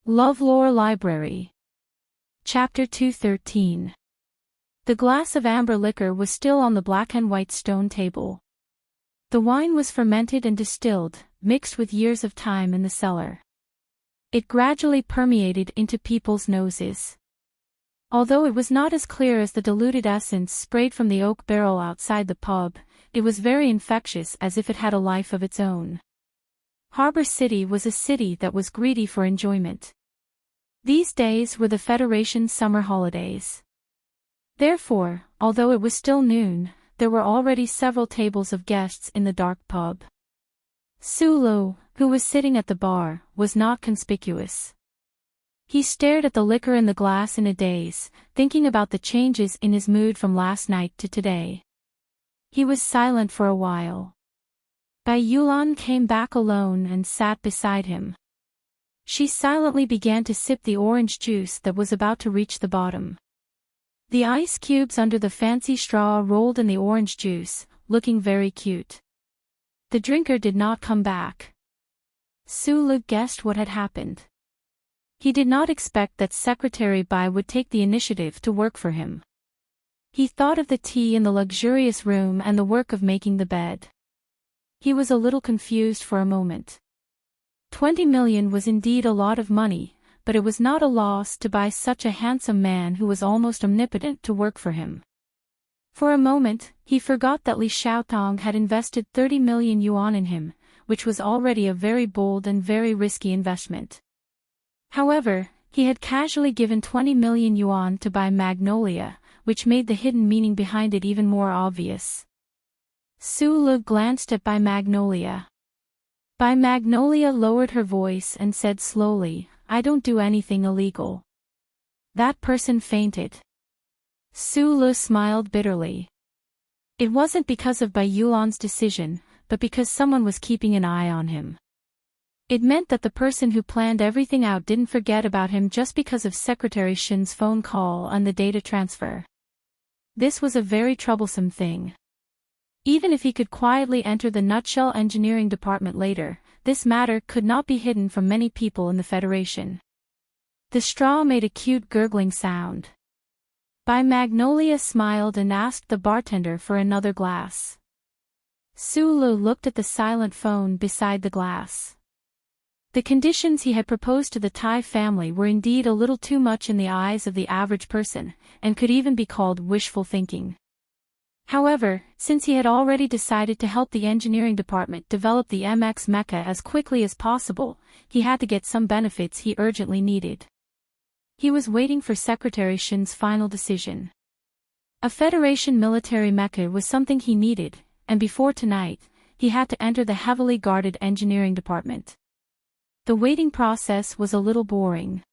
LoveLore Library. Chapter 213. The glass of amber liquor was still on the black and white stone table. The wine was fermented and distilled, mixed with years of time in the cellar. It gradually permeated into people's noses. Although it was not as clear as the diluted essence sprayed from the oak barrel outside the pub, it was very infectious, as if it had a life of its own. Harbor City was a city that was greedy for enjoyment. These days were the Federation's summer holidays. Therefore, although it was still noon, there were already several tables of guests in the dark pub. Sulu, who was sitting at the bar, was not conspicuous. He stared at the liquor in the glass in a daze, thinking about the changes in his mood from last night to today. He was silent for a while. Bai Yulan came back alone and sat beside him. She silently began to sip the orange juice that was about to reach the bottom. The ice cubes under the fancy straw rolled in the orange juice, looking very cute. The drinker did not come back. Sulu guessed what had happened. He did not expect that Secretary Bai would take the initiative to work for him. He thought of the tea in the luxurious room and the work of making the bed. He was a little confused for a moment. 20 million was indeed a lot of money, but it was not a loss to buy such a handsome man who was almost omnipotent to work for him. For a moment, he forgot that Li Xiaotong had invested 30 million yuan in him, which was already a very bold and very risky investment. However, he had casually given 20 million yuan to buy Magnolia, which made the hidden meaning behind it even more obvious. Sulu glanced at Bai Magnolia. Bai Magnolia lowered her voice and said slowly, "I don't do anything illegal." That person fainted. Sulu smiled bitterly. It wasn't because of Bai Yulan's decision, but because someone was keeping an eye on him. It meant that the person who planned everything out didn't forget about him just because of Secretary Shin's phone call and the data transfer. This was a very troublesome thing. Even if he could quietly enter the Nutshell Engineering Department later, this matter could not be hidden from many people in the Federation. The straw made a cute gurgling sound. Bai Magnolia smiled and asked the bartender for another glass. Sulu looked at the silent phone beside the glass. The conditions he had proposed to the Tai family were indeed a little too much in the eyes of the average person, and could even be called wishful thinking. However, since he had already decided to help the engineering department develop the MX Mecha as quickly as possible, he had to get some benefits he urgently needed. He was waiting for Secretary Shin's final decision. A Federation military mecha was something he needed, and before tonight, he had to enter the heavily guarded engineering department. The waiting process was a little boring.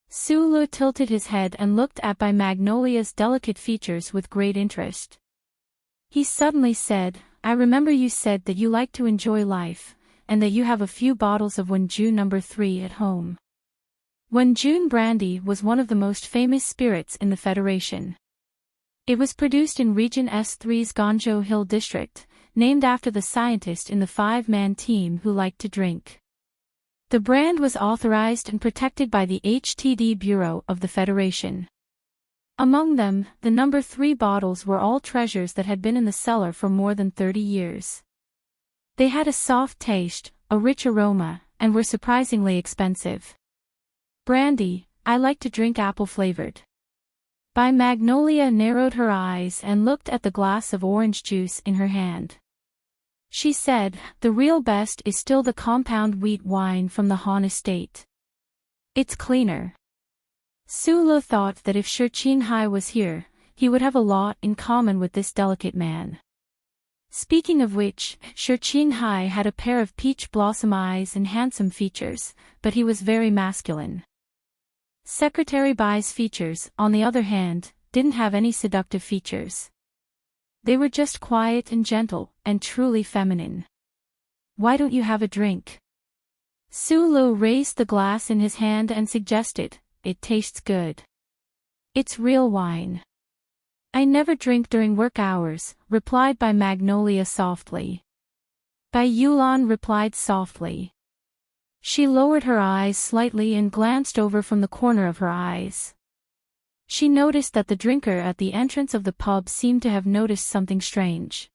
Sulu tilted his head and looked at Bai Magnolia's delicate features with great interest. He suddenly said, "I remember you said that you like to enjoy life, and that you have a few bottles of Wenjun No. 3 at home." Wenjun brandy was one of the most famous spirits in the Federation. It was produced in Region S3's Ganzhou Hill district, named after the scientist in the 5-man team who liked to drink. The brand was authorized and protected by the HTD Bureau of the Federation. Among them, the No. 3 bottles were all treasures that had been in the cellar for more than 30 years. They had a soft taste, a rich aroma, and were surprisingly expensive. "Brandy, I like to drink apple-flavored." Bai Magnolia narrowed her eyes and looked at the glass of orange juice in her hand. She said, "The real best is still the compound wheat wine from the Han estate. It's cleaner." Sulu thought that if Shi Qinghai was here, he would have a lot in common with this delicate man. Speaking of which, Shi Qinghai had a pair of peach blossom eyes and handsome features, but he was very masculine. Secretary Bai's features, on the other hand, didn't have any seductive features. They were just quiet and gentle, and truly feminine. "Why don't you have a drink?" Sulu raised the glass in his hand and suggested, "It tastes good. It's real wine." "I never drink during work hours," replied Bai Magnolia softly. Bai Yulan replied softly. She lowered her eyes slightly and glanced over from the corner of her eyes. She noticed that the drinker at the entrance of the pub seemed to have noticed something strange.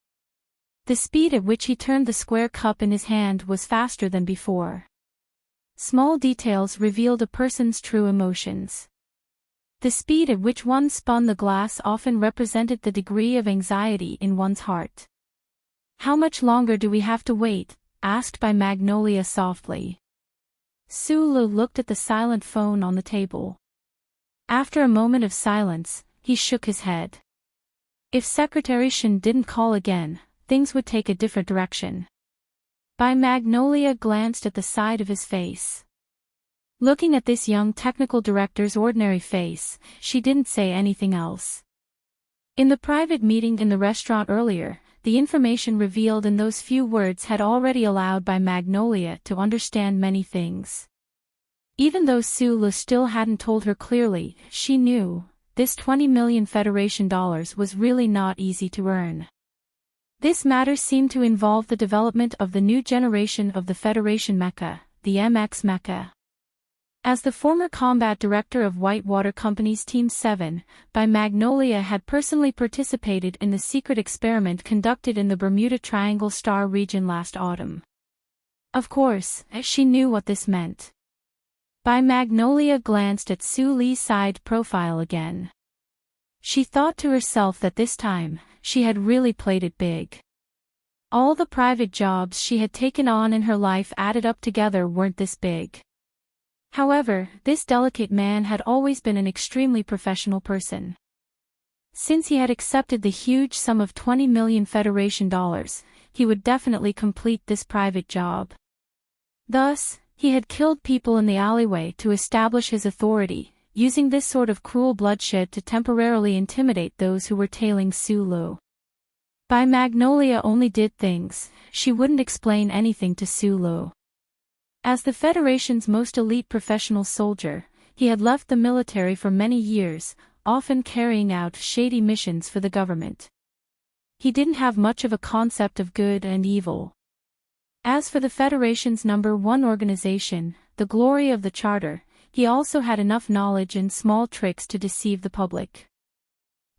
The speed at which he turned the square cup in his hand was faster than before. Small details revealed a person's true emotions. The speed at which one spun the glass often represented the degree of anxiety in one's heart. "How much longer do we have to wait?" asked by Magnolia softly. Sulu looked at the silent phone on the table. After a moment of silence, he shook his head. If Secretary Shin didn't call again, things would take a different direction. By Magnolia glanced at the side of his face. Looking at this young technical director's ordinary face, she didn't say anything else. In the private meeting in the restaurant earlier, the information revealed in those few words had already allowed by Magnolia to understand many things. Even though Sulu still hadn't told her clearly, she knew, this 20 million Federation dollars was really not easy to earn. This matter seemed to involve the development of the new generation of the Federation mecha, the MX mecha. As the former combat director of Whitewater Company's Team 7, by Magnolia had personally participated in the secret experiment conducted in the Bermuda Triangle Star region last autumn. Of course, she knew what this meant. By Magnolia glanced at Su Lee's side profile again. She thought to herself that this time, she had really played it big. All the private jobs she had taken on in her life added up together weren't this big. However, this delicate man had always been an extremely professional person. Since he had accepted the huge sum of 20 million Federation dollars, he would definitely complete this private job. Thus, he had killed people in the alleyway to establish his authority, using this sort of cruel bloodshed to temporarily intimidate those who were tailing Sulu. By Magnolia only did things, she wouldn't explain anything to Sulu. As the Federation's most elite professional soldier, he had left the military for many years, often carrying out shady missions for the government. He didn't have much of a concept of good and evil. As for the Federation's #1 organization, the glory of the Charter, he also had enough knowledge and small tricks to deceive the public.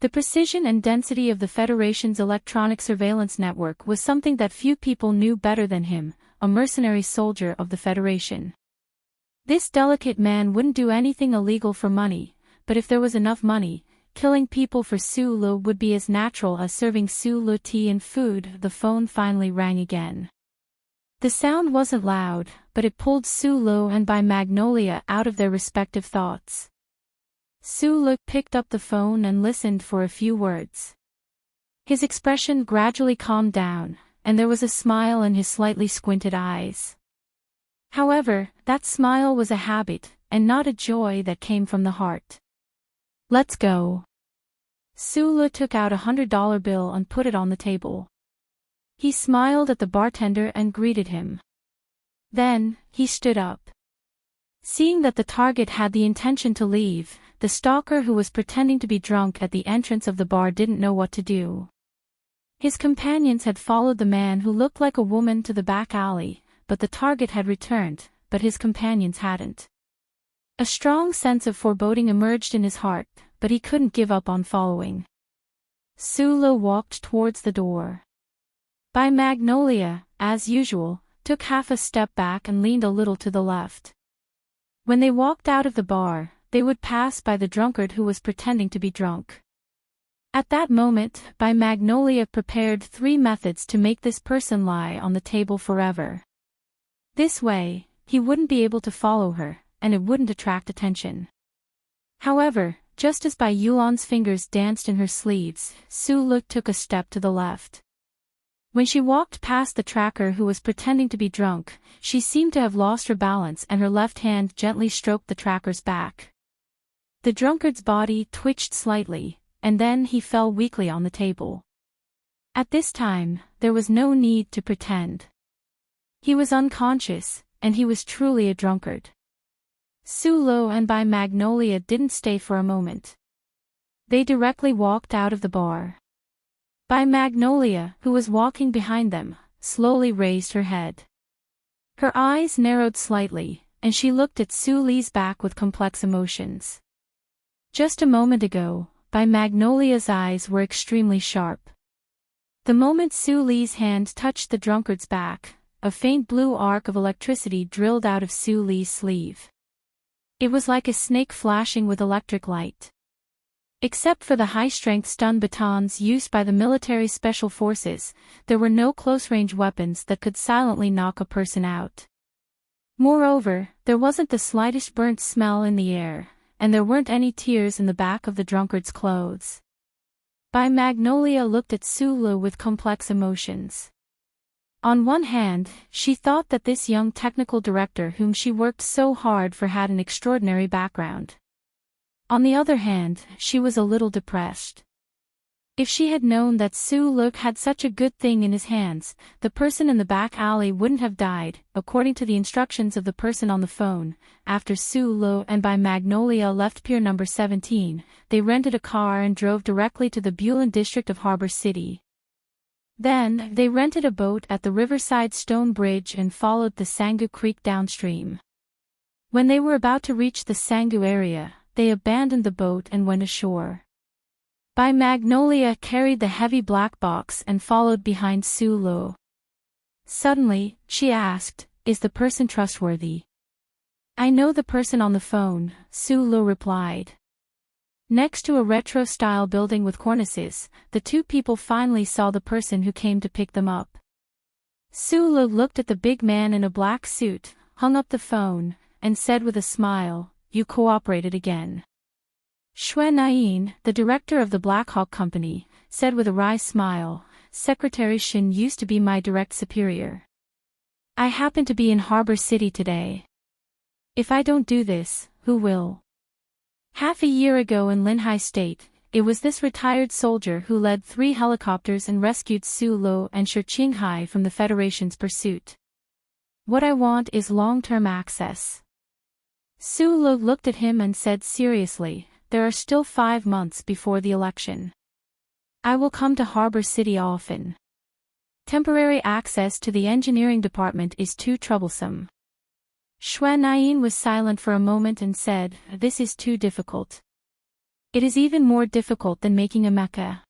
The precision and density of the Federation's electronic surveillance network was something that few people knew better than him, a mercenary soldier of the Federation. This delicate man wouldn't do anything illegal for money, but if there was enough money, killing people for Sulu would be as natural as serving Sulu tea and food. The phone finally rang again. The sound wasn't loud, but it pulled Sulu and by Magnolia out of their respective thoughts. Sulu picked up the phone and listened for a few words. His expression gradually calmed down, and there was a smile in his slightly squinted eyes. However, that smile was a habit, and not a joy that came from the heart. "Let's go." Sulu took out a $100 bill and put it on the table. He smiled at the bartender and greeted him. Then, he stood up. Seeing that the target had the intention to leave, the stalker who was pretending to be drunk at the entrance of the bar didn't know what to do. His companions had followed the man who looked like a woman to the back alley, but the target had returned, but his companions hadn't. A strong sense of foreboding emerged in his heart, but he couldn't give up on following. Sulu walked towards the door. By Magnolia, as usual, took half a step back and leaned a little to the left. When they walked out of the bar, they would pass by the drunkard who was pretending to be drunk. At that moment, by Magnolia prepared 3 methods to make this person lie on the table forever. This way, he wouldn't be able to follow her, and it wouldn't attract attention. However, just as Bai Yulan's fingers danced in her sleeves, Sulu took a step to the left. When she walked past the tracker who was pretending to be drunk, she seemed to have lost her balance and her left hand gently stroked the tracker's back. The drunkard's body twitched slightly, and then he fell weakly on the table. At this time, there was no need to pretend. He was unconscious, and he was truly a drunkard. Sulu and Bai Magnolia didn't stay for a moment. They directly walked out of the bar. By Magnolia, who was walking behind them, slowly raised her head. Her eyes narrowed slightly, and she looked at Su Li's back with complex emotions. Just a moment ago, Bai Magnolia's eyes were extremely sharp. The moment Su Li's hand touched the drunkard's back, a faint blue arc of electricity drilled out of Su Li's sleeve. It was like a snake flashing with electric light. Except for the high-strength stun batons used by the military special forces, there were no close-range weapons that could silently knock a person out. Moreover, there wasn't the slightest burnt smell in the air, and there weren't any tears in the back of the drunkard's clothes. Bai Magnolia looked at Su Li with complex emotions. On one hand, she thought that this young technical director whom she worked so hard for had an extraordinary background. On the other hand, she was a little depressed. If she had known that Su Li had such a good thing in his hands, the person in the back alley wouldn't have died, according to the instructions of the person on the phone. After Su Li and Bai Magnolia left Pier number 17, they rented a car and drove directly to the Bulan district of Harbor City. Then, they rented a boat at the Riverside Stone Bridge and followed the Sangu Creek downstream. When they were about to reach the Sangu area, they abandoned the boat and went ashore. Bai Magnolia carried the heavy black box and followed behind Su Li. Suddenly, she asked, "Is the person trustworthy?" "I know the person on the phone," Su Li replied. Next to a retro-style building with cornices, the two people finally saw the person who came to pick them up. Su Li looked at the big man in a black suit, hung up the phone, and said with a smile, "You cooperated again." Xue Nayin, the director of the Black Hawk Company, said with a wry smile, "Secretary Shin used to be my direct superior. I happen to be in Harbor City today. If I don't do this, who will?" Half a year ago in Linhai State, it was this retired soldier who led 3 helicopters and rescued Su Li and Shi Qinghai from the Federation's pursuit. "What I want is long-term access." Su Li looked at him and said seriously, "There are still 5 months before the election. I will come to Harbor City often. Temporary access to the engineering department is too troublesome." Xue Nayin was silent for a moment and said, "This is too difficult. It is even more difficult than making a mecha.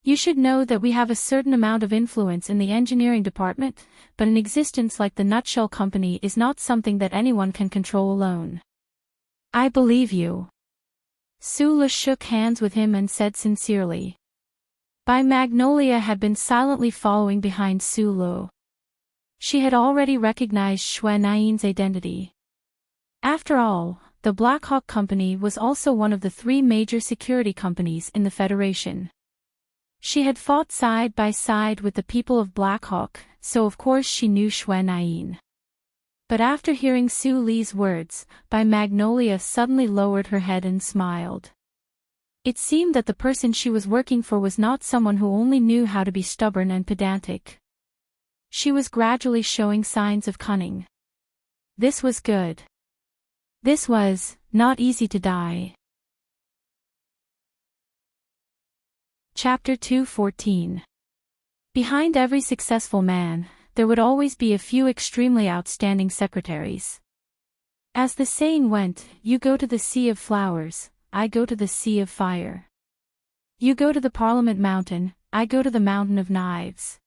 You should know that we have a certain amount of influence in the engineering department, but an existence like the Nutshell Company is not something that anyone can control alone." "I believe you." Su Li shook hands with him and said sincerely. Bai Magnolia had been silently following behind Su Li. She had already recognized Xue Nayin's identity. After all, the Black Hawk Company was also one of the 3 major security companies in the Federation. She had fought side by side with the people of Black Hawk, so of course she knew Xue Nayin. But after hearing Su Li's words, Bai Magnolia suddenly lowered her head and smiled. It seemed that the person she was working for was not someone who only knew how to be stubborn and pedantic. She was gradually showing signs of cunning. This was good. This was not easy to die. Chapter 2:14. Behind every successful man, there would always be a few extremely outstanding secretaries. As the saying went, you go to the sea of flowers, I go to the sea of fire. You go to the Parliament Mountain, I go to the Mountain of Knives.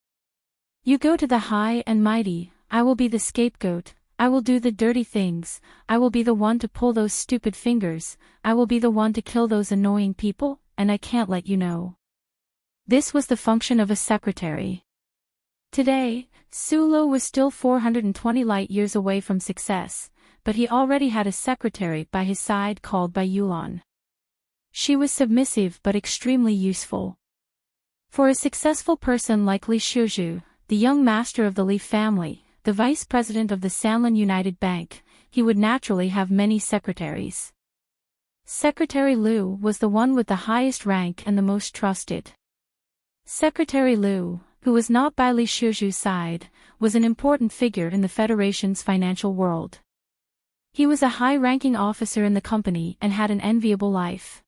You go to the high and mighty, I will be the scapegoat, I will do the dirty things, I will be the one to pull those stupid fingers, I will be the one to kill those annoying people, and I can't let you know. This was the function of a secretary. Today, Su Li was still 420 light-years away from success, but he already had a secretary by his side called Bai Yulan. She was submissive but extremely useful. For a successful person like Li Shuzhu, the young master of the Li family, the vice president of the Sanlin United Bank, he would naturally have many secretaries. Secretary Liu was the one with the highest rank and the most trusted. Secretary Liu, who was not by Li Shuzhu's side, was an important figure in the Federation's financial world. He was a high-ranking officer in the company and had an enviable life.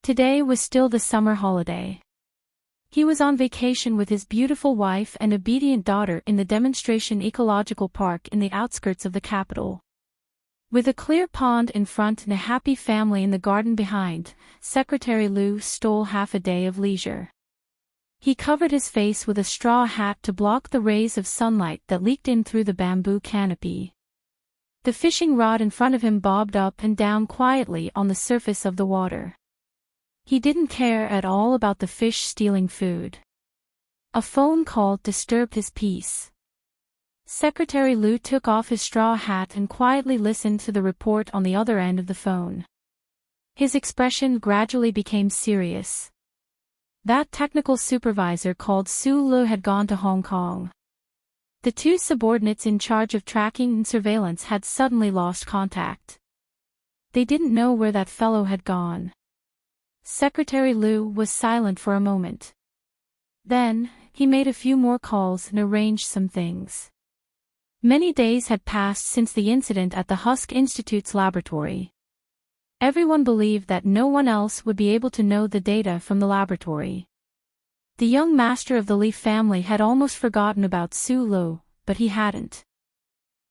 Today was still the summer holiday. He was on vacation with his beautiful wife and obedient daughter in the Demonstration Ecological Park in the outskirts of the capital. With a clear pond in front and a happy family in the garden behind, Secretary Liu stole half a day of leisure. He covered his face with a straw hat to block the rays of sunlight that leaked in through the bamboo canopy. The fishing rod in front of him bobbed up and down quietly on the surface of the water. He didn't care at all about the fish stealing food. A phone call disturbed his peace. Secretary Liu took off his straw hat and quietly listened to the report on the other end of the phone. His expression gradually became serious. That technical supervisor called Su Lu had gone to Hong Kong. The two subordinates in charge of tracking and surveillance had suddenly lost contact. They didn't know where that fellow had gone. Secretary Liu was silent for a moment. Then, he made a few more calls and arranged some things. Many days had passed since the incident at the Husk Institute's laboratory. Everyone believed that no one else would be able to know the data from the laboratory. The young master of the Li family had almost forgotten about Su Lu, but he hadn't.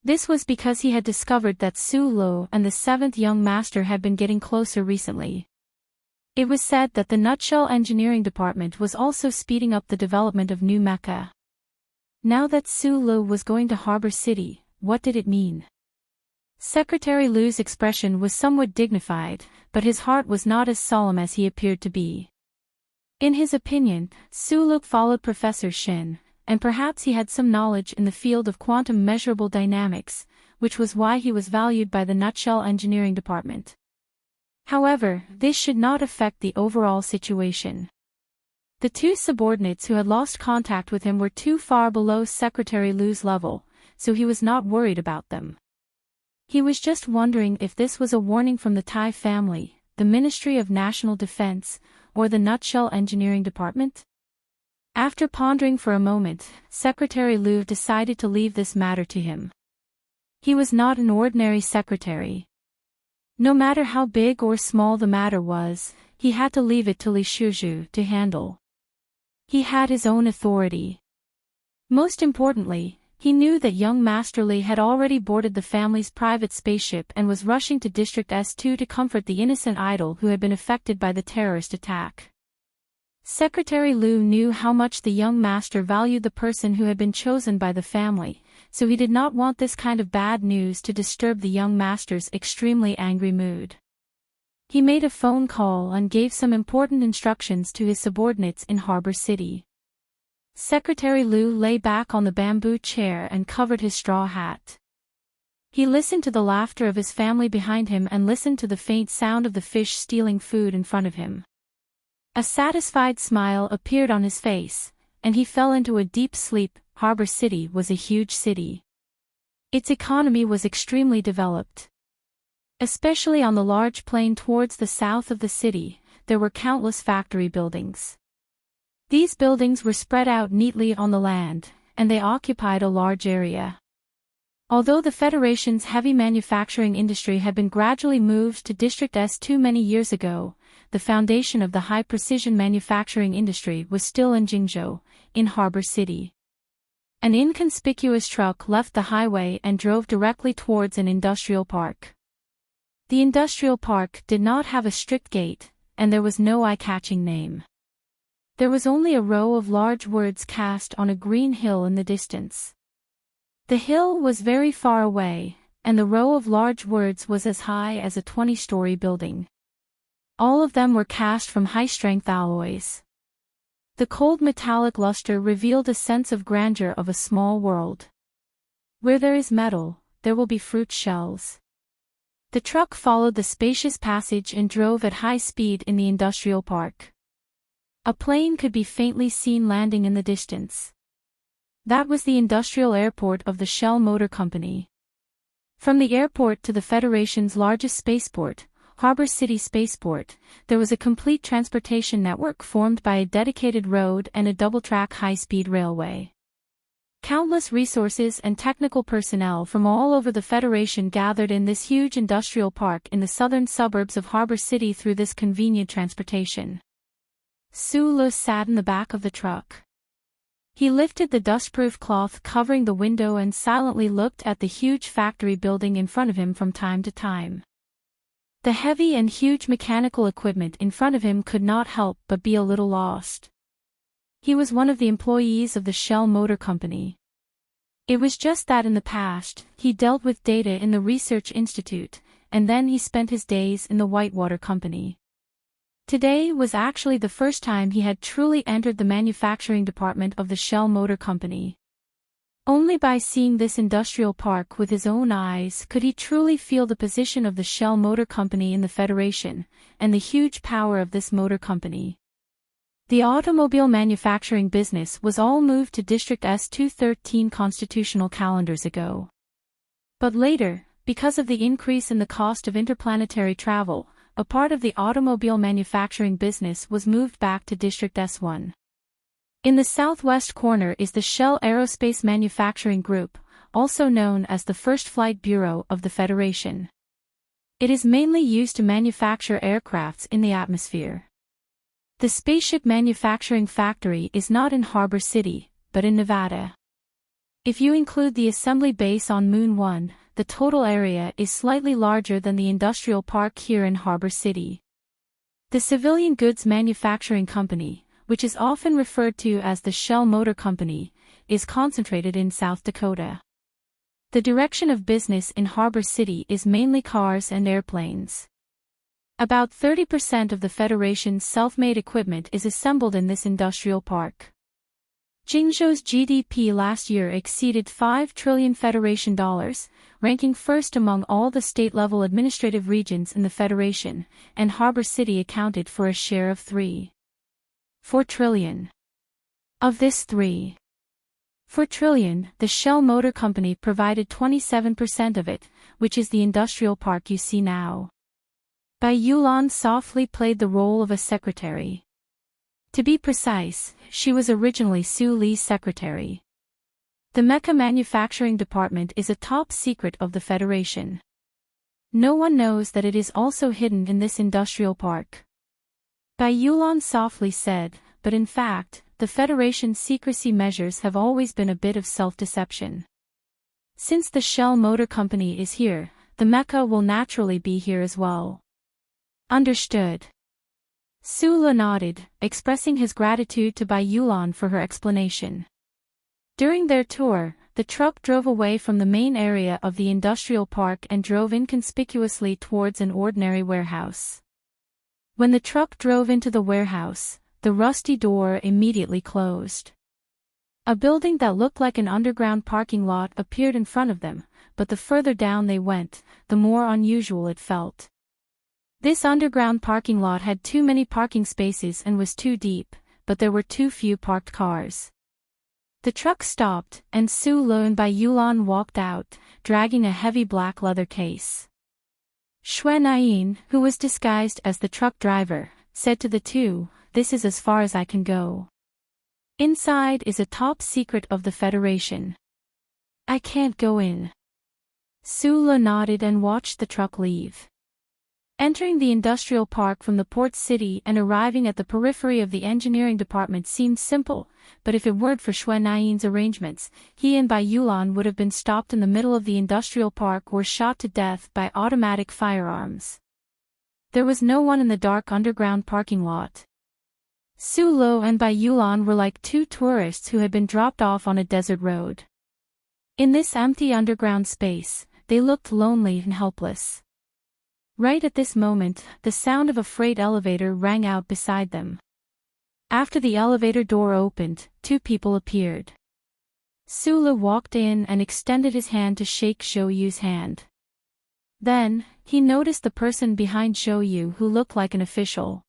This was because he had discovered that Su Lu and the seventh young master had been getting closer recently. It was said that the Nutshell Engineering Department was also speeding up the development of new mecha. Now that Su Lu was going to Harbor City, what did it mean? Secretary Liu's expression was somewhat dignified, but his heart was not as solemn as he appeared to be. In his opinion, Su Lu followed Professor Shin, and perhaps he had some knowledge in the field of quantum measurable dynamics, which was why he was valued by the Nutshell Engineering Department. However, this should not affect the overall situation. The two subordinates who had lost contact with him were too far below Secretary Liu's level, so he was not worried about them. He was just wondering if this was a warning from the Tai family, the Ministry of National Defense, or the Nutshell Engineering Department? After pondering for a moment, Secretary Liu decided to leave this matter to him. He was not an ordinary secretary. No matter how big or small the matter was, he had to leave it to Li Shuzhu to handle. He had his own authority. Most importantly, he knew that young Master Li had already boarded the family's private spaceship and was rushing to District S2 to comfort the innocent idol who had been affected by the terrorist attack. Secretary Liu knew how much the young master valued the person who had been chosen by the family, so he did not want this kind of bad news to disturb the young master's extremely angry mood. He made a phone call and gave some important instructions to his subordinates in Harbor City. Secretary Liu lay back on the bamboo chair and covered his straw hat. He listened to the laughter of his family behind him and listened to the faint sound of the fish stealing food in front of him. A satisfied smile appeared on his face, and he fell into a deep sleep. Harbor City was a huge city. Its economy was extremely developed. Especially on the large plain towards the south of the city, there were countless factory buildings. These buildings were spread out neatly on the land, and they occupied a large area. Although the Federation's heavy manufacturing industry had been gradually moved to District S2 many years ago, the foundation of the high-precision manufacturing industry was still in Jingzhou, in Harbor City. An inconspicuous truck left the highway and drove directly towards an industrial park. The industrial park did not have a strict gate, and there was no eye-catching name. There was only a row of large words cast on a green hill in the distance. The hill was very far away, and the row of large words was as high as a 20-story building. All of them were cast from high-strength alloys. The cold metallic luster revealed a sense of grandeur of a small world. Where there is metal, there will be fruit shells. The truck followed the spacious passage and drove at high speed in the industrial park. A plane could be faintly seen landing in the distance. That was the industrial airport of the Shell Motor Company. From the airport to the Federation's largest spaceport, Harbor City Spaceport, there was a complete transportation network formed by a dedicated road and a double-track high-speed railway. Countless resources and technical personnel from all over the Federation gathered in this huge industrial park in the southern suburbs of Harbor City through this convenient transportation. Su-lo sat in the back of the truck. He lifted the dustproof cloth covering the window and silently looked at the huge factory building in front of him from time to time. The heavy and huge mechanical equipment in front of him could not help but be a little lost. He was one of the employees of the Shell Motor Company. It was just that in the past, he dealt with data in the Research Institute, and then he spent his days in the Whitewater Company. Today was actually the first time he had truly entered the manufacturing department of the Shell Motor Company. Only by seeing this industrial park with his own eyes could he truly feel the position of the Shell Motor Company in the Federation, and the huge power of this motor company. The automobile manufacturing business was all moved to District S213 constitutional calendars ago. But later, because of the increase in the cost of interplanetary travel, a part of the automobile manufacturing business was moved back to District S1. In the southwest corner is the Shell Aerospace Manufacturing Group, also known as the First Flight Bureau of the Federation. It is mainly used to manufacture aircrafts in the atmosphere. The spaceship manufacturing factory is not in Harbor City, but in Nevada. If you include the assembly base on Moon 1, the total area is slightly larger than the industrial park here in Harbor City. The Civilian Goods Manufacturing Company, which is often referred to as the Shell Motor Company, is concentrated in South Dakota. The direction of business in Harbor City is mainly cars and airplanes. About 30% of the Federation's self-made equipment is assembled in this industrial park. Jingzhou's GDP last year exceeded 5 trillion Federation dollars, ranking first among all the state-level administrative regions in the Federation, and Harbor City accounted for a share of 3.4 trillion. Of this 3.4 trillion, the Shell Motor Company provided 27% of it, which is the industrial park you see now. Bai Yulan softly played the role of a secretary. To be precise, she was originally Su Li's secretary. The mecha manufacturing department is a top secret of the Federation. No one knows that it is also hidden in this industrial park. Bai Yulan softly said, but in fact, the Federation's secrecy measures have always been a bit of self-deception. Since the Shell Motor Company is here, the mecha will naturally be here as well. Understood. Su-lo nodded, expressing his gratitude to Bai Yulan for her explanation. During their tour, the truck drove away from the main area of the industrial park and drove inconspicuously towards an ordinary warehouse. When the truck drove into the warehouse, the rusty door immediately closed. A building that looked like an underground parking lot appeared in front of them, but the further down they went, the more unusual it felt. This underground parking lot had too many parking spaces and was too deep, but there were too few parked cars. The truck stopped, and Su-lo and Bai Yulan walked out, dragging a heavy black leather case. Xue Naiyin, who was disguised as the truck driver, said to the two, "This is as far as I can go. Inside is a top secret of the Federation. I can't go in." Su-lo nodded and watched the truck leave. Entering the industrial park from the port city and arriving at the periphery of the engineering department seemed simple, but if it weren't for Xue Naiyin's arrangements, he and Bai Yulan would have been stopped in the middle of the industrial park or shot to death by automatic firearms. There was no one in the dark underground parking lot. Su-lo and Bai Yulan were like two tourists who had been dropped off on a desert road. In this empty underground space, they looked lonely and helpless. Right at this moment, the sound of a freight elevator rang out beside them. After the elevator door opened, two people appeared. Su-lo walked in and extended his hand to shake Shou-yu's hand. Then, he noticed the person behind Shou-yu who looked like an official.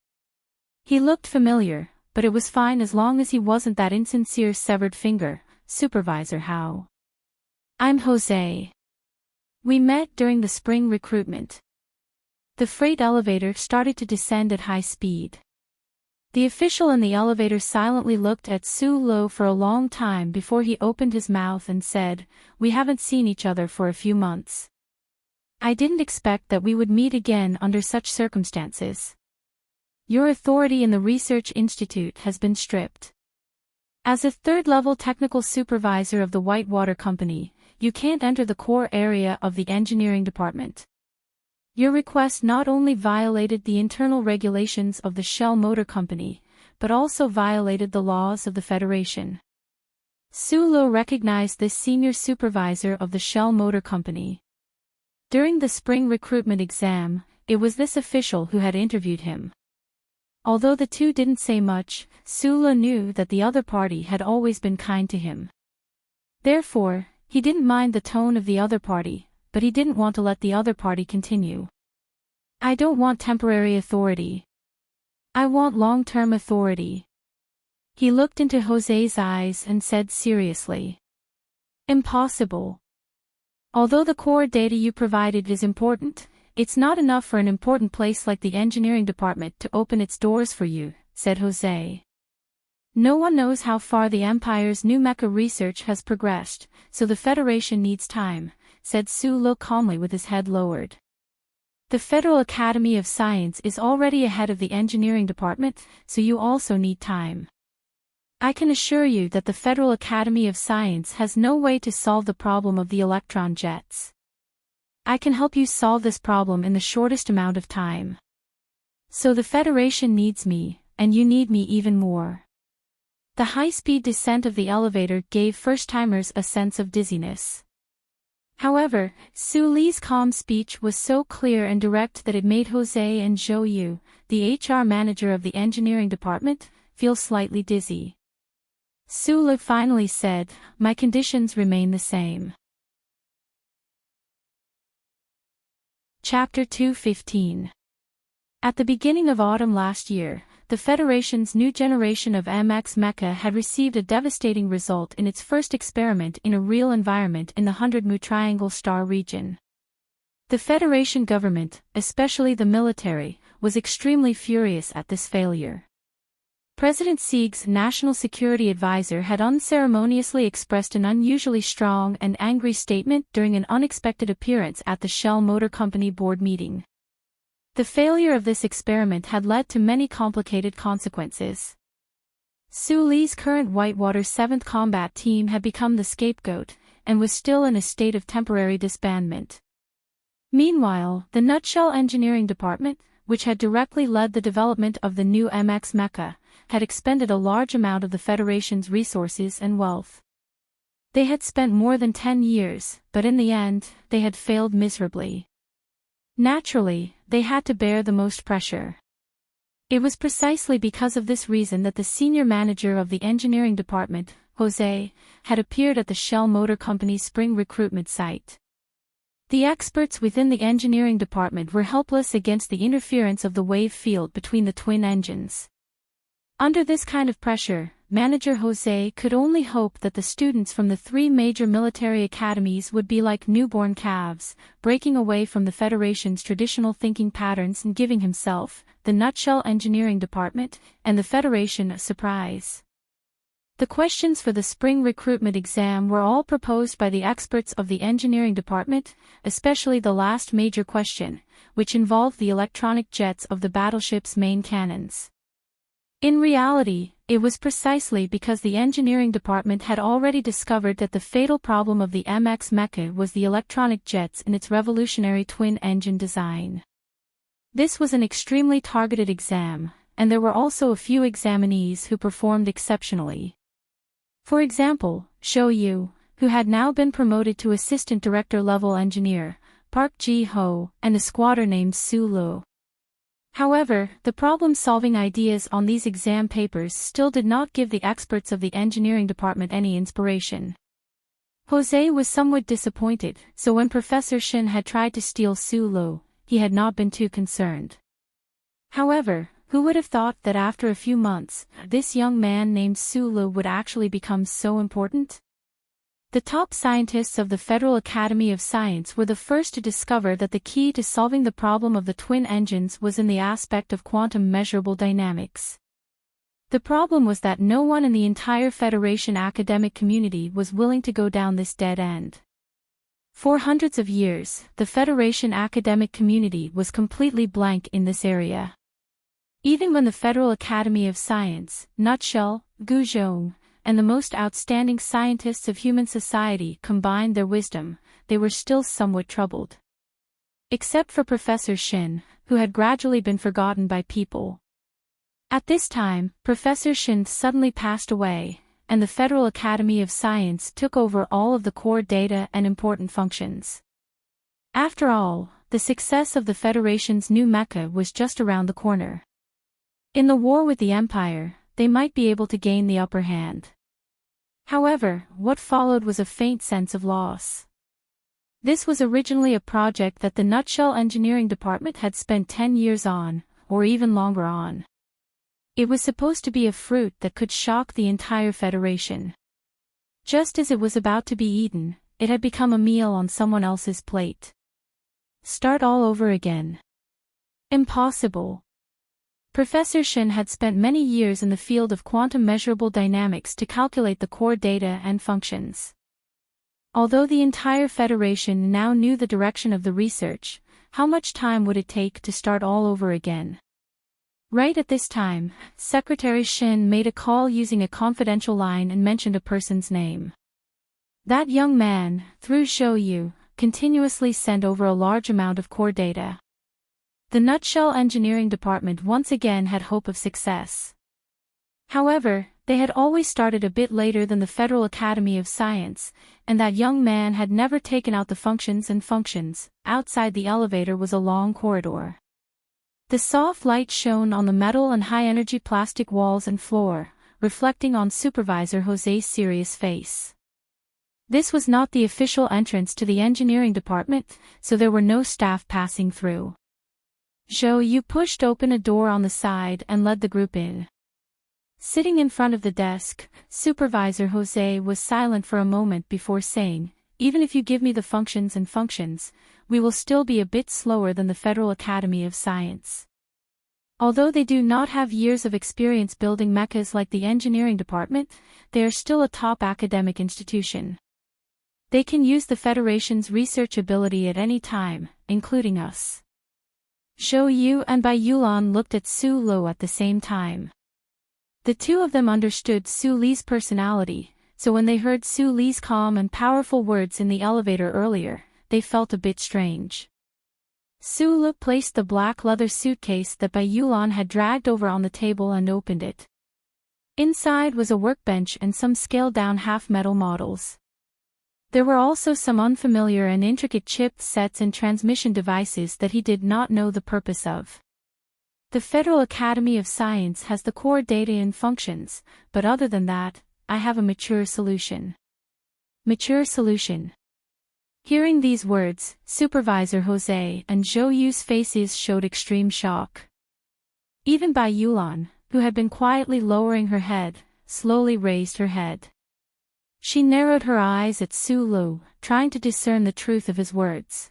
He looked familiar, but it was fine as long as he wasn't that insincere severed finger, Supervisor Hao. "I'm Jose. We met during the spring recruitment." The freight elevator started to descend at high speed. The official in the elevator silently looked at Su-lo for a long time before he opened his mouth and said, "We haven't seen each other for a few months. I didn't expect that we would meet again under such circumstances." Your authority in the research institute has been stripped. As a third-level technical supervisor of the Whitewater Company, you can't enter the core area of the engineering department. Your request not only violated the internal regulations of the Shell Motor Company, but also violated the laws of the Federation. Sulo recognized this senior supervisor of the Shell Motor Company. During the spring recruitment exam, it was this official who had interviewed him. Although the two didn't say much, Sulo knew that the other party had always been kind to him. Therefore, he didn't mind the tone of the other party, but he didn't want to let the other party continue. I don't want temporary authority. I want long-term authority. He looked into Jose's eyes and said seriously. Impossible. Although the core data you provided is important, it's not enough for an important place like the engineering department to open its doors for you, said Jose. No one knows how far the Empire's new mecha research has progressed, so the Federation needs time, said Sulo calmly with his head lowered. The Federal Academy of Science is already ahead of the engineering department, so you also need time. I can assure you that the Federal Academy of Science has no way to solve the problem of the electron jets. I can help you solve this problem in the shortest amount of time. So the Federation needs me, and you need me even more. The high-speed descent of the elevator gave first-timers a sense of dizziness. However, Su Li's calm speech was so clear and direct that it made Jose and Zhou Yu, the HR manager of the engineering department, feel slightly dizzy. Su Li finally said, "My conditions remain the same." Chapter 2:15. At the beginning of autumn last year, the Federation's new generation of MX Mecha had received a devastating result in its first experiment in a real environment in the 100 Mu Triangle Star region. The Federation government, especially the military, was extremely furious at this failure. President Sieg's national security advisor had unceremoniously expressed an unusually strong and angry statement during an unexpected appearance at the Shell Motor Company board meeting. The failure of this experiment had led to many complicated consequences. Su Li's current Whitewater 7th Combat Team had become the scapegoat, and was still in a state of temporary disbandment. Meanwhile, the Nutshell Engineering Department, which had directly led the development of the new MX Mecha, had expended a large amount of the Federation's resources and wealth. They had spent more than 10 years, but in the end, they had failed miserably. Naturally, they had to bear the most pressure. It was precisely because of this reason that the senior manager of the engineering department, Jose, had appeared at the Shell Motor Company's spring recruitment site. The experts within the engineering department were helpless against the interference of the wave field between the twin engines. Under this kind of pressure, Manager Jose could only hope that the students from the 3 major military academies would be like newborn calves, breaking away from the Federation's traditional thinking patterns and giving himself, the Nutshell Engineering Department, and the Federation a surprise. The questions for the spring recruitment exam were all proposed by the experts of the engineering department, especially the last major question, which involved the electronic jets of the battleship's main cannons. In reality, it was precisely because the engineering department had already discovered that the fatal problem of the MX Mecha was the electronic jets in its revolutionary twin-engine design. This was an extremely targeted exam, and there were also a few examinees who performed exceptionally. For example, Zhou Yu, who had now been promoted to assistant director-level engineer, Park Ji-ho, and a squatter named Su Lu. However, the problem-solving ideas on these exam papers still did not give the experts of the engineering department any inspiration. Jose was somewhat disappointed, so when Professor Shin had tried to steal Su Lu, he had not been too concerned. However, who would have thought that after a few months, this young man named Su Lu would actually become so important? The top scientists of the Federal Academy of Science were the first to discover that the key to solving the problem of the twin engines was in the aspect of quantum measurable dynamics. The problem was that no one in the entire Federation academic community was willing to go down this dead end. For hundreds of years, the Federation academic community was completely blank in this area. Even when the Federal Academy of Science, Nutshell, Guzhou, and the most outstanding scientists of human society combined their wisdom, they were still somewhat troubled. Except for Professor Shin, who had gradually been forgotten by people. At this time, Professor Shin suddenly passed away, and the Federal Academy of Science took over all of the core data and important functions. After all, the success of the Federation's new mecha was just around the corner. In the war with the Empire, they might be able to gain the upper hand. However, what followed was a faint sense of loss. This was originally a project that the Nutshell Engineering Department had spent 10 years on, or even longer on. It was supposed to be a fruit that could shock the entire Federation. Just as it was about to be eaten, it had become a meal on someone else's plate. Start all over again. Impossible. Professor Shin had spent many years in the field of quantum measurable dynamics to calculate the core data and functions. Although the entire Federation now knew the direction of the research, how much time would it take to start all over again? Right at this time, Secretary Shin made a call using a confidential line and mentioned a person's name. That young man, through Shouyu, continuously sent over a large amount of core data. The Nutshell Engineering Department once again had hope of success. However, they had always started a bit later than the Federal Academy of Science, and that young man had never taken out the functions. Outside the elevator was a long corridor. The soft light shone on the metal and high-energy plastic walls and floor, reflecting on Supervisor Jose's serious face. This was not the official entrance to the engineering department, so there were no staff passing through. Shouyu pushed open a door on the side and led the group in. Sitting in front of the desk, Supervisor Jose was silent for a moment before saying, "Even if you give me the functions, we will still be a bit slower than the Federal Academy of Science. Although they do not have years of experience building mechas like the engineering department, they are still a top academic institution. They can use the Federation's research ability at any time, including us." Shouyu and Bai Yulan looked at Su Lo at the same time. The two of them understood Su Li's personality, so when they heard Su Li's calm and powerful words in the elevator earlier, they felt a bit strange. Su Li placed the black leather suitcase that Bai Yulan had dragged over on the table and opened it. Inside was a workbench and some scaled-down half-metal models. There were also some unfamiliar and intricate chip sets and transmission devices that he did not know the purpose of. The Federal Academy of Science has the core data and functions, but other than that, I have a mature solution. Mature solution. Hearing these words, Supervisor Jose and Shouyu's faces showed extreme shock. Even Bai Yulan, who had been quietly lowering her head, slowly raised her head. She narrowed her eyes at Su Lu, trying to discern the truth of his words.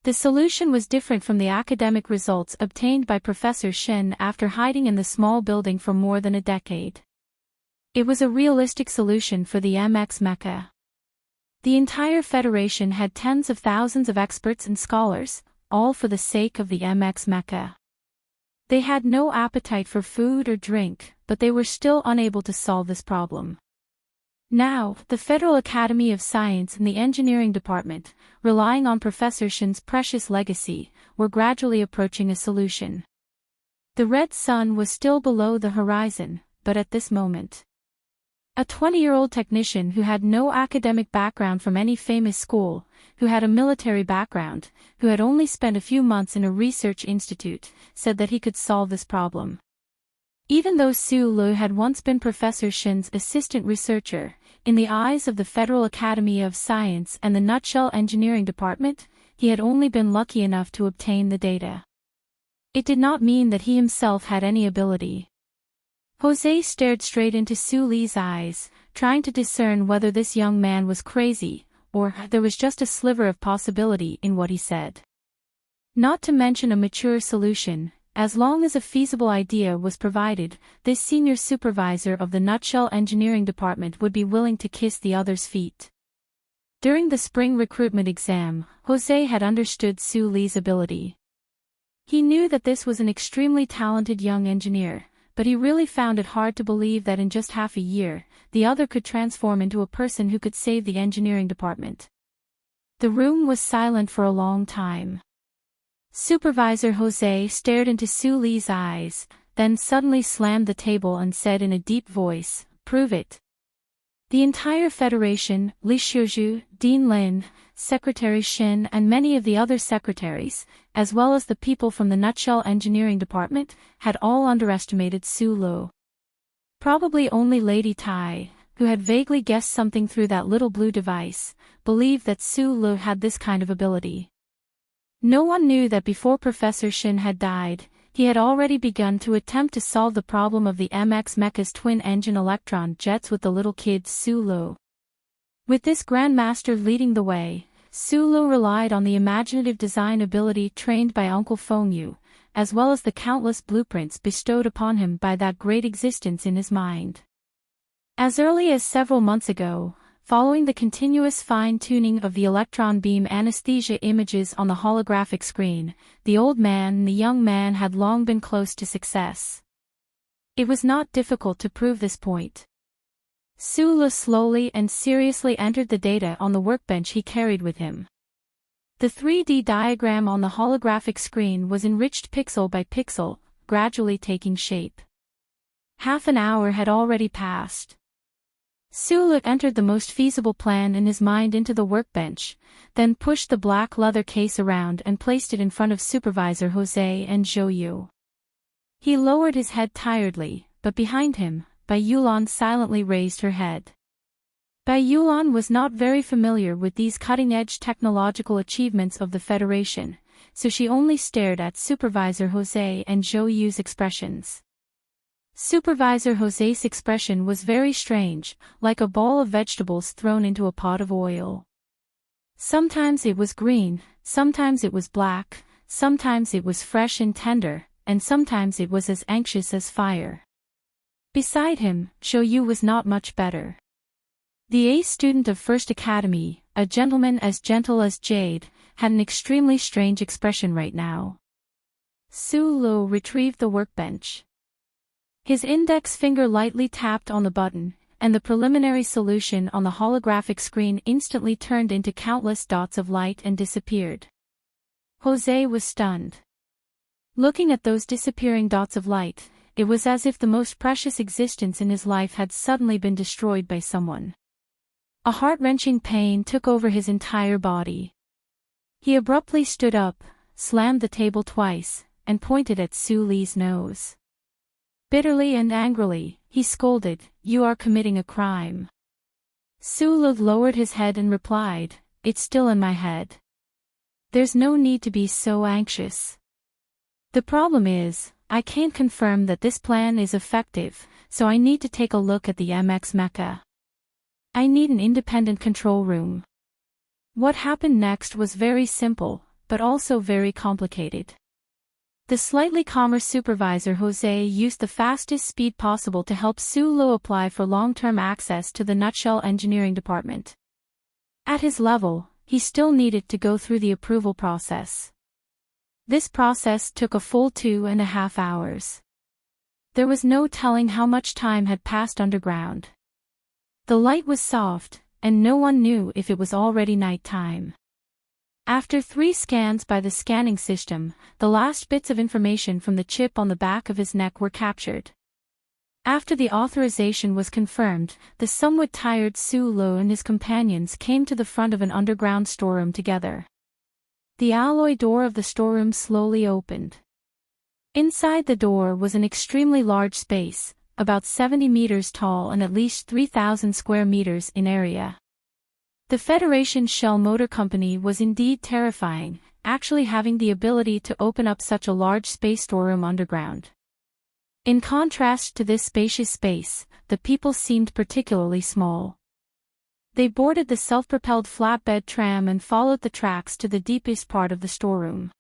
The solution was different from the academic results obtained by Professor Shin after hiding in the small building for more than a decade. It was a realistic solution for the MX mecha. The entire Federation had tens of thousands of experts and scholars, all for the sake of the MX mecha. They had no appetite for food or drink, but they were still unable to solve this problem. Now, the Federal Academy of Science and the Engineering Department, relying on Professor Shin's precious legacy, were gradually approaching a solution. The red sun was still below the horizon, but at this moment, a 20-year-old technician who had no academic background from any famous school, who had a military background, who had only spent a few months in a research institute, said that he could solve this problem. Even though Su Lu had once been Professor Shin's assistant researcher, in the eyes of the Federal Academy of Science and the Nutshell Engineering Department, he had only been lucky enough to obtain the data. It did not mean that he himself had any ability. Jose stared straight into Su Li's eyes, trying to discern whether this young man was crazy, or there was just a sliver of possibility in what he said. Not to mention a mature solution, as long as a feasible idea was provided, this senior supervisor of the Nutshell Engineering Department would be willing to kiss the other's feet. During the spring recruitment exam, Jose had understood Su Li's ability. He knew that this was an extremely talented young engineer, but he really found it hard to believe that in just half a year, the other could transform into a person who could save the engineering department. The room was silent for a long time. Supervisor Jose stared into Su Li's eyes, then suddenly slammed the table and said in a deep voice, "Prove it." The entire Federation, Li Shizhu, Dean Lin, Secretary Shin and many of the other secretaries, as well as the people from the Nutshell Engineering Department, had all underestimated Su Lu. Probably only Lady Tai, who had vaguely guessed something through that little blue device, believed that Su Lu had this kind of ability. No one knew that before Professor Shin had died, he had already begun to attempt to solve the problem of the MX Mecha's twin-engine electron jets with the little kid Su Lu. With this Grandmaster leading the way, Su Lu relied on the imaginative design ability trained by Uncle Feng Yu, as well as the countless blueprints bestowed upon him by that great existence in his mind. As early as several months ago, following the continuous fine-tuning of the electron beam anesthesia images on the holographic screen, the old man and the young man had long been close to success. It was not difficult to prove this point. Su Lu slowly and seriously entered the data on the workbench he carried with him. The 3D diagram on the holographic screen was enriched pixel by pixel, gradually taking shape. Half an hour had already passed. Su Lu entered the most feasible plan in his mind into the workbench, then pushed the black leather case around and placed it in front of Supervisor Jose and Zhou Yu. He lowered his head tiredly, but behind him, Bai Yulan silently raised her head. Bai Yulan was not very familiar with these cutting-edge technological achievements of the Federation, so she only stared at Supervisor Jose and Zhou Yu's expressions. Supervisor Jose's expression was very strange, like a ball of vegetables thrown into a pot of oil. Sometimes it was green, sometimes it was black, sometimes it was fresh and tender, and sometimes it was as anxious as fire. Beside him, Zhou Yu was not much better. The ace student of First Academy, a gentleman as gentle as jade, had an extremely strange expression right now. Su Lu retrieved the workbench. His index finger lightly tapped on the button, and the preliminary solution on the holographic screen instantly turned into countless dots of light and disappeared. Jose was stunned. Looking at those disappearing dots of light, it was as if the most precious existence in his life had suddenly been destroyed by someone. A heart-wrenching pain took over his entire body. He abruptly stood up, slammed the table twice, and pointed at Su Li's nose. Bitterly and angrily, he scolded, "You are committing a crime." Su Lu lowered his head and replied, "It's still in my head. There's no need to be so anxious. The problem is, I can't confirm that this plan is effective, so I need to take a look at the MX Mecha. I need an independent control room." What happened next was very simple, but also very complicated. The slightly calmer Supervisor Jose used the fastest speed possible to help Su Lu apply for long-term access to the Nutshell Engineering Department. At his level, he still needed to go through the approval process. This process took a full 2.5 hours. There was no telling how much time had passed underground. The light was soft, and no one knew if it was already night time. After 3 scans by the scanning system, the last bits of information from the chip on the back of his neck were captured. After the authorization was confirmed, the somewhat tired Su Lu and his companions came to the front of an underground storeroom together. The alloy door of the storeroom slowly opened. Inside the door was an extremely large space, about 70 meters tall and at least 3,000 square meters in area. The Federation Shell Motor Company was indeed terrifying, actually having the ability to open up such a large space storeroom underground. In contrast to this spacious space, the people seemed particularly small. They boarded the self-propelled flatbed tram and followed the tracks to the deepest part of the storeroom.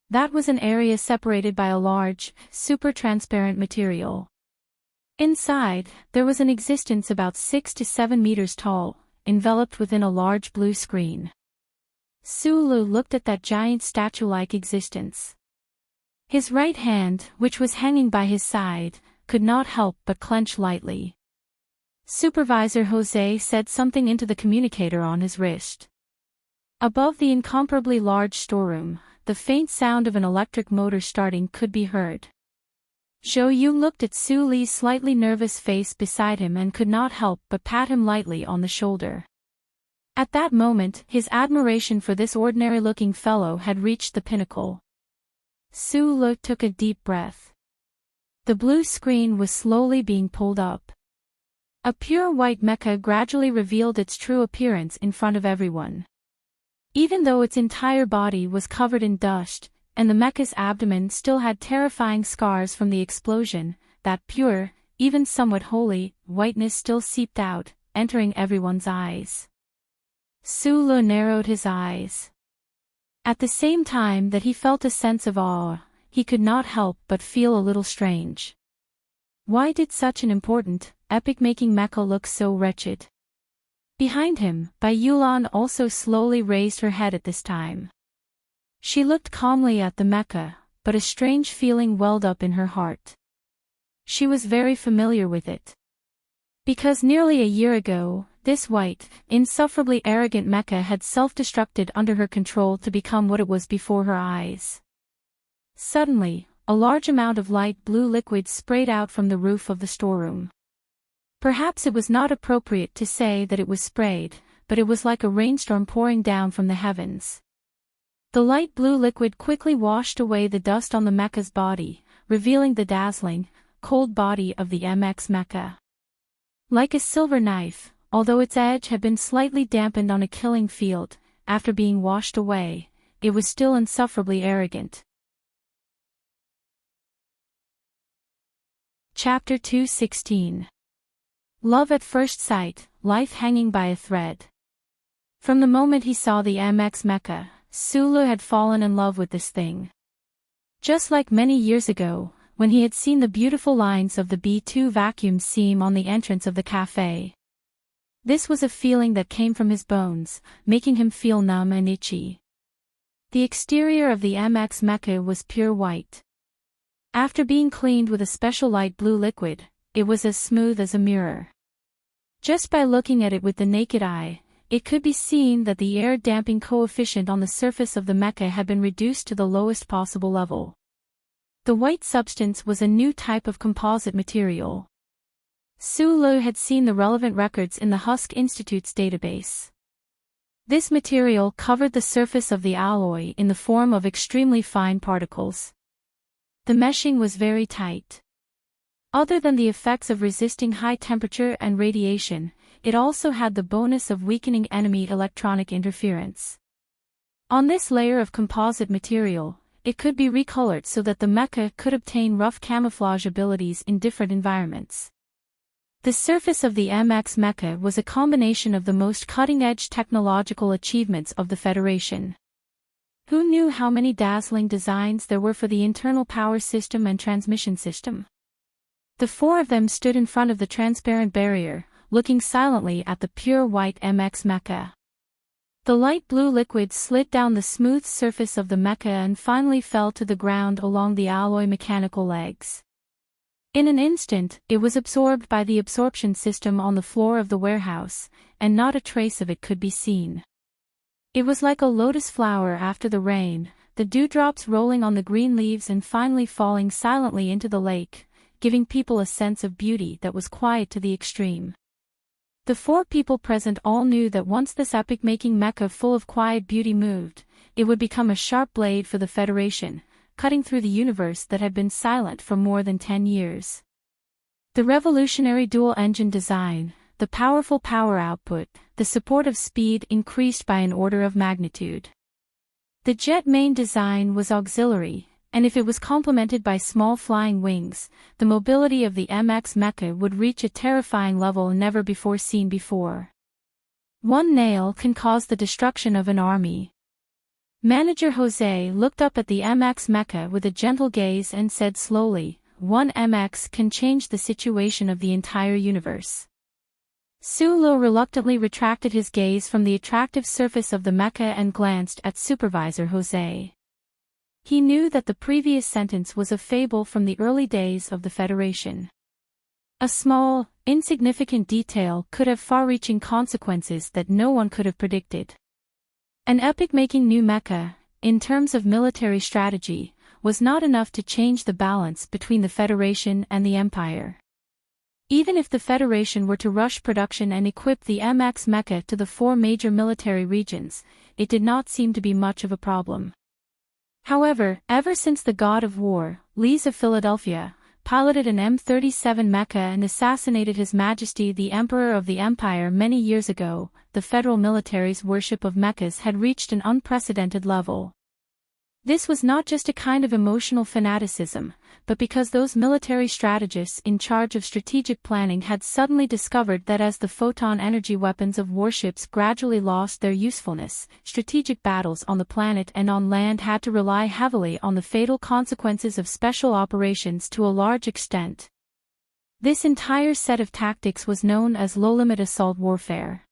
That was an area separated by a large, super-transparent material. Inside, there was an existence about 6 to 7 meters tall, enveloped within a large blue screen. Su Lu looked at that giant statue-like existence. His right hand, which was hanging by his side, could not help but clench lightly. Supervisor Jose said something into the communicator on his wrist. Above the incomparably large storeroom, the faint sound of an electric motor starting could be heard. Zhou Yu looked at Su Li's slightly nervous face beside him and could not help but pat him lightly on the shoulder. At that moment, his admiration for this ordinary-looking fellow had reached the pinnacle. Su Li took a deep breath. The blue screen was slowly being pulled up. A pure white mecha gradually revealed its true appearance in front of everyone. Even though its entire body was covered in dust, and the mecha's abdomen still had terrifying scars from the explosion, that pure, even somewhat holy, whiteness still seeped out, entering everyone's eyes. Su Li narrowed his eyes. At the same time that he felt a sense of awe, he could not help but feel a little strange. Why did such an important, epic-making mecha look so wretched? Behind him, Bai Yulan also slowly raised her head at this time. She looked calmly at the mecha, but a strange feeling welled up in her heart. She was very familiar with it. Because nearly a year ago, this white, insufferably arrogant mecha had self-destructed under her control to become what it was before her eyes. Suddenly, a large amount of light blue liquid sprayed out from the roof of the storeroom. Perhaps it was not appropriate to say that it was sprayed, but it was like a rainstorm pouring down from the heavens. The light blue liquid quickly washed away the dust on the mecha's body, revealing the dazzling, cold body of the MX mecha. Like a silver knife, although its edge had been slightly dampened on a killing field, after being washed away, it was still insufferably arrogant. Chapter 216. Love at First Sight, Life Hanging by a Thread. From the moment he saw the MX mecha, Su Li had fallen in love with this thing. Just like many years ago, when he had seen the beautiful lines of the B2 vacuum seam on the entrance of the cafe. This was a feeling that came from his bones, making him feel numb and itchy. The exterior of the MX mecha was pure white. After being cleaned with a special light blue liquid, it was as smooth as a mirror. Just by looking at it with the naked eye, it could be seen that the air damping coefficient on the surface of the mecha had been reduced to the lowest possible level. The white substance was a new type of composite material. Su Li had seen the relevant records in the Husk Institute's database. This material covered the surface of the alloy in the form of extremely fine particles. The meshing was very tight. Other than the effects of resisting high temperature and radiation, it also had the bonus of weakening enemy electronic interference. On this layer of composite material, it could be recolored so that the mecha could obtain rough camouflage abilities in different environments. The surface of the MX mecha was a combination of the most cutting-edge technological achievements of the Federation. Who knew how many dazzling designs there were for the internal power system and transmission system? The four of them stood in front of the transparent barrier, looking silently at the pure white MX mecha. The light blue liquid slid down the smooth surface of the mecha and finally fell to the ground along the alloy mechanical legs. In an instant, it was absorbed by the absorption system on the floor of the warehouse, and not a trace of it could be seen. It was like a lotus flower after the rain, the dewdrops rolling on the green leaves and finally falling silently into the lake, giving people a sense of beauty that was quiet to the extreme. The four people present all knew that once this epic-making mecha full of quiet beauty moved, it would become a sharp blade for the Federation, cutting through the universe that had been silent for more than 10 years. The revolutionary dual-engine design, the powerful power output, the support of speed increased by an order of magnitude. The jet main design was auxiliary, and if it was complemented by small flying wings, the mobility of the MX mecha would reach a terrifying level never before seen before. One nail can cause the destruction of an army. Manager Jose looked up at the MX mecha with a gentle gaze and said slowly, "One MX can change the situation of the entire universe." Su Li reluctantly retracted his gaze from the attractive surface of the mecha and glanced at Supervisor Jose. He knew that the previous sentence was a fable from the early days of the Federation. A small, insignificant detail could have far-reaching consequences that no one could have predicted. An epic-making new mecha, in terms of military strategy, was not enough to change the balance between the Federation and the Empire. Even if the Federation were to rush production and equip the MX mecha to the 4 major military regions, it did not seem to be much of a problem. However, ever since the God of War, Lees of Philadelphia, piloted an M37 mecha and assassinated His Majesty the Emperor of the Empire many years ago, the federal military's worship of mechas had reached an unprecedented level. This was not just a kind of emotional fanaticism, but because those military strategists in charge of strategic planning had suddenly discovered that as the photon energy weapons of warships gradually lost their usefulness, strategic battles on the planet and on land had to rely heavily on the fatal consequences of special operations to a large extent. This entire set of tactics was known as low-limit assault warfare.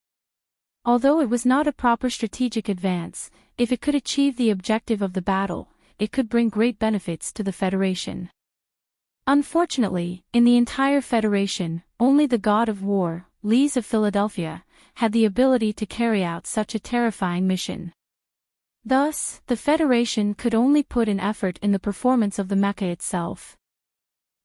Although it was not a proper strategic advance, if it could achieve the objective of the battle, it could bring great benefits to the Federation. Unfortunately, in the entire Federation, only the God of War, Lees of Philadelphia, had the ability to carry out such a terrifying mission. Thus, the Federation could only put in effort in the performance of the mecha itself.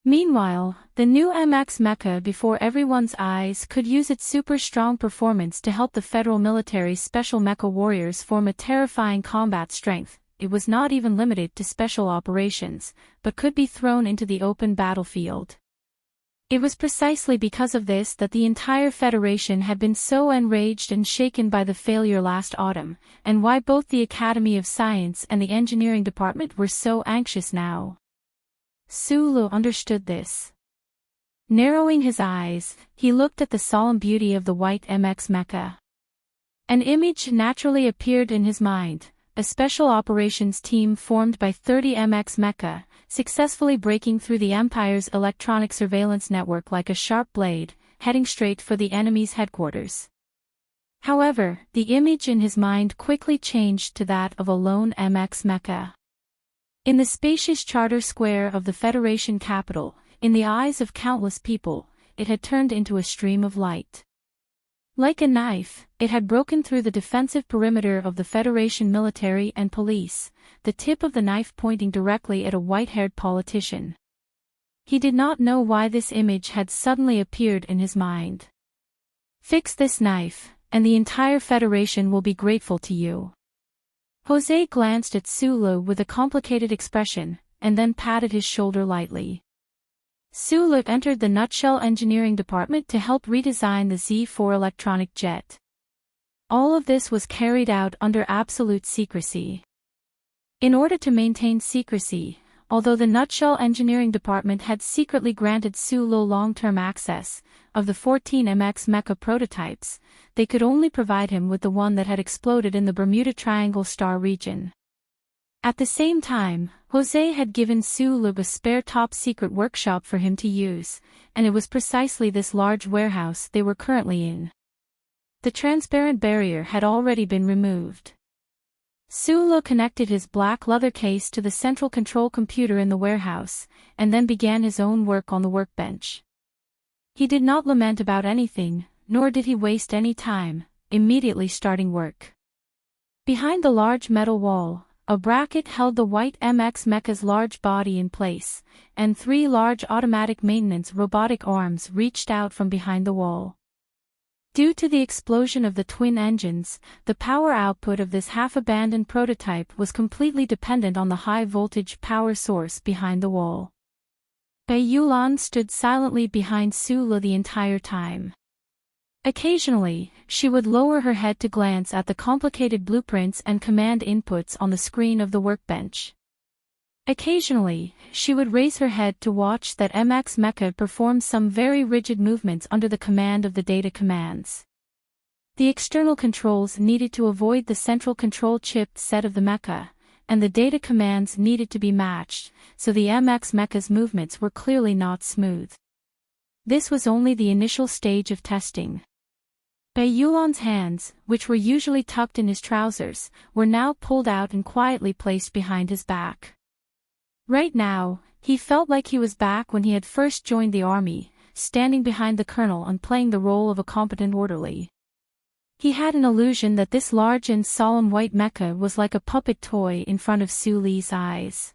Meanwhile, the new MX mecha before everyone's eyes could use its super strong performance to help the federal military's special mecha warriors form a terrifying combat strength. It was not even limited to special operations, but could be thrown into the open battlefield. It was precisely because of this that the entire Federation had been so enraged and shaken by the failure last autumn, and why both the Academy of Science and the Engineering Department were so anxious now. Sulu understood this. Narrowing his eyes, he looked at the solemn beauty of the white MX mecha. An image naturally appeared in his mind, a special operations team formed by 30 MX mecha, successfully breaking through the Empire's electronic surveillance network like a sharp blade, heading straight for the enemy's headquarters. However, the image in his mind quickly changed to that of a lone MX mecha. In the spacious charter square of the Federation capital, in the eyes of countless people, it had turned into a stream of light. Like a knife, it had broken through the defensive perimeter of the Federation military and police, the tip of the knife pointing directly at a white-haired politician. He did not know why this image had suddenly appeared in his mind. "Fix this knife, and the entire Federation will be grateful to you." Jose glanced at Sulu with a complicated expression, and then patted his shoulder lightly. Sulu entered the Nutshell Engineering Department to help redesign the Z4 electronic jet. All of this was carried out under absolute secrecy. In order to maintain secrecy, although the Nutshell Engineering Department had secretly granted Sulu long-term access, of the 14 MX mecha prototypes, they could only provide him with the one that had exploded in the Bermuda Triangle star region. At the same time, Jose had given Sulu a spare top-secret workshop for him to use, and it was precisely this large warehouse they were currently in. The transparent barrier had already been removed. Sulu connected his black leather case to the central control computer in the warehouse, and then began his own work on the workbench. He did not lament about anything, nor did he waste any time, immediately starting work. Behind the large metal wall, a bracket held the white MX mecha's large body in place, and 3 large automatic maintenance robotic arms reached out from behind the wall. Due to the explosion of the twin engines, the power output of this half-abandoned prototype was completely dependent on the high-voltage power source behind the wall. Bei Yulan stood silently behind Sulu the entire time. Occasionally, she would lower her head to glance at the complicated blueprints and command inputs on the screen of the workbench. Occasionally, she would raise her head to watch that MX mecha perform some very rigid movements under the command of the data commands. The external controls needed to avoid the central control chip set of the mecha, and the data commands needed to be matched, so the MX mecha's movements were clearly not smooth. This was only the initial stage of testing. Bei Yulan's hands, which were usually tucked in his trousers, were now pulled out and quietly placed behind his back. Right now, he felt like he was back when he had first joined the army, standing behind the colonel and playing the role of a competent orderly. He had an illusion that this large and solemn white mecha was like a puppet toy in front of Su Li's eyes.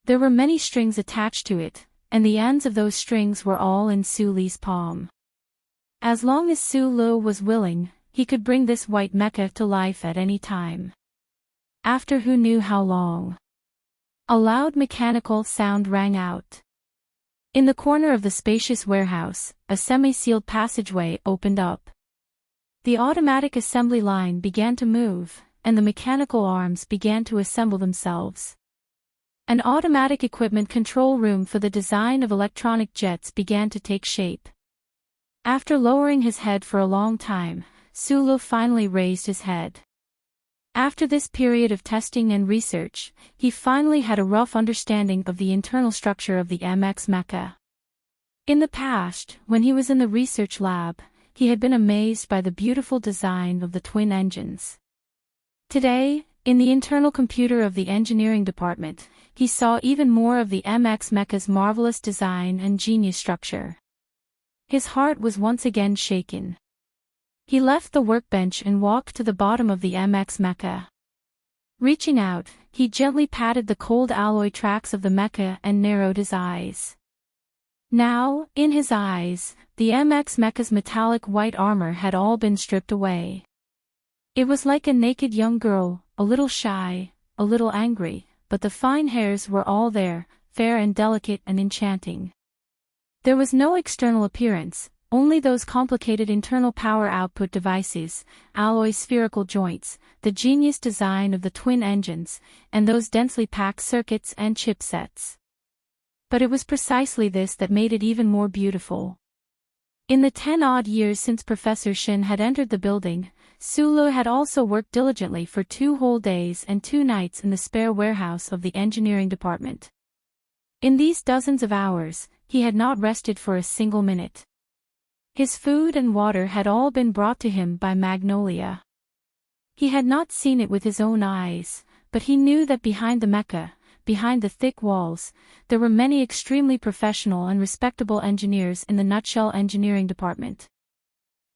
There were many strings attached to it, and the ends of those strings were all in Su Li's palm. As long as Su Li was willing, he could bring this white mecha to life at any time. After who knew how long. A loud mechanical sound rang out. In the corner of the spacious warehouse, a semi-sealed passageway opened up. The automatic assembly line began to move, and the mechanical arms began to assemble themselves. An automatic equipment control room for the design of electronic jets began to take shape. After lowering his head for a long time, Su Li finally raised his head. After this period of testing and research, he finally had a rough understanding of the internal structure of the MX mecha. In the past, when he was in the research lab, he had been amazed by the beautiful design of the twin engines. Today, in the internal computer of the engineering department, he saw even more of the MX mecha's marvelous design and genius structure. His heart was once again shaken. He left the workbench and walked to the bottom of the MX mecha. Reaching out, he gently patted the cold alloy tracks of the mecha and narrowed his eyes. Now, in his eyes, the MX mecha's metallic white armor had all been stripped away. It was like a naked young girl, a little shy, a little angry, but the fine hairs were all there, fair and delicate and enchanting. There was no external appearance, only those complicated internal power output devices, alloy spherical joints, the genius design of the twin engines, and those densely packed circuits and chipsets. But it was precisely this that made it even more beautiful. In the 10-odd years since Professor Shin had entered the building, Su Li had also worked diligently for 2 whole days and 2 nights in the spare warehouse of the engineering department. In these dozens of hours, he had not rested for a single minute. His food and water had all been brought to him by Magnolia. He had not seen it with his own eyes, but he knew that behind the mecha, behind the thick walls, there were many extremely professional and respectable engineers in the Nutshell engineering department.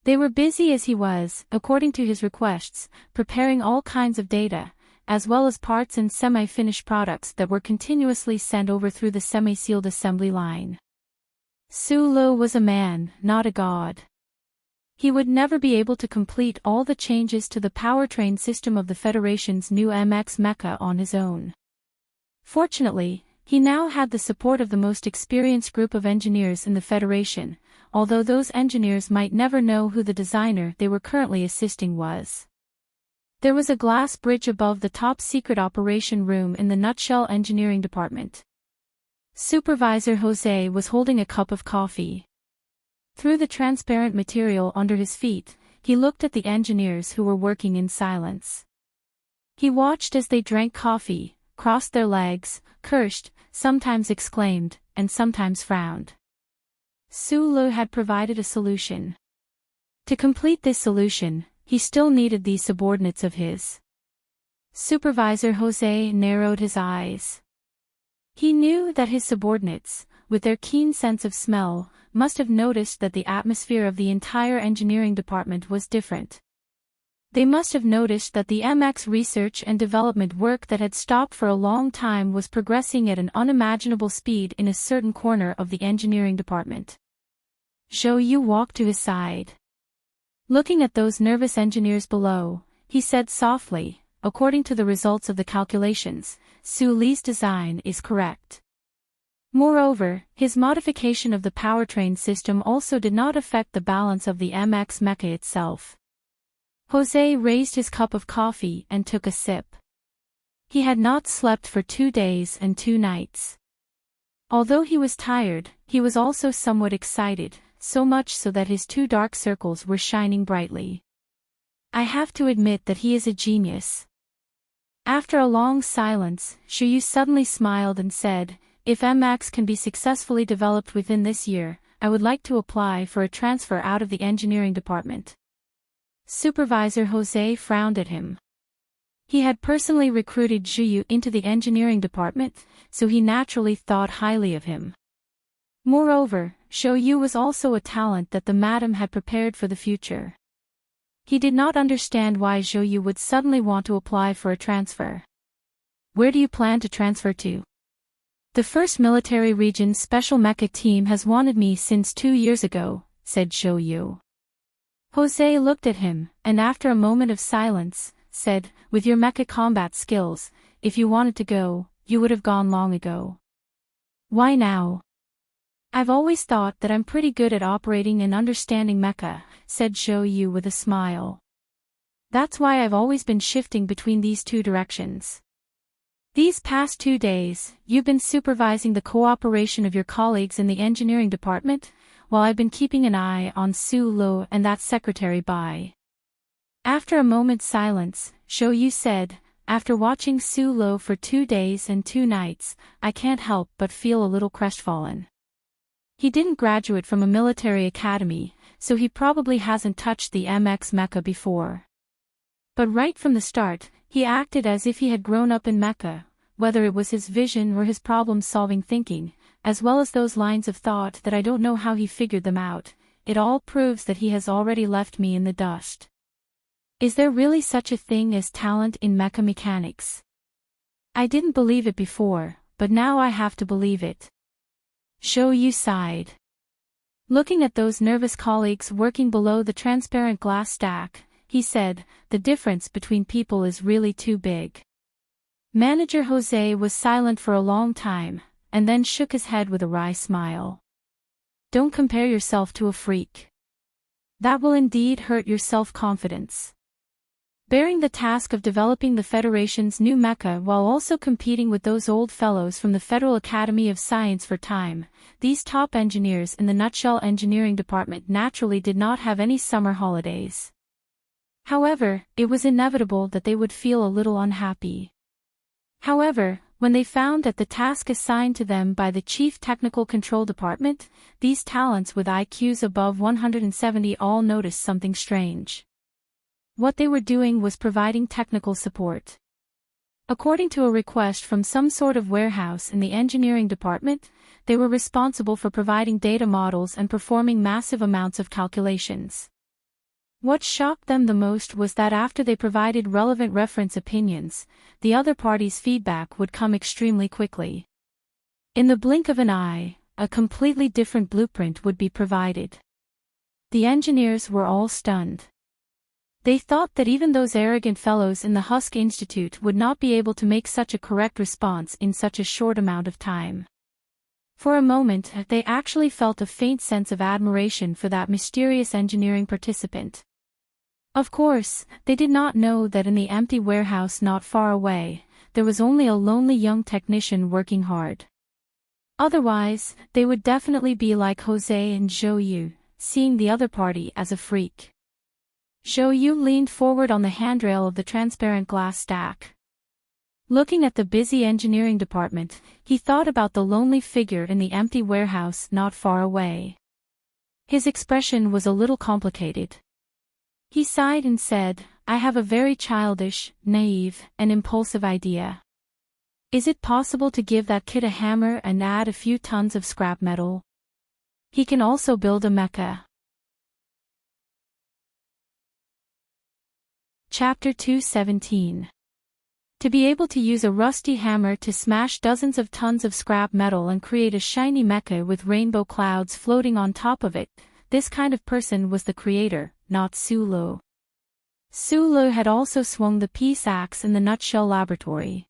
They were busy as he was, according to his requests, preparing all kinds of data, as well as parts and semi-finished products that were continuously sent over through the semi-sealed assembly line. Su Li was a man, not a god. He would never be able to complete all the changes to the powertrain system of the Federation's new MX mecha on his own. Fortunately, he now had the support of the most experienced group of engineers in the Federation, although those engineers might never know who the designer they were currently assisting was. There was a glass bridge above the top-secret operation room in the Nutshell engineering department. Supervisor Jose was holding a cup of coffee. Through the transparent material under his feet, he looked at the engineers who were working in silence. He watched as they drank coffee, crossed their legs, cursed, sometimes exclaimed, and sometimes frowned. Su Li had provided a solution. To complete this solution, he still needed these subordinates of his. Supervisor Jose narrowed his eyes. He knew that his subordinates, with their keen sense of smell, must have noticed that the atmosphere of the entire engineering department was different. They must have noticed that the MX research and development work that had stopped for a long time was progressing at an unimaginable speed in a certain corner of the engineering department. Zhou Yu walked to his side. Looking at those nervous engineers below, he said softly, "According to the results of the calculations, Su Li's design is correct." Moreover, his modification of the powertrain system also did not affect the balance of the MX mecha itself. Jose raised his cup of coffee and took a sip. He had not slept for 2 days and 2 nights. Although he was tired, he was also somewhat excited, so much so that his 2 dark circles were shining brightly. "I have to admit that he is a genius." After a long silence, Zhou Yu suddenly smiled and said, "If MX can be successfully developed within this year, I would like to apply for a transfer out of the engineering department." Supervisor Jose frowned at him. He had personally recruited Zhuyu into the engineering department, so he naturally thought highly of him. Moreover, Zhuyu was also a talent that the madam had prepared for the future. He did not understand why Zhuyu would suddenly want to apply for a transfer. Where do you plan to transfer to? The 1st Military Region Special Mecha Team has wanted me since 2 years ago, said Zhuyu. Jose looked at him, and after a moment of silence, said, with your mecha combat skills, if you wanted to go, you would have gone long ago. Why now? I've always thought that I'm pretty good at operating and understanding mecha, said Zhuyu with a smile. That's why I've always been shifting between these two directions. These past 2 days, you've been supervising the cooperation of your colleagues in the engineering department, while I've been keeping an eye on Su Lo and that secretary Bai. After a moment's silence, Zhuyu said, after watching Su Lo for 2 days and 2 nights, I can't help but feel a little crestfallen. He didn't graduate from a military academy, so he probably hasn't touched the MX mecha before. But right from the start, he acted as if he had grown up in mecha, whether it was his vision or his problem-solving thinking, as well as those lines of thought that I don't know how he figured them out. It all proves that he has already left me in the dust. Is there really such a thing as talent in mecha mechanics? I didn't believe it before, but now I have to believe it. Zhuyu sighed. Looking at those nervous colleagues working below the transparent glass stack, he said, the difference between people is really too big. Manager Jose was silent for a long time, and then shook his head with a wry smile. Don't compare yourself to a freak. That will indeed hurt your self-confidence. Bearing the task of developing the Federation's new mecha while also competing with those old fellows from the Federal Academy of Science for time, these top engineers in the Nutshell Engineering Department naturally did not have any summer holidays. However, it was inevitable that they would feel a little unhappy. However, when they found that the task assigned to them by the Chief Technical Control Department, these talents with IQs above 170 all noticed something strange. What they were doing was providing technical support. According to a request from some sort of warehouse in the engineering department, they were responsible for providing data models and performing massive amounts of calculations. What shocked them the most was that after they provided relevant reference opinions, the other party's feedback would come extremely quickly. In the blink of an eye, a completely different blueprint would be provided. The engineers were all stunned. They thought that even those arrogant fellows in the Husk Institute would not be able to make such a correct response in such a short amount of time. For a moment, they actually felt a faint sense of admiration for that mysterious engineering participant. Of course, they did not know that in the empty warehouse not far away, there was only a lonely young technician working hard. Otherwise, they would definitely be like Jose and Zhuyu, seeing the other party as a freak. Zhuyu leaned forward on the handrail of the transparent glass stack. Looking at the busy engineering department, he thought about the lonely figure in the empty warehouse not far away. His expression was a little complicated. He sighed and said, I have a very childish, naive, and impulsive idea. Is it possible to give that kid a hammer and add a few tons of scrap metal? He can also build a mecha. Chapter 217. To be able to use a rusty hammer to smash dozens of tons of scrap metal and create a shiny mecha with rainbow clouds floating on top of it, this kind of person was the creator, not Su Lo. Su Lo had also swung the peace axe in the Nutshell laboratory.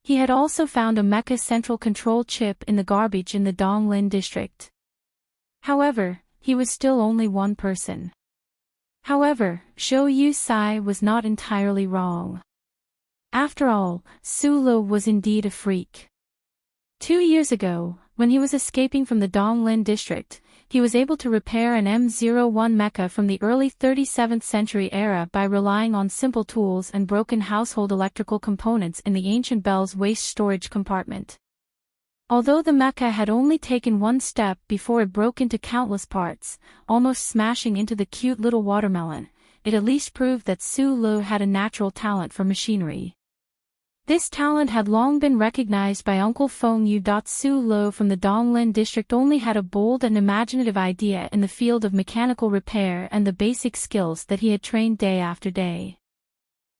He had also found a mecha central control chip in the garbage in the Donglin district. However, he was still only one person. However, Zhuyu Sai was not entirely wrong. After all, Su Lo was indeed a freak. 2 years ago, when he was escaping from the Donglin district, he was able to repair an M01 mecha from the early 37th century era by relying on simple tools and broken household electrical components in the ancient Bell's waste storage compartment. Although the mecha had only taken one step before it broke into countless parts, almost smashing into the cute little watermelon, it at least proved that Su Lu had a natural talent for machinery. This talent had long been recognized by Uncle Feng Yu. Su Lu from the Donglin district only had a bold and imaginative idea in the field of mechanical repair and the basic skills that he had trained day after day.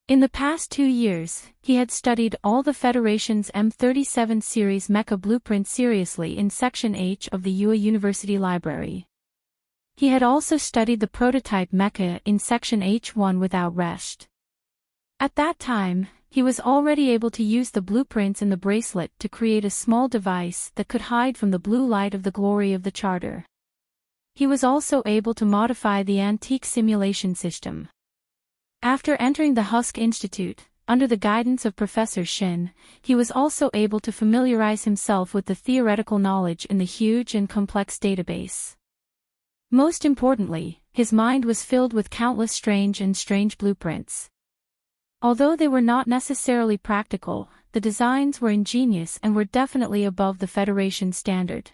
In the past 2 years, he had studied all the Federation's M37 series mecha blueprints seriously in Section H of the Yue University Library. He had also studied the prototype mecha in Section H1 without rest. At that time, he was already able to use the blueprints in the bracelet to create a small device that could hide from the blue light of the glory of the charter. He was also able to modify the antique simulation system. After entering the Husk Institute, under the guidance of Professor Shin, he was also able to familiarize himself with the theoretical knowledge in the huge and complex database. Most importantly, his mind was filled with countless strange blueprints. Although they were not necessarily practical, the designs were ingenious and were definitely above the Federation standard.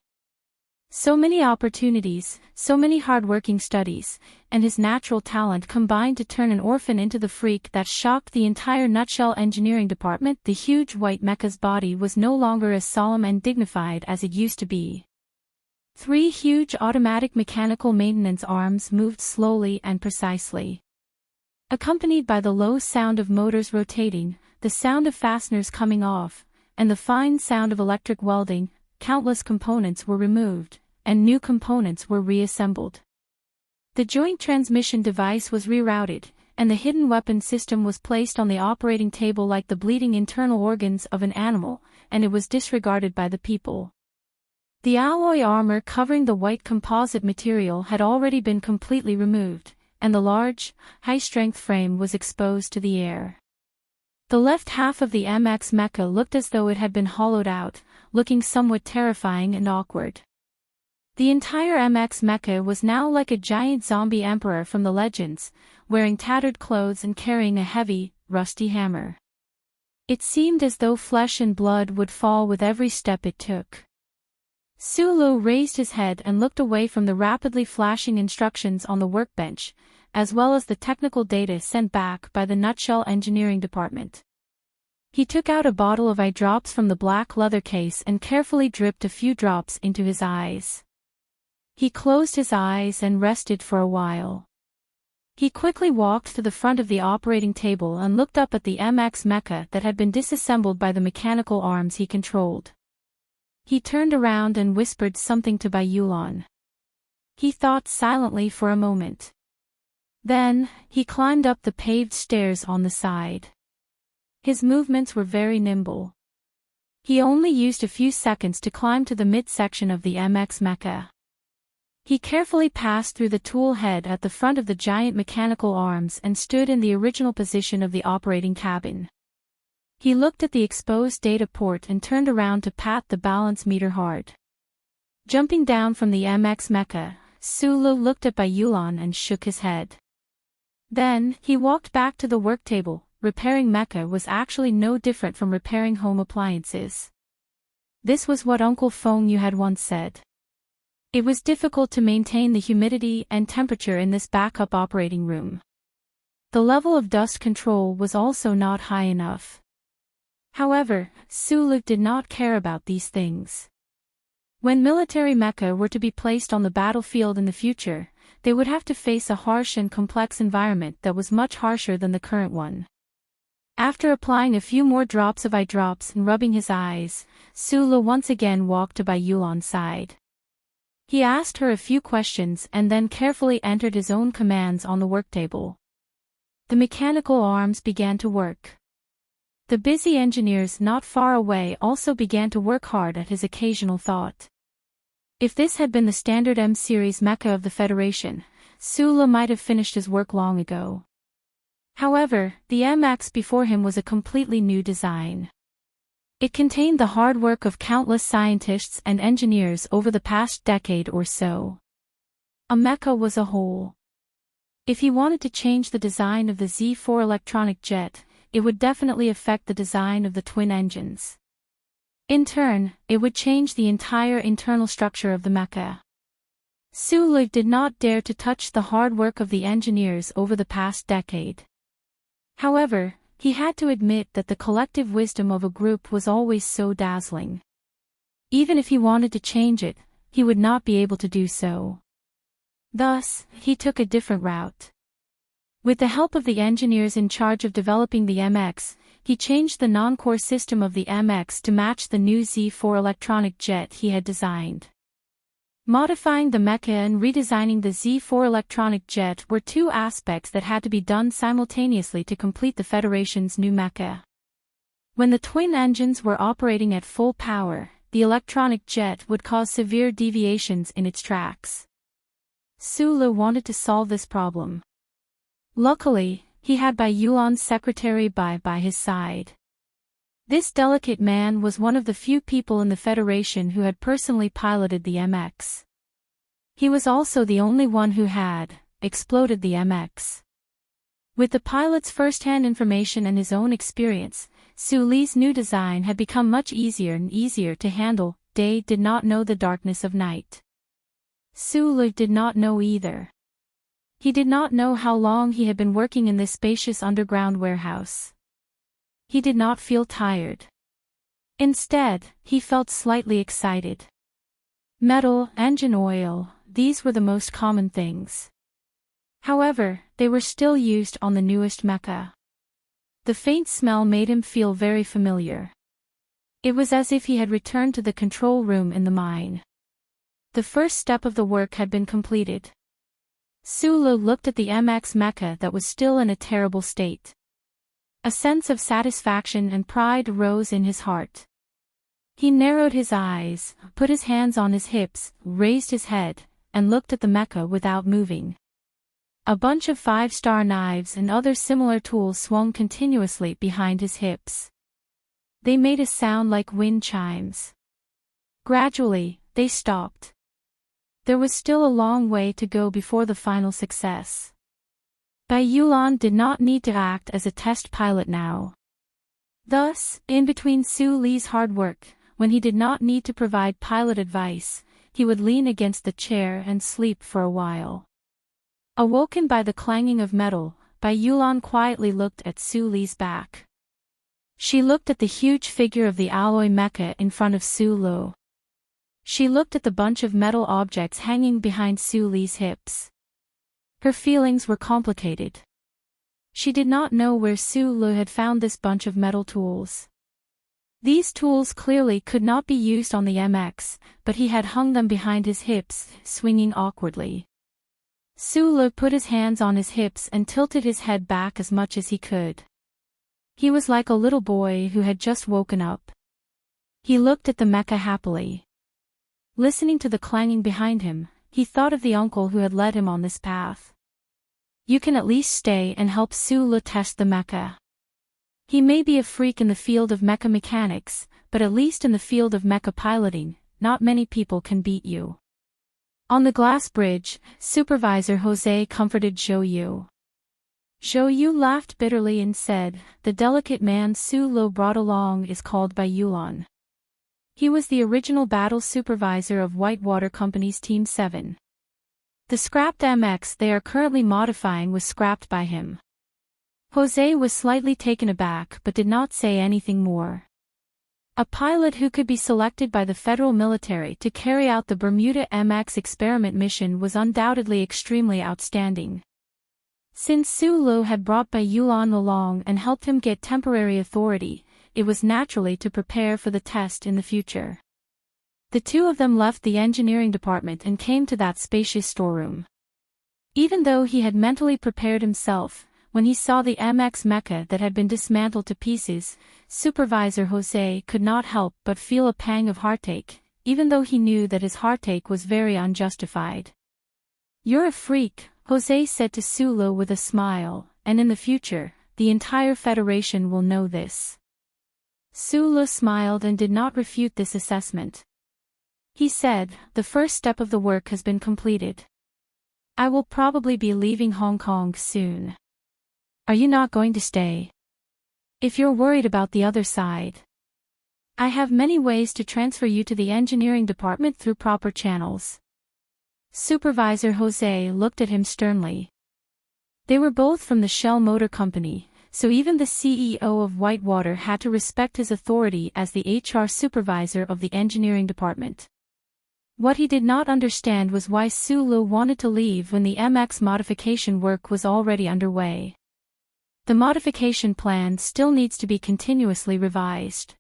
So many opportunities, so many hard-working studies, and his natural talent combined to turn an orphan into the freak that shocked the entire Nutshell engineering department. The huge white mecha's body was no longer as solemn and dignified as it used to be. 3 huge automatic mechanical maintenance arms moved slowly and precisely. Accompanied by the low sound of motors rotating, the sound of fasteners coming off, and the fine sound of electric welding, countless components were removed, and new components were reassembled. The joint transmission device was rerouted, and the hidden weapon system was placed on the operating table like the bleeding internal organs of an animal, and it was disregarded by the people. The alloy armor covering the white composite material had already been completely removed, and the large, high-strength frame was exposed to the air. The left half of the MX mecha looked as though it had been hollowed out, looking somewhat terrifying and awkward. The entire MX mecha was now like a giant zombie emperor from the legends, wearing tattered clothes and carrying a heavy, rusty hammer. It seemed as though flesh and blood would fall with every step it took. Su Lu raised his head and looked away from the rapidly flashing instructions on the workbench, as well as the technical data sent back by the Nutshell Engineering Department. He took out a bottle of eye drops from the black leather case and carefully dripped a few drops into his eyes. He closed his eyes and rested for a while. He quickly walked to the front of the operating table and looked up at the MX mecha that had been disassembled by the mechanical arms he controlled. He turned around and whispered something to Bai Yulan. He thought silently for a moment. Then, he climbed up the paved stairs on the side. His movements were very nimble. He only used a few seconds to climb to the midsection of the MX mecha. He carefully passed through the tool head at the front of the giant mechanical arms and stood in the original position of the operating cabin. He looked at the exposed data port and turned around to pat the balance meter hard. Jumping down from the MX mecha, Su Lu looked at Bai Yulan and shook his head. Then, he walked back to the work table. Repairing mecha was actually no different from repairing home appliances. This was what Uncle Feng Yu had once said. It was difficult to maintain the humidity and temperature in this backup operating room. The level of dust control was also not high enough. However, Su Lu did not care about these things. When military mecha were to be placed on the battlefield in the future, they would have to face a harsh and complex environment that was much harsher than the current one. After applying a few more drops of eye drops and rubbing his eyes, Su Lu once again walked to Bai Yulan's side. He asked her a few questions and then carefully entered his own commands on the work table. The mechanical arms began to work. The busy engineers not far away also began to work hard at his occasional thought. If this had been the standard M-series mecha of the Federation, Su Lu might have finished his work long ago. However, the MX before him was a completely new design. It contained the hard work of countless scientists and engineers over the past decade or so. A mecha was a whole. If he wanted to change the design of the Z4 electronic jet, it would definitely affect the design of the twin engines. In turn, it would change the entire internal structure of the mecha. Sulu did not dare to touch the hard work of the engineers over the past decade. However, he had to admit that the collective wisdom of a group was always so dazzling. Even if he wanted to change it, he would not be able to do so. Thus, he took a different route. With the help of the engineers in charge of developing the MX, he changed the non-core system of the MX to match the new Z4 electronic jet he had designed. Modifying the mecha and redesigning the Z4 electronic jet were two aspects that had to be done simultaneously to complete the Federation's new mecha. When the twin engines were operating at full power, the electronic jet would cause severe deviations in its tracks. Sulu wanted to solve this problem. Luckily, he had Bai Yulan's secretary by his side. This delicate man was one of the few people in the Federation who had personally piloted the MX. He was also the only one who had exploded the MX. With the pilot's first-hand information and his own experience, Su Li's new design had become much easier and easier to handle. Day did not know the darkness of night. Sulu did not know either. He did not know how long he had been working in this spacious underground warehouse. He did not feel tired. Instead, he felt slightly excited. Metal, engine oil, these were the most common things. However, they were still used on the newest mecha. The faint smell made him feel very familiar. It was as if he had returned to the control room in the mine. The first step of the work had been completed. Sulu looked at the MX mecha that was still in a terrible state. A sense of satisfaction and pride rose in his heart. He narrowed his eyes, put his hands on his hips, raised his head, and looked at the mecha without moving. A bunch of 5-star knives and other similar tools swung continuously behind his hips. They made a sound like wind chimes. Gradually, they stopped. There was still a long way to go before the final success. Bai Yulan did not need to act as a test pilot now. Thus, in between Su Li's hard work, when he did not need to provide pilot advice, he would lean against the chair and sleep for a while. Awoken by the clanging of metal, Bai Yulan quietly looked at Su Li's back. She looked at the huge figure of the alloy mecha in front of Su Lu. She looked at the bunch of metal objects hanging behind Su Li's hips. Her feelings were complicated. She did not know where Su Lu had found this bunch of metal tools. These tools clearly could not be used on the MX, but he had hung them behind his hips, swinging awkwardly. Su Lu put his hands on his hips and tilted his head back as much as he could. He was like a little boy who had just woken up. He looked at the mecha happily. Listening to the clanging behind him, he thought of the uncle who had led him on this path. You can at least stay and help Su Lu test the mecha. He may be a freak in the field of mecha mechanics, but at least in the field of mecha piloting, not many people can beat you. On the glass bridge, Supervisor Jose comforted Zhou Yu. Zhou Yu laughed bitterly and said, "The delicate man Su Lu brought along is called Bai Yulan. He was the original battle supervisor of Whitewater Company's Team 7. The scrapped MX they are currently modifying was scrapped by him." Jose was slightly taken aback but did not say anything more. A pilot who could be selected by the federal military to carry out the Bermuda MX experiment mission was undoubtedly extremely outstanding. Since Su Lu had brought Bai Yulan along and helped him get temporary authority, it was naturally to prepare for the test in the future. The two of them left the engineering department and came to that spacious storeroom. Even though he had mentally prepared himself, when he saw the MX mecha that had been dismantled to pieces, Supervisor Jose could not help but feel a pang of heartache, even though he knew that his heartache was very unjustified. "You're a freak," Jose said to Su Lu with a smile, "and in the future, the entire Federation will know this." Su Lu smiled and did not refute this assessment. He said, "The first step of the work has been completed. I will probably be leaving Hong Kong soon. Are you not going to stay? If you're worried about the other side, I have many ways to transfer you to the engineering department through proper channels." Supervisor Jose looked at him sternly. They were both from the Shell Motor Company, so even the CEO of Whitewater had to respect his authority as the HR supervisor of the engineering department. What he did not understand was why Sulu wanted to leave when the MX modification work was already underway. The modification plan still needs to be continuously revised.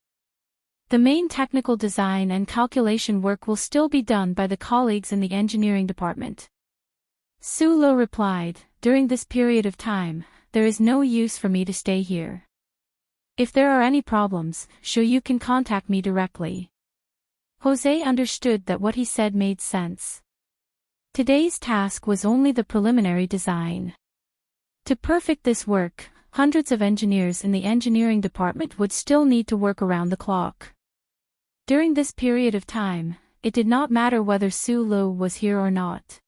The main technical design and calculation work will still be done by the colleagues in the engineering department. Sulu replied, "During this period of time, there is no use for me to stay here. If there are any problems, sure you can contact me directly." Jose understood that what he said made sense. Today's task was only the preliminary design. To perfect this work, hundreds of engineers in the engineering department would still need to work around the clock. During this period of time, it did not matter whether Sulu was here or not.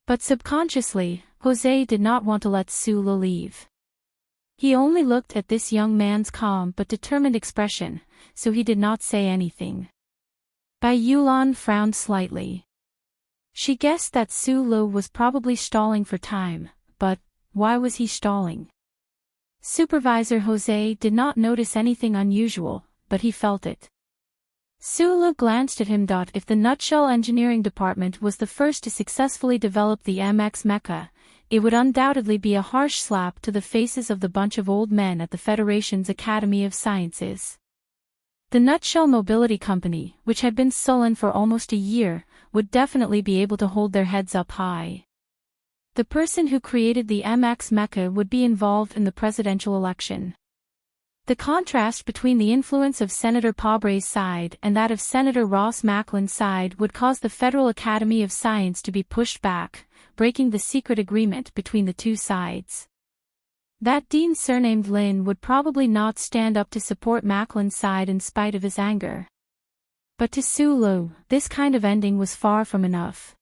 But subconsciously, Jose did not want to let Sulu leave. He only looked at this young man's calm but determined expression, so he did not say anything. Bai Yulan frowned slightly. She guessed that Sulu was probably stalling for time, but why was he stalling? Supervisor Jose did not notice anything unusual, but he felt it. Sulu glanced at him. If the Nutshell Engineering Department was the first to successfully develop the MX mecha, it would undoubtedly be a harsh slap to the faces of the bunch of old men at the Federation's Academy of Sciences. The Nutshell Mobility Company, which had been sullen for almost a year, would definitely be able to hold their heads up high. The person who created the MX mecha would be involved in the presidential election. The contrast between the influence of Senator Pobre's side and that of Senator Ross Macklin's side would cause the Federal Academy of Science to be pushed back, breaking the secret agreement between the two sides. That dean surnamed Lin would probably not stand up to support Macklin's side in spite of his anger. But to Sulu, this kind of ending was far from enough.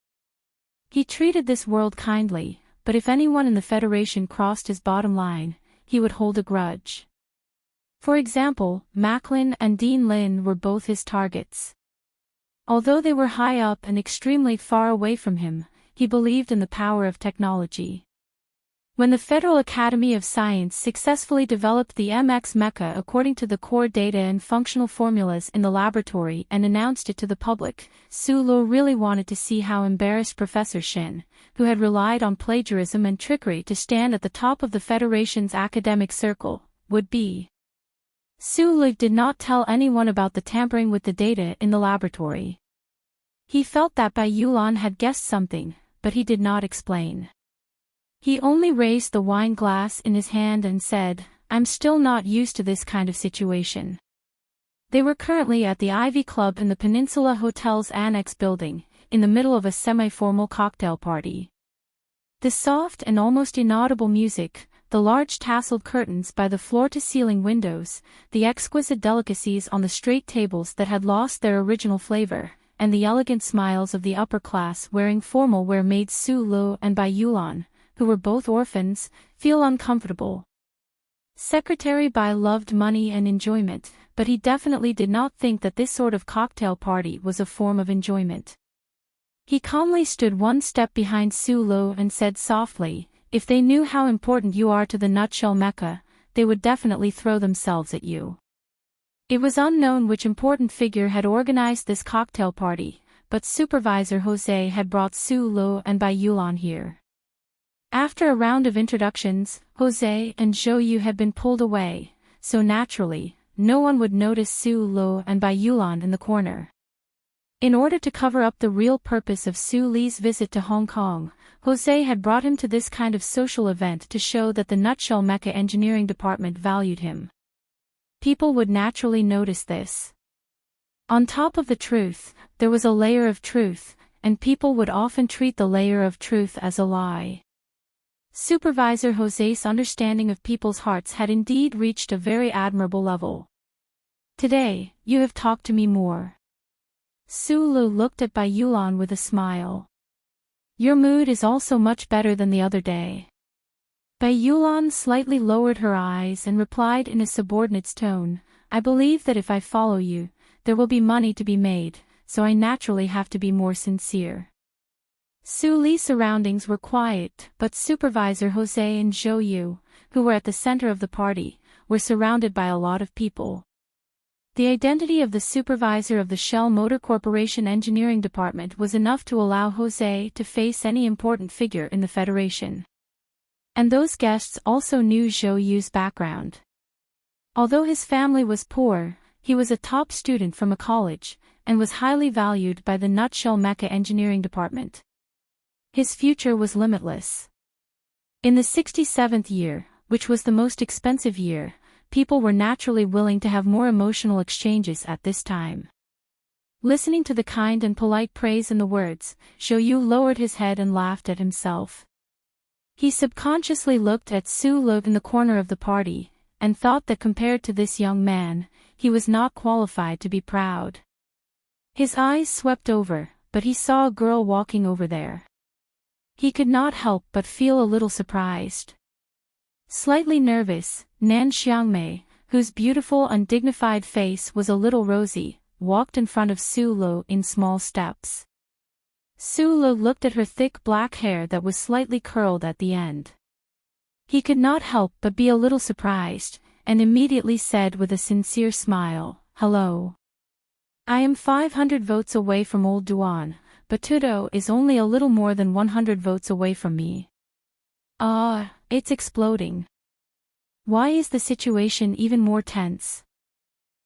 He treated this world kindly, but if anyone in the Federation crossed his bottom line, he would hold a grudge. For example, Macklin and Dean Lin were both his targets. Although they were high up and extremely far away from him, he believed in the power of technology. When the Federal Academy of Science successfully developed the MX mecha according to the core data and functional formulas in the laboratory and announced it to the public, Sulu really wanted to see how embarrassed Professor Shin, who had relied on plagiarism and trickery to stand at the top of the Federation's academic circle, would be. Sulu did not tell anyone about the tampering with the data in the laboratory. He felt that Bai Yulan had guessed something, but he did not explain. He only raised the wine glass in his hand and said, "I'm still not used to this kind of situation." They were currently at the Ivy Club in the Peninsula Hotel's annex building, in the middle of a semi-formal cocktail party. The soft and almost inaudible music, the large tasseled curtains by the floor-to-ceiling windows, the exquisite delicacies on the straight tables that had lost their original flavor, and the elegant smiles of the upper class wearing formal wear made Sulu and Bai Yulan, who were both orphans, feel uncomfortable. Secretary Bai loved money and enjoyment, but he definitely did not think that this sort of cocktail party was a form of enjoyment. He calmly stood one step behind Sulu and said softly, "If they knew how important you are to the Nutshell mecha, they would definitely throw themselves at you." It was unknown which important figure had organized this cocktail party, but Supervisor Jose had brought Sulu and Bai Yulan here. After a round of introductions, Jose and Zhou Yu had been pulled away, so naturally, no one would notice Sulu and Bai Yulan in the corner. In order to cover up the real purpose of Su Li's visit to Hong Kong, Jose had brought him to this kind of social event to show that the Nutshell Mecha Engineering Department valued him. People would naturally notice this. On top of the truth, there was a layer of truth, and people would often treat the layer of truth as a lie. Supervisor Jose's understanding of people's hearts had indeed reached a very admirable level. "Today, you have talked to me more." Sulu looked at Bai Yulan with a smile. "Your mood is also much better than the other day." Bai Yulan slightly lowered her eyes and replied in a subordinate's tone, "I believe that if I follow you, there will be money to be made, so I naturally have to be more sincere." Su Li's surroundings were quiet, but Supervisor Jose and Zhou Yu, who were at the center of the party, were surrounded by a lot of people. The identity of the supervisor of the Shell Motor Corporation Engineering Department was enough to allow Jose to face any important figure in the Federation. And those guests also knew Zhou Yu's background. Although his family was poor, he was a top student from a college, and was highly valued by the Nutshell Mecha Engineering Department. His future was limitless. In the 67th year, which was the most expensive year, people were naturally willing to have more emotional exchanges at this time. Listening to the kind and polite praise in the words, Zhou Yu lowered his head and laughed at himself. He subconsciously looked at Su Lo in the corner of the party, and thought that compared to this young man, he was not qualified to be proud. His eyes swept over, but he saw a girl walking over there. He could not help but feel a little surprised. Slightly nervous, Nan Xiangmei, whose beautiful undignified face was a little rosy, walked in front of Su Lo in small steps. Su Lo looked at her thick black hair that was slightly curled at the end. He could not help but be a little surprised, and immediately said with a sincere smile, "Hello. I am 500 votes away from Old Duan, but Tudo is only a little more than 100 votes away from me. It's exploding. Why is the situation even more tense?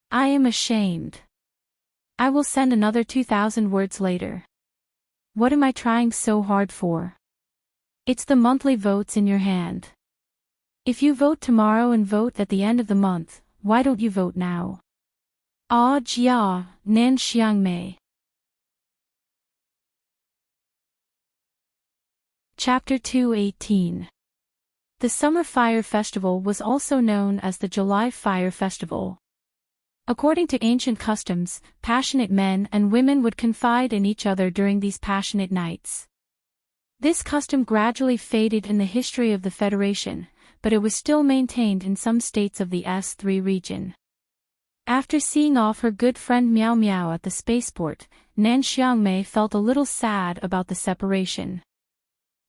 I am ashamed. I will send another 2,000 words later. What am I trying so hard for? It's the monthly votes in your hand. If you vote tomorrow and vote at the end of the month, why don't you vote now? Jia, Nan Xiangmei." Chapter 218. The Summer Fire Festival was also known as the July Fire Festival. According to ancient customs, passionate men and women would confide in each other during these passionate nights. This custom gradually faded in the history of the Federation, but it was still maintained in some states of the S3 region. After seeing off her good friend Miao Miao at the spaceport, Nan Xiangmei felt a little sad about the separation.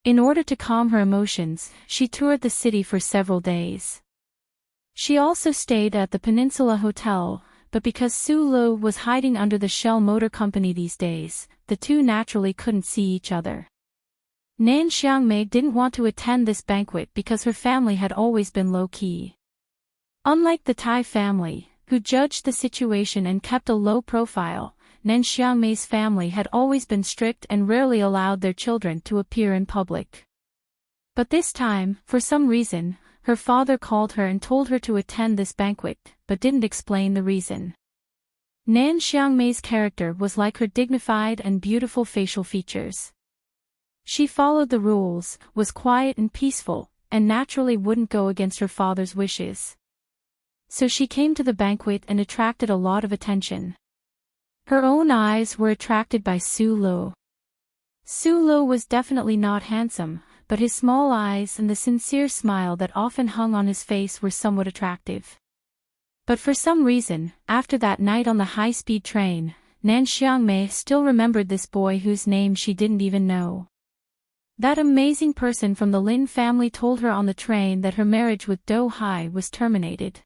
In order to calm her emotions, she toured the city for several days. She also stayed at the Peninsula Hotel, but because Su Lo was hiding under the Shell Motor Company these days, the two naturally couldn't see each other. Nan Xiangmei didn't want to attend this banquet because her family had always been low-key. Unlike the Tai family, who judged the situation and kept a low profile, Nan Xiangmei's family had always been strict and rarely allowed their children to appear in public. But this time, for some reason, her father called her and told her to attend this banquet, but didn't explain the reason. Nan Xiangmei's character was like her dignified and beautiful facial features. She followed the rules, was quiet and peaceful, and naturally wouldn't go against her father's wishes. So she came to the banquet and attracted a lot of attention. Her own eyes were attracted by Su Lo. Su Lo was definitely not handsome, but his small eyes and the sincere smile that often hung on his face were somewhat attractive. But for some reason, after that night on the high-speed train, Nan Xiangmei still remembered this boy whose name she didn't even know. That amazing person from the Lin family told her on the train that her marriage with Do Hai was terminated.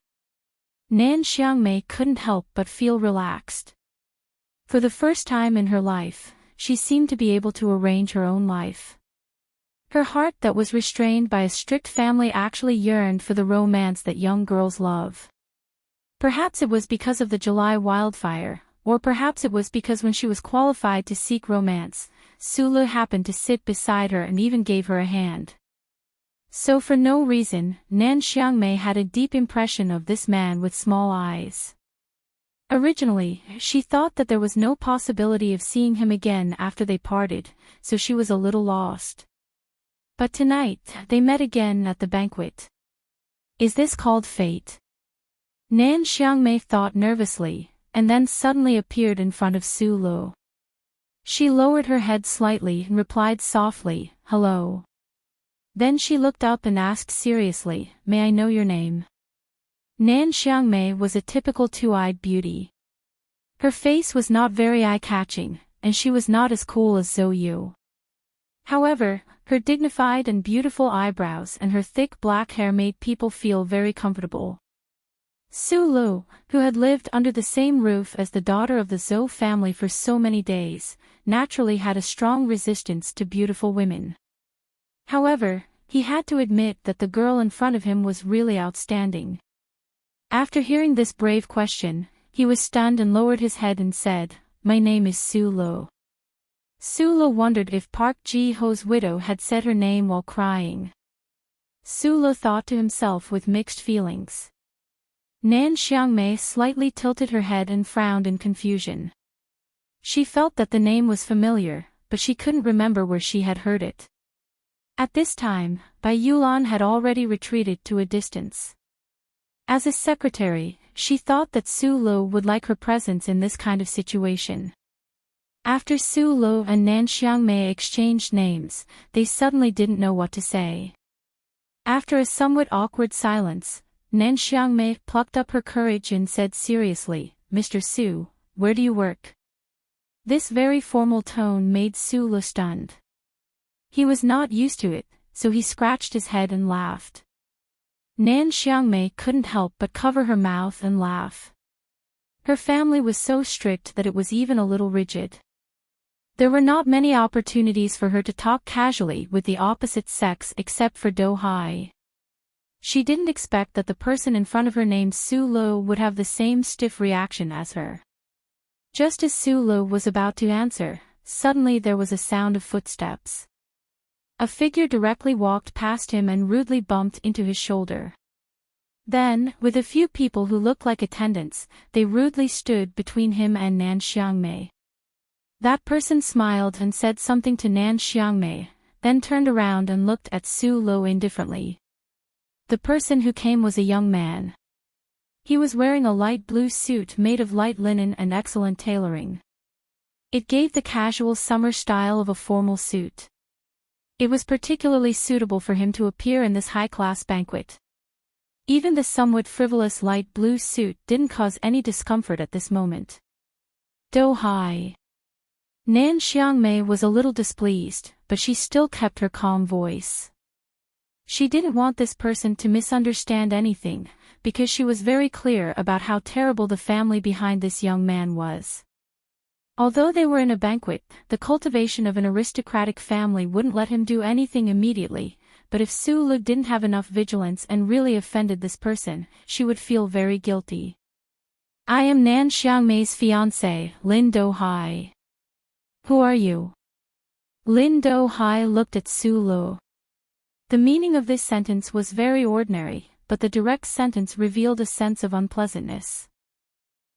Nan Xiangmei couldn't help but feel relaxed. For the first time in her life, she seemed to be able to arrange her own life. Her heart that was restrained by a strict family actually yearned for the romance that young girls love. Perhaps it was because of the July wildfire, or perhaps it was because when she was qualified to seek romance, Su Lo happened to sit beside her and even gave her a hand. So for no reason, Nan Xiangmei had a deep impression of this man with small eyes. Originally, she thought that there was no possibility of seeing him again after they parted, so she was a little lost. But tonight, they met again at the banquet. Is this called fate? Nan Xiangmei thought nervously, and then suddenly appeared in front of Su Lo. She lowered her head slightly and replied softly, "Hello." Then she looked up and asked seriously, "May I know your name?" Nan Xiangmei was a typical two-eyed beauty. Her face was not very eye-catching, and she was not as cool as Zhou Yu. However, her dignified and beautiful eyebrows and her thick black hair made people feel very comfortable. Su Lu, who had lived under the same roof as the daughter of the Zhou family for so many days, naturally had a strong resistance to beautiful women. However, he had to admit that the girl in front of him was really outstanding. After hearing this brave question, he was stunned and lowered his head and said, "My name is Su Lu." Su Lu wondered if Park Ji-ho's widow had said her name while crying. Su Lu thought to himself with mixed feelings. Nan Xiangmei slightly tilted her head and frowned in confusion. She felt that the name was familiar, but she couldn't remember where she had heard it. At this time, Bai Yulan had already retreated to a distance. As his secretary, she thought that Su Lu would like her presence in this kind of situation. After Su Lu and Nan Xiangmei exchanged names, they suddenly didn't know what to say. After a somewhat awkward silence, Nan Xiangmei plucked up her courage and said seriously, "Mr. Su, where do you work?" This very formal tone made Su Lu stunned. He was not used to it, so he scratched his head and laughed. Nan Xiangmei couldn't help but cover her mouth and laugh. Her family was so strict that it was even a little rigid. There were not many opportunities for her to talk casually with the opposite sex except for Do Hai. She didn't expect that the person in front of her named Su Lu would have the same stiff reaction as her. Just as Su Lu was about to answer, suddenly there was a sound of footsteps. A figure directly walked past him and rudely bumped into his shoulder. Then, with a few people who looked like attendants, they rudely stood between him and Nan Xiangmei. That person smiled and said something to Nan Xiangmei, then turned around and looked at Su Lu indifferently. The person who came was a young man. He was wearing a light blue suit made of light linen and excellent tailoring. It gave the casual summer style of a formal suit. It was particularly suitable for him to appear in this high-class banquet. Even the somewhat frivolous light blue suit didn't cause any discomfort at this moment. Do Hai. Nan Xiangmei was a little displeased, but she still kept her calm voice. She didn't want this person to misunderstand anything, because she was very clear about how terrible the family behind this young man was. Although they were in a banquet, the cultivation of an aristocratic family wouldn't let him do anything immediately, but if Su Lu didn't have enough vigilance and really offended this person, she would feel very guilty. "I am Nan Xiangmei's fiancé, Lin Do Hai." "Who are you?" Lin Do Hai looked at Su Lu. The meaning of this sentence was very ordinary, but the direct sentence revealed a sense of unpleasantness.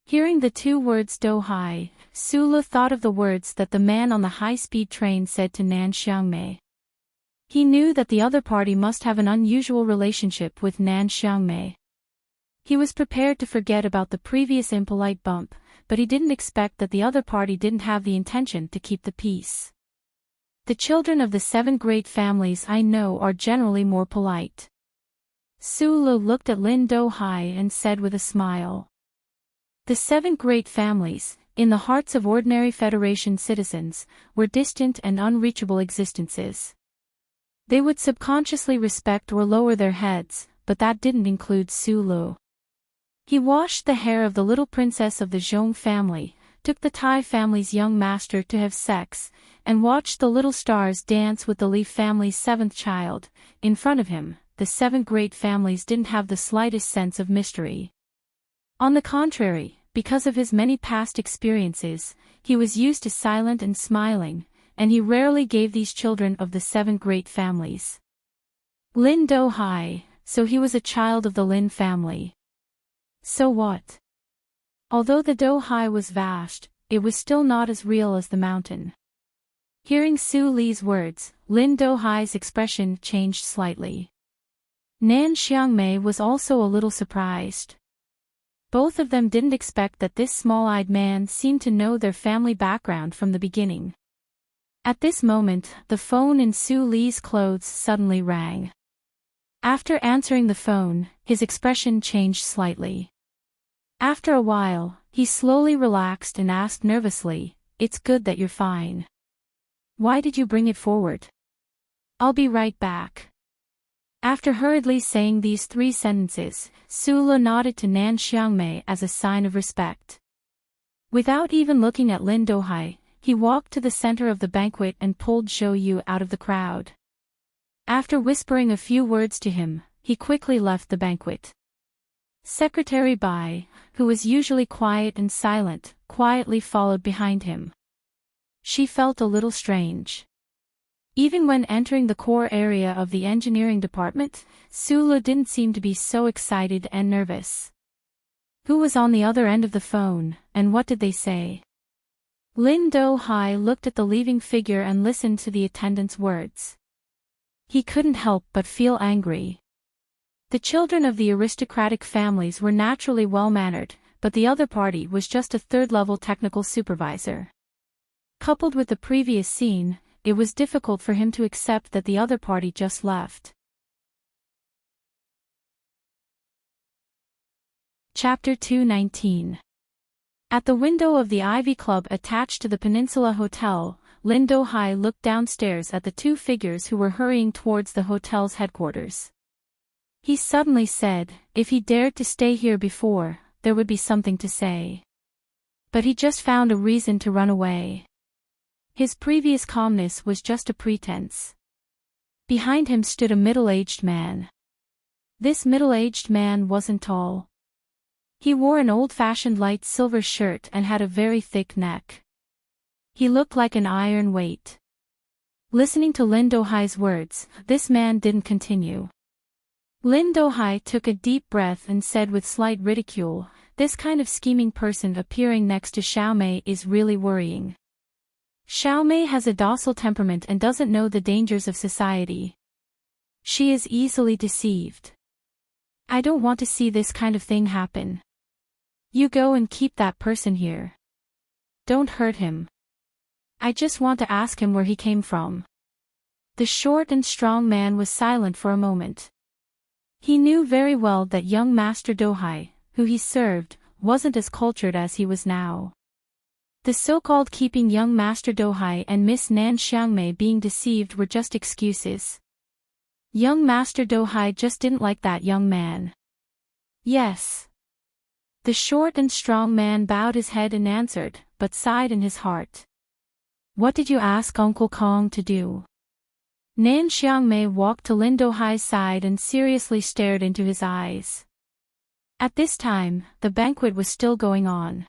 Hearing the two words Do Hai, Su Lu thought of the words that the man on the high-speed train said to Nan Xiangmei. He knew that the other party must have an unusual relationship with Nan Xiangmei. He was prepared to forget about the previous impolite bump, but he didn't expect that the other party didn't have the intention to keep the peace. The children of the 7 great families I know are generally more polite. Su Lu looked at Lin Do Hai and said with a smile. The 7 great families, in the hearts of ordinary Federation citizens, were distant and unreachable existences. They would subconsciously respect or lower their heads, but that didn't include Su Lu. He washed the hair of the little princess of the Zhong family, took the Tai family's young master to have sex, and watched the little stars dance with the Li family's 7th child. In front of him, the 7 great families didn't have the slightest sense of mystery. On the contrary, because of his many past experiences, he was used to silent and smiling, and he rarely gave these children of the 7 great families. Lin Do Hai, so he was a child of the Lin family. So what? Although the Do Hai was vast, it was still not as real as the mountain. Hearing Su Li's words, Lin Do Hai's expression changed slightly. Nan Xiangmei was also a little surprised. Both of them didn't expect that this small-eyed man seemed to know their family background from the beginning. At this moment, the phone in Su Li's clothes suddenly rang. After answering the phone, his expression changed slightly. After a while, he slowly relaxed and asked nervously, "It's good that you're fine. Why did you bring it forward?" I'll be right back. After hurriedly saying these 3 sentences, Sula nodded to Nan Xiangmei as a sign of respect. Without even looking at Lin Dohai, he walked to the center of the banquet and pulled Zhou Yu out of the crowd. After whispering a few words to him, he quickly left the banquet. Secretary Bai, who was usually quiet and silent, quietly followed behind him. She felt a little strange. Even when entering the core area of the engineering department, Sula didn't seem to be so excited and nervous. Who was on the other end of the phone, and what did they say? Lin Do-hai looked at the leaving figure and listened to the attendant's words. He couldn't help but feel angry. The children of the aristocratic families were naturally well-mannered, but the other party was just a third-level technical supervisor. Coupled with the previous scene, it was difficult for him to accept that the other party just left. Chapter 219. At the window of the Ivy Club attached to the Peninsula Hotel, Lin Do-hai looked downstairs at the 2 figures who were hurrying towards the hotel's headquarters. He suddenly said, if he dared to stay here before, there would be something to say. But he just found a reason to run away. His previous calmness was just a pretense. Behind him stood a middle-aged man. This middle-aged man wasn't tall. He wore an old-fashioned light silver shirt and had a very thick neck. He looked like an iron weight. Listening to Lin Do-hai's words, this man didn't continue. Lin Do-hai took a deep breath and said with slight ridicule, this kind of scheming person appearing next to Xiaomei is really worrying. Xiaomei has a docile temperament and doesn't know the dangers of society. She is easily deceived. I don't want to see this kind of thing happen. You go and keep that person here. Don't hurt him. I just want to ask him where he came from. The short and strong man was silent for a moment. He knew very well that young Master Do-hai, who he served, wasn't as cultured as he was now. The so-called keeping young Master Do-hai and Miss Nan Xiangmei being deceived were just excuses. Young Master Do-hai just didn't like that young man. Yes. The short and strong man bowed his head and answered, but sighed in his heart. What did you ask Uncle Kong to do? Nan Xiangmei walked to Lin Do-hai's side and seriously stared into his eyes. At this time, the banquet was still going on.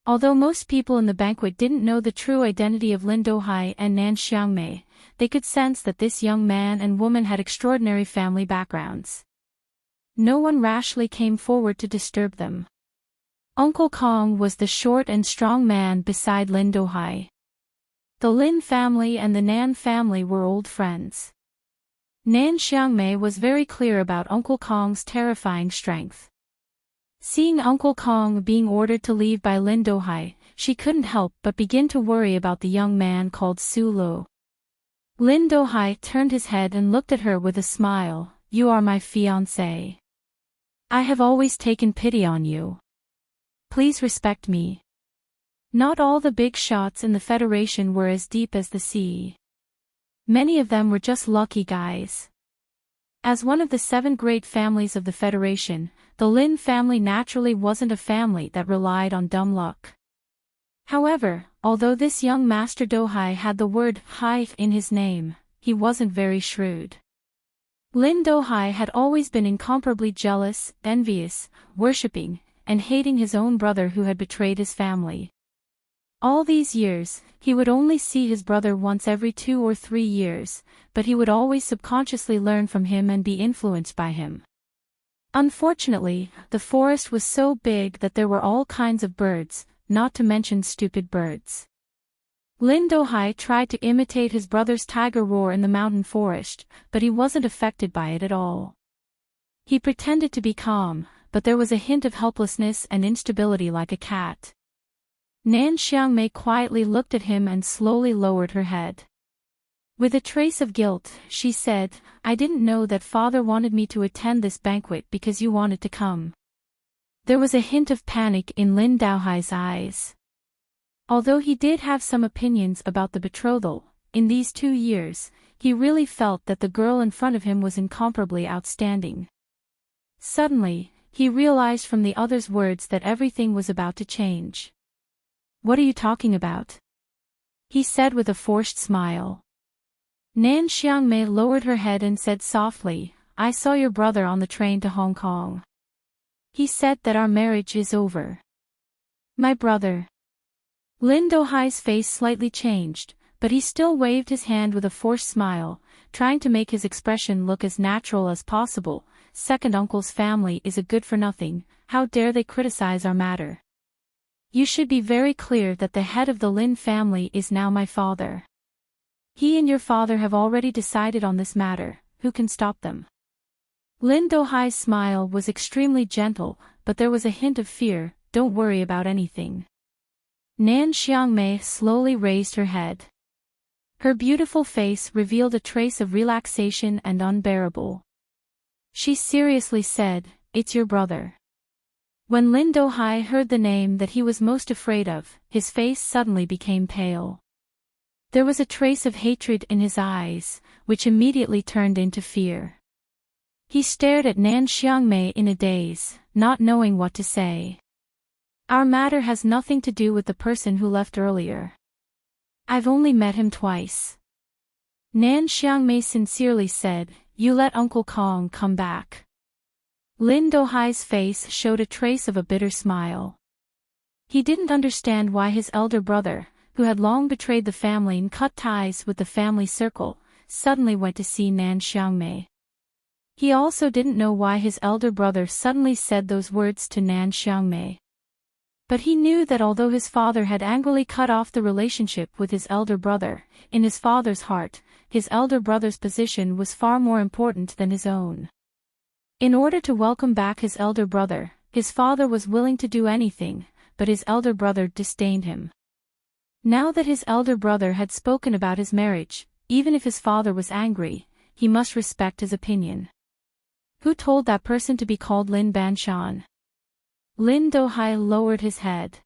Although most people in the banquet didn't know the true identity of Lin Do-hai and Nan Xiangmei, they could sense that this young man and woman had extraordinary family backgrounds. No one rashly came forward to disturb them. Uncle Kong was the short and strong man beside Lin Do-hai. The Lin family and the Nan family were old friends. Nan Xiangmei was very clear about Uncle Kong's terrifying strength. Seeing Uncle Kong being ordered to leave by Lin Do-hai, she couldn't help but begin to worry about the young man called Su Lu. Lin Do-hai turned his head and looked at her with a smile. You are my fiancé. I have always taken pity on you. Please respect me. Not all the big shots in the Federation were as deep as the sea. Many of them were just lucky guys. As one of the 7 great families of the Federation, the Lin family naturally wasn't a family that relied on dumb luck. However, although this young Master Do-hai had the word "hai" in his name, he wasn't very shrewd. Lin Do-hai had always been incomparably jealous, envious, worshipping, and hating his own brother who had betrayed his family. All these years, he would only see his brother once every 2 or 3 years, but he would always subconsciously learn from him and be influenced by him. Unfortunately, the forest was so big that there were all kinds of birds, not to mention stupid birds. Lin Do-hai tried to imitate his brother's tiger roar in the mountain forest, but he wasn't affected by it at all. He pretended to be calm, but there was a hint of helplessness and instability like a cat. Nan Xiangmei quietly looked at him and slowly lowered her head. With a trace of guilt, she said, I didn't know that father wanted me to attend this banquet because you wanted to come. There was a hint of panic in Lin Do-hai's eyes. Although he did have some opinions about the betrothal, in these 2 years, he really felt that the girl in front of him was incomparably outstanding. Suddenly, he realized from the other's words that everything was about to change. "What are you talking about?" he said with a forced smile. Nan Xiangmei lowered her head and said softly, "I saw your brother on the train to Hong Kong. He said that our marriage is over." "My brother?" Lin Dohai's face slightly changed, but he still waved his hand with a forced smile, trying to make his expression look as natural as possible. "Second uncle's family is a good-for-nothing, how dare they criticize our matter? You should be very clear that the head of the Lin family is now my father. He and your father have already decided on this matter, who can stop them?" Lin Dohai's smile was extremely gentle, but there was a hint of fear. "Don't worry about anything." Nan Xiangmei slowly raised her head. Her beautiful face revealed a trace of relaxation and unbearable. She seriously said, "It's your brother." When Lin Dohai heard the name that he was most afraid of, his face suddenly became pale. There was a trace of hatred in his eyes, which immediately turned into fear. He stared at Nan Xiangmei in a daze, not knowing what to say. "Our matter has nothing to do with the person who left earlier. I've only met him twice." Nan Xiangmei sincerely said, "You let Uncle Kong come back." Lin Dohai's face showed a trace of a bitter smile. He didn't understand why his elder brother, who had long betrayed the family and cut ties with the family circle, suddenly went to see Nan Xiangmei. He also didn't know why his elder brother suddenly said those words to Nan Xiangmei. But he knew that although his father had angrily cut off the relationship with his elder brother, in his father's heart, his elder brother's position was far more important than his own. In order to welcome back his elder brother, his father was willing to do anything, but his elder brother disdained him. Now that his elder brother had spoken about his marriage, even if his father was angry, he must respect his opinion. Who told that person to be called Lin Banshan? Lin Dohai lowered his head.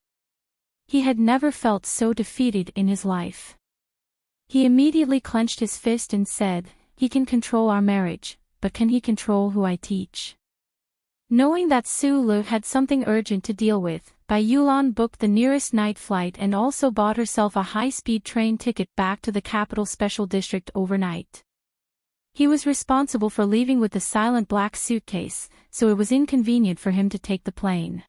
He had never felt so defeated in his life. He immediately clenched his fist and said, "He can control our marriage, but can he control who I teach?" Knowing that Su Lu had something urgent to deal with, Bai Yulan booked the nearest night flight and also bought herself a high-speed train ticket back to the capital special district overnight. He was responsible for leaving with the silent black suitcase, so it was inconvenient for him to take the plane.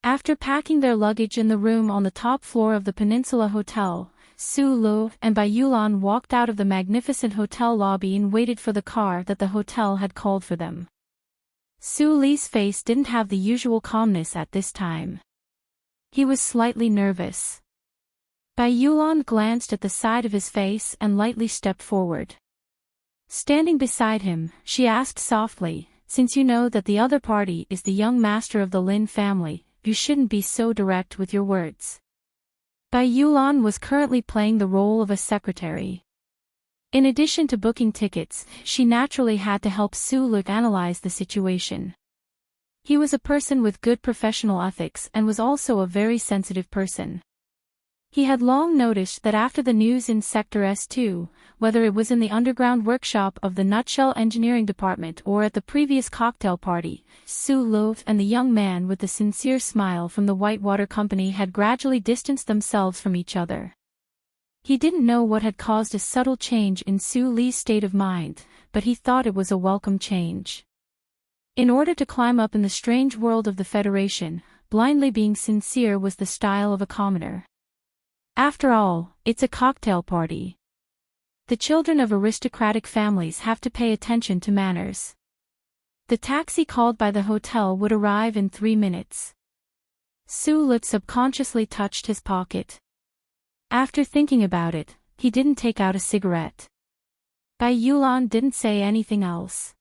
After packing their luggage in the room on the top floor of the Peninsula Hotel, Su Lu and Bai Yulan walked out of the magnificent hotel lobby and waited for the car that the hotel had called for them. Su Li's face didn't have the usual calmness at this time. He was slightly nervous. Bai Yulan glanced at the side of his face and lightly stepped forward. Standing beside him, she asked softly, "Since you know that the other party is the young master of the Lin family, you shouldn't be so direct with your words." Bai Yulan was currently playing the role of a secretary. In addition to booking tickets, she naturally had to help Su Lu analyze the situation. He was a person with good professional ethics and was also a very sensitive person. He had long noticed that after the news in Sector S2, whether it was in the underground workshop of the Nutshell Engineering Department or at the previous cocktail party, Su Lu and the young man with the sincere smile from the Whitewater Company had gradually distanced themselves from each other. He didn't know what had caused a subtle change in Su Li's state of mind, but he thought it was a welcome change. In order to climb up in the strange world of the Federation, blindly being sincere was the style of a commoner. After all, it's a cocktail party. The children of aristocratic families have to pay attention to manners. The taxi called by the hotel would arrive in 3 minutes. Su Lu subconsciously touched his pocket. After thinking about it, he didn't take out a cigarette. Bai Yulan didn't say anything else.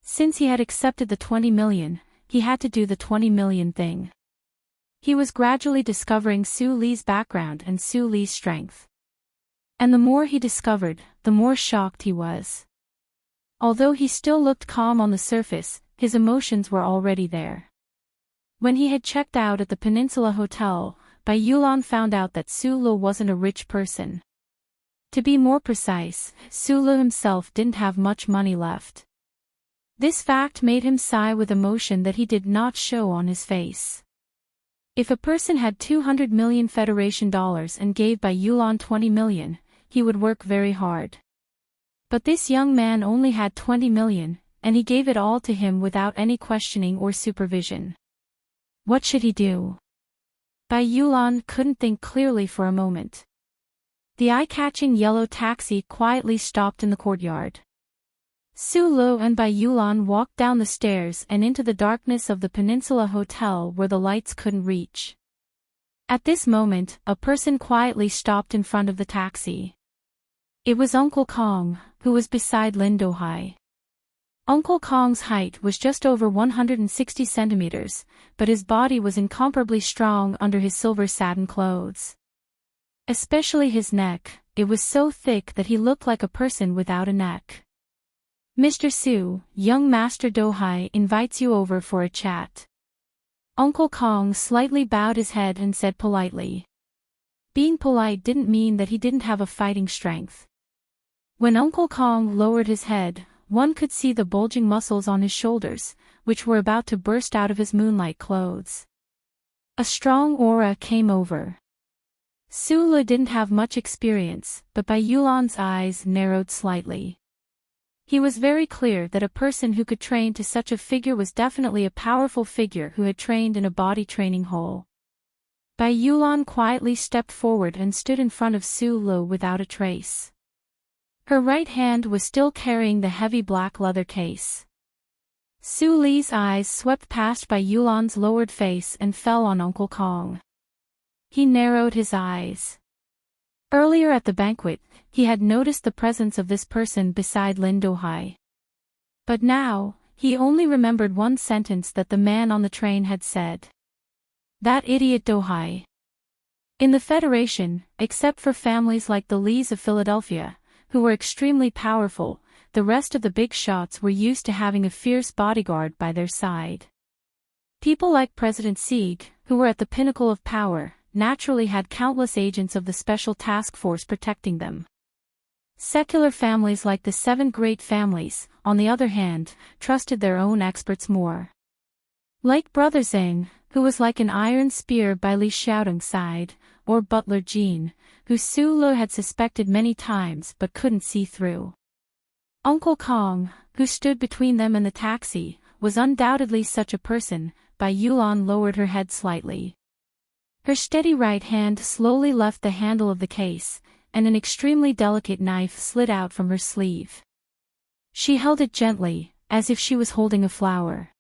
Since he had accepted the 20 million, he had to do the 20 million thing. He was gradually discovering Su Li's background and Su Li's strength. And the more he discovered, the more shocked he was. Although he still looked calm on the surface, his emotions were already there. When he had checked out at the Peninsula Hotel, Bai Yulan found out that Su Lu wasn't a rich person. To be more precise, Sulu himself didn't have much money left. This fact made him sigh with emotion that he did not show on his face. If a person had 200 million Federation dollars and gave Bai Yulan 20 million, he would work very hard. But this young man only had 20 million, and he gave it all to him without any questioning or supervision. What should he do? Bai Yulan couldn't think clearly for a moment. The eye-catching yellow taxi quietly stopped in the courtyard. Sulu and Bai Yulan walked down the stairs and into the darkness of the Peninsula Hotel where the lights couldn't reach. At this moment, a person quietly stopped in front of the taxi. It was Uncle Kong, who was beside Lin Dohai. Uncle Kong's height was just over 160 centimeters, but his body was incomparably strong under his silver satin clothes. Especially his neck, it was so thick that he looked like a person without a neck. Mr. Su, young Master Dohai invites you over for a chat. Uncle Kong slightly bowed his head and said politely. Being polite didn't mean that he didn't have a fighting strength. When Uncle Kong lowered his head, one could see the bulging muscles on his shoulders, which were about to burst out of his moonlight clothes. A strong aura came over. Sulu didn't have much experience, but Bai Yulan's eyes narrowed slightly. He was very clear that a person who could train to such a figure was definitely a powerful figure who had trained in a body training hole. Bai Yulan quietly stepped forward and stood in front of Sulu without a trace. Her right hand was still carrying the heavy black leather case. Su Li's eyes swept past Bai Yulan's lowered face and fell on Uncle Kong. He narrowed his eyes. Earlier at the banquet, he had noticed the presence of this person beside Lin Dohai. But now, he only remembered one sentence that the man on the train had said. That idiot Dohai. In the Federation, except for families like the Lees of Philadelphia, who were extremely powerful, the rest of the big shots were used to having a fierce bodyguard by their side. People like President Sieg, who were at the pinnacle of power, naturally had countless agents of the Special Task Force protecting them. Secular families like the 7 great families, on the other hand, trusted their own experts more. Like Brother Zhang, who was like an iron spear by Li Xiaodong's side, or Butler Jean, who Su Lu had suspected many times but couldn't see through. Uncle Kong, who stood between them and the taxi, was undoubtedly such a person. Bai Yulan lowered her head slightly. Her steady right hand slowly left the handle of the case, and an extremely delicate knife slid out from her sleeve. She held it gently, as if she was holding a flower.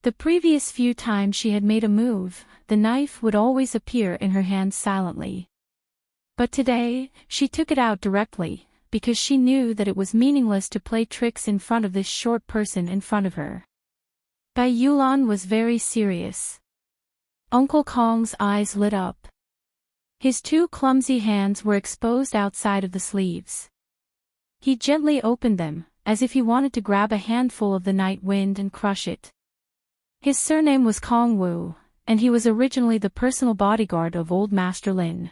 The previous few times she had made a move, the knife would always appear in her hand silently. But today, she took it out directly, because she knew that it was meaningless to play tricks in front of this short person in front of her. Bai Yulan was very serious. Uncle Kong's eyes lit up. His 2 clumsy hands were exposed outside of the sleeves. He gently opened them, as if he wanted to grab a handful of the night wind and crush it. His surname was Kong Wu, and he was originally the personal bodyguard of Old Master Lin.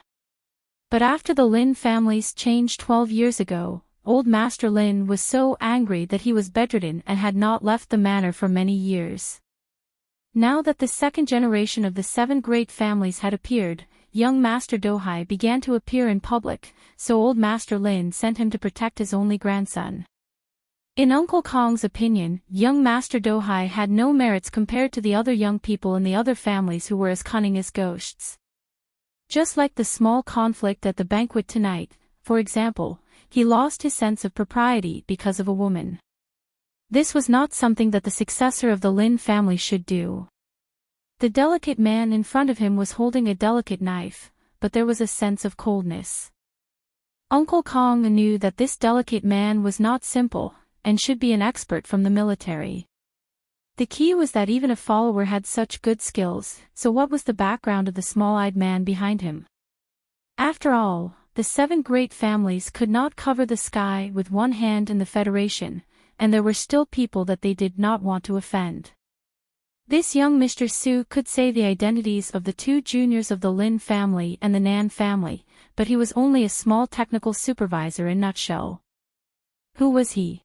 But after the Lin families changed 12 years ago, Old Master Lin was so angry that he was bedridden and had not left the manor for many years. Now that the second generation of the 7 great families had appeared, young Master Dohai began to appear in public, so Old Master Lin sent him to protect his only grandson. In Uncle Kong's opinion, young Master Dohai had no merits compared to the other young people in the other families who were as cunning as ghosts. Just like the small conflict at the banquet tonight, for example, he lost his sense of propriety because of a woman. This was not something that the successor of the Lin family should do. The delicate man in front of him was holding a delicate knife, but there was a sense of coldness. Uncle Kong knew that this delicate man was not simple, and should be an expert from the military. The key was that even a follower had such good skills, so what was the background of the small-eyed man behind him? After all, the 7 great families could not cover the sky with one hand in the Federation, and there were still people that they did not want to offend. This young Mr. Su could say the identities of the two juniors of the Lin family and the Nan family, but he was only a small technical supervisor in a nutshell. Who was he?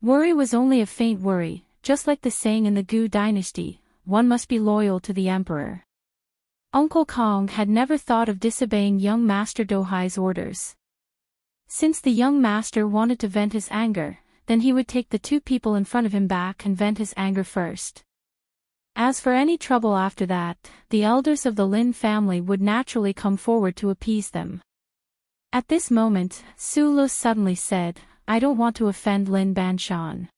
Worry was only a faint worry, just like the saying in the Gu dynasty, one must be loyal to the emperor. Uncle Kong had never thought of disobeying young Master Dohai's orders. Since the young master wanted to vent his anger, then he would take the two people in front of him back and vent his anger first. As for any trouble after that, the elders of the Lin family would naturally come forward to appease them. At this moment, Su Lu suddenly said, "I don't want to offend Lin Banshan."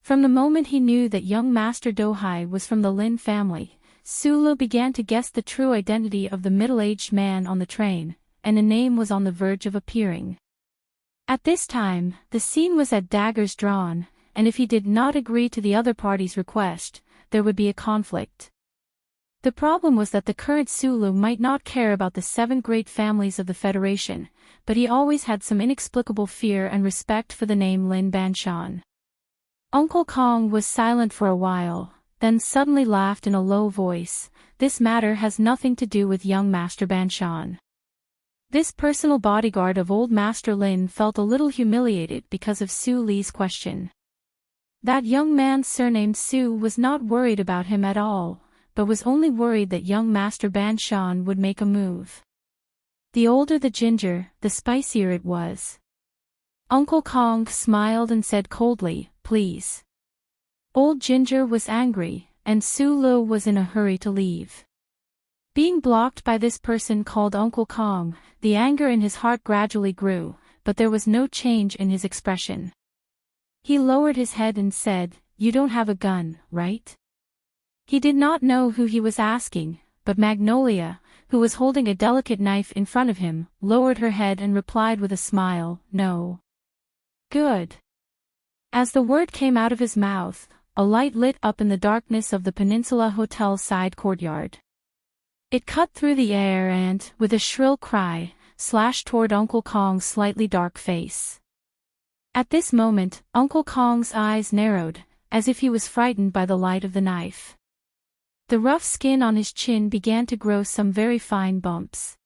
From the moment he knew that young Master Dohai was from the Lin family, Su Lu began to guess the true identity of the middle-aged man on the train, and a name was on the verge of appearing. At this time, the scene was at daggers drawn, and if he did not agree to the other party's request, there would be a conflict. The problem was that the current Sulu might not care about the 7 great families of the Federation, but he always had some inexplicable fear and respect for the name Lin Banshan. Uncle Kong was silent for a while, then suddenly laughed in a low voice. "This matter has nothing to do with young Master Banshan." This personal bodyguard of old Master Lin felt a little humiliated because of Su Li's question. That young man surnamed Su was not worried about him at all, but was only worried that young Master Banshan would make a move. The older the ginger, the spicier it was. Uncle Kong smiled and said coldly, "Please." Old Ginger was angry, and Su Lu was in a hurry to leave. Being blocked by this person called Uncle Kong, the anger in his heart gradually grew, but there was no change in his expression. He lowered his head and said, "You don't have a gun, right?" He did not know who he was asking, but Magnolia, who was holding a delicate knife in front of him, lowered her head and replied with a smile, "No." "Good." As the word came out of his mouth, a light lit up in the darkness of the Peninsula Hotel side courtyard. It cut through the air and, with a shrill cry, slashed toward Uncle Kong's slightly dark face. At this moment, Uncle Kong's eyes narrowed, as if he was frightened by the light of the knife. The rough skin on his chin began to grow some very fine bumps.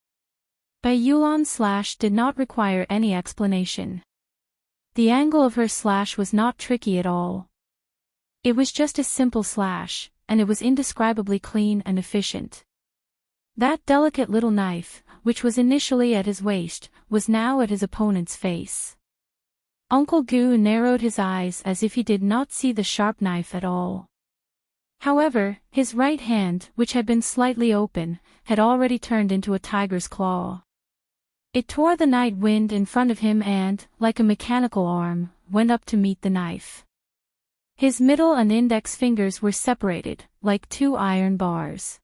Bai Yulan's slash did not require any explanation. The angle of her slash was not tricky at all. It was just a simple slash, and it was indescribably clean and efficient. That delicate little knife, which was initially at his waist, was now at his opponent's face. Uncle Gu narrowed his eyes as if he did not see the sharp knife at all. However, his right hand, which had been slightly open, had already turned into a tiger's claw. It tore the night wind in front of him and, like a mechanical arm, went up to meet the knife. His middle and index fingers were separated, like 2 iron bars.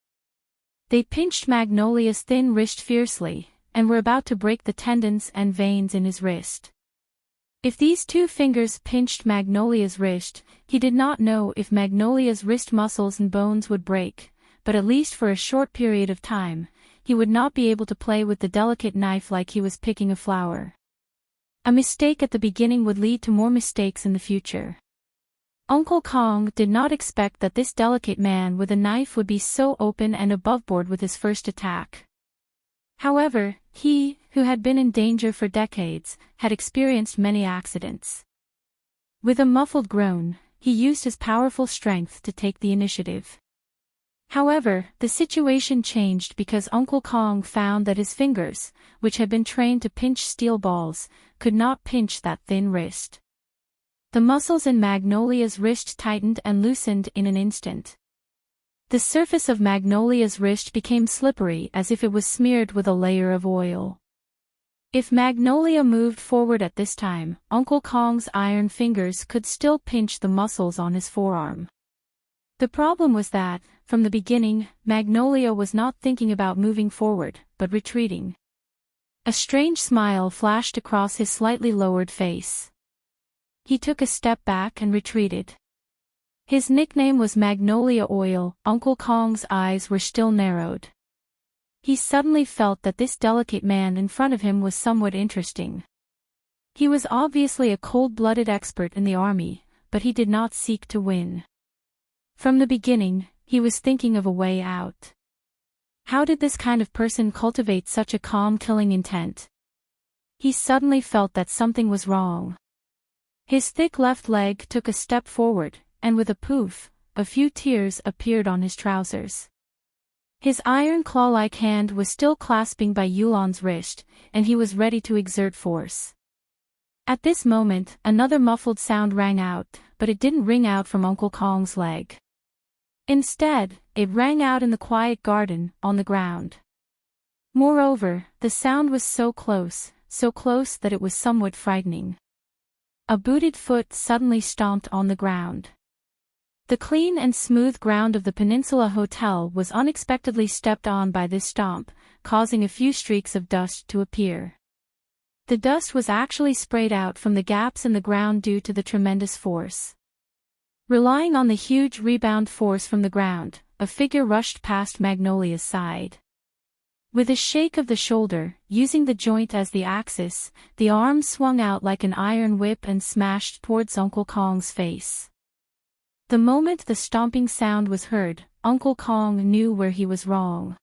They pinched Magnolia's thin wrist fiercely, and were about to break the tendons and veins in his wrist. If these 2 fingers pinched Magnolia's wrist, he did not know if Magnolia's wrist muscles and bones would break, but at least for a short period of time, he would not be able to play with the delicate knife like he was picking a flower. A mistake at the beginning would lead to more mistakes in the future. Uncle Kong did not expect that this delicate man with a knife would be so open and aboveboard with his first attack. However, he, who had been in danger for decades, had experienced many accidents. With a muffled groan, he used his powerful strength to take the initiative. However, the situation changed because Uncle Kong found that his fingers, which had been trained to pinch steel balls, could not pinch that thin wrist. The muscles in Magnolia's wrist tightened and loosened in an instant. The surface of Magnolia's wrist became slippery as if it was smeared with a layer of oil. If Magnolia moved forward at this time, Uncle Kong's iron fingers could still pinch the muscles on his forearm. The problem was that, from the beginning, Magnolia was not thinking about moving forward, but retreating. A strange smile flashed across his slightly lowered face. He took a step back and retreated. His nickname was Magnolia Oil. Uncle Kong's eyes were still narrowed. He suddenly felt that this delicate man in front of him was somewhat interesting. He was obviously a cold-blooded expert in the army, but he did not seek to win. From the beginning, he was thinking of a way out. How did this kind of person cultivate such a calm killing intent? He suddenly felt that something was wrong. His thick left leg took a step forward, and with a poof, a few tears appeared on his trousers. His iron claw-like hand was still clasping by Yulan's wrist, and he was ready to exert force. At this moment, another muffled sound rang out, but it didn't ring out from Uncle Kong's leg. Instead, it rang out in the quiet garden, on the ground. Moreover, the sound was so close that it was somewhat frightening. A booted foot suddenly stomped on the ground. The clean and smooth ground of the Peninsula Hotel was unexpectedly stepped on by this stomp, causing a few streaks of dust to appear. The dust was actually sprayed out from the gaps in the ground due to the tremendous force. Relying on the huge rebound force from the ground, a figure rushed past Magnolia's side. With a shake of the shoulder, using the joint as the axis, the arm swung out like an iron whip and smashed towards Uncle Kong's face. The moment the stomping sound was heard, Uncle Kong knew where he was wrong.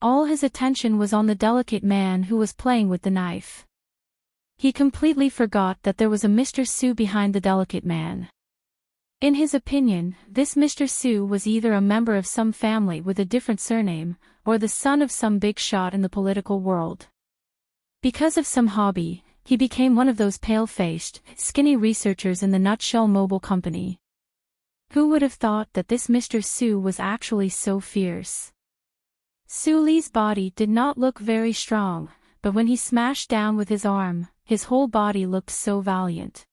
All his attention was on the delicate man who was playing with the knife. He completely forgot that there was a Mr. Su behind the delicate man. In his opinion, this Mr. Su was either a member of some family with a different surname, or the son of some big shot in the political world. Because of some hobby, he became one of those pale-faced, skinny researchers in the Nutshell Mobile Company. Who would have thought that this Mr. Su was actually so fierce? Su Li's body did not look very strong, but when he smashed down with his arm, his whole body looked so valiant.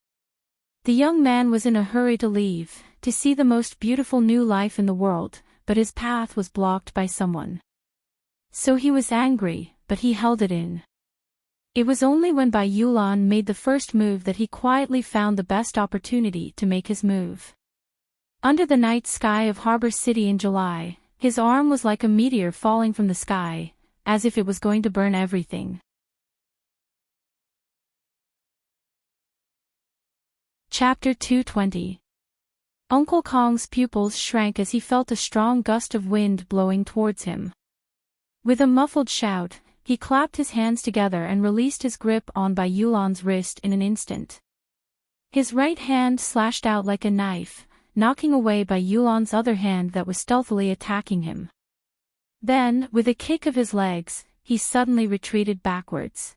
The young man was in a hurry to leave, to see the most beautiful new life in the world, but his path was blocked by someone. So he was angry, but he held it in. It was only when Bai Yulan made the first move that he quietly found the best opportunity to make his move. Under the night sky of Harbor City in July, his arm was like a meteor falling from the sky, as if it was going to burn everything. Chapter 220. Uncle Kong's pupils shrank as he felt a strong gust of wind blowing towards him. With a muffled shout, he clapped his hands together and released his grip on Bai Yulan's wrist in an instant. His right hand slashed out like a knife, knocking away Bai Yulan's other hand that was stealthily attacking him. Then, with a kick of his legs, he suddenly retreated backwards.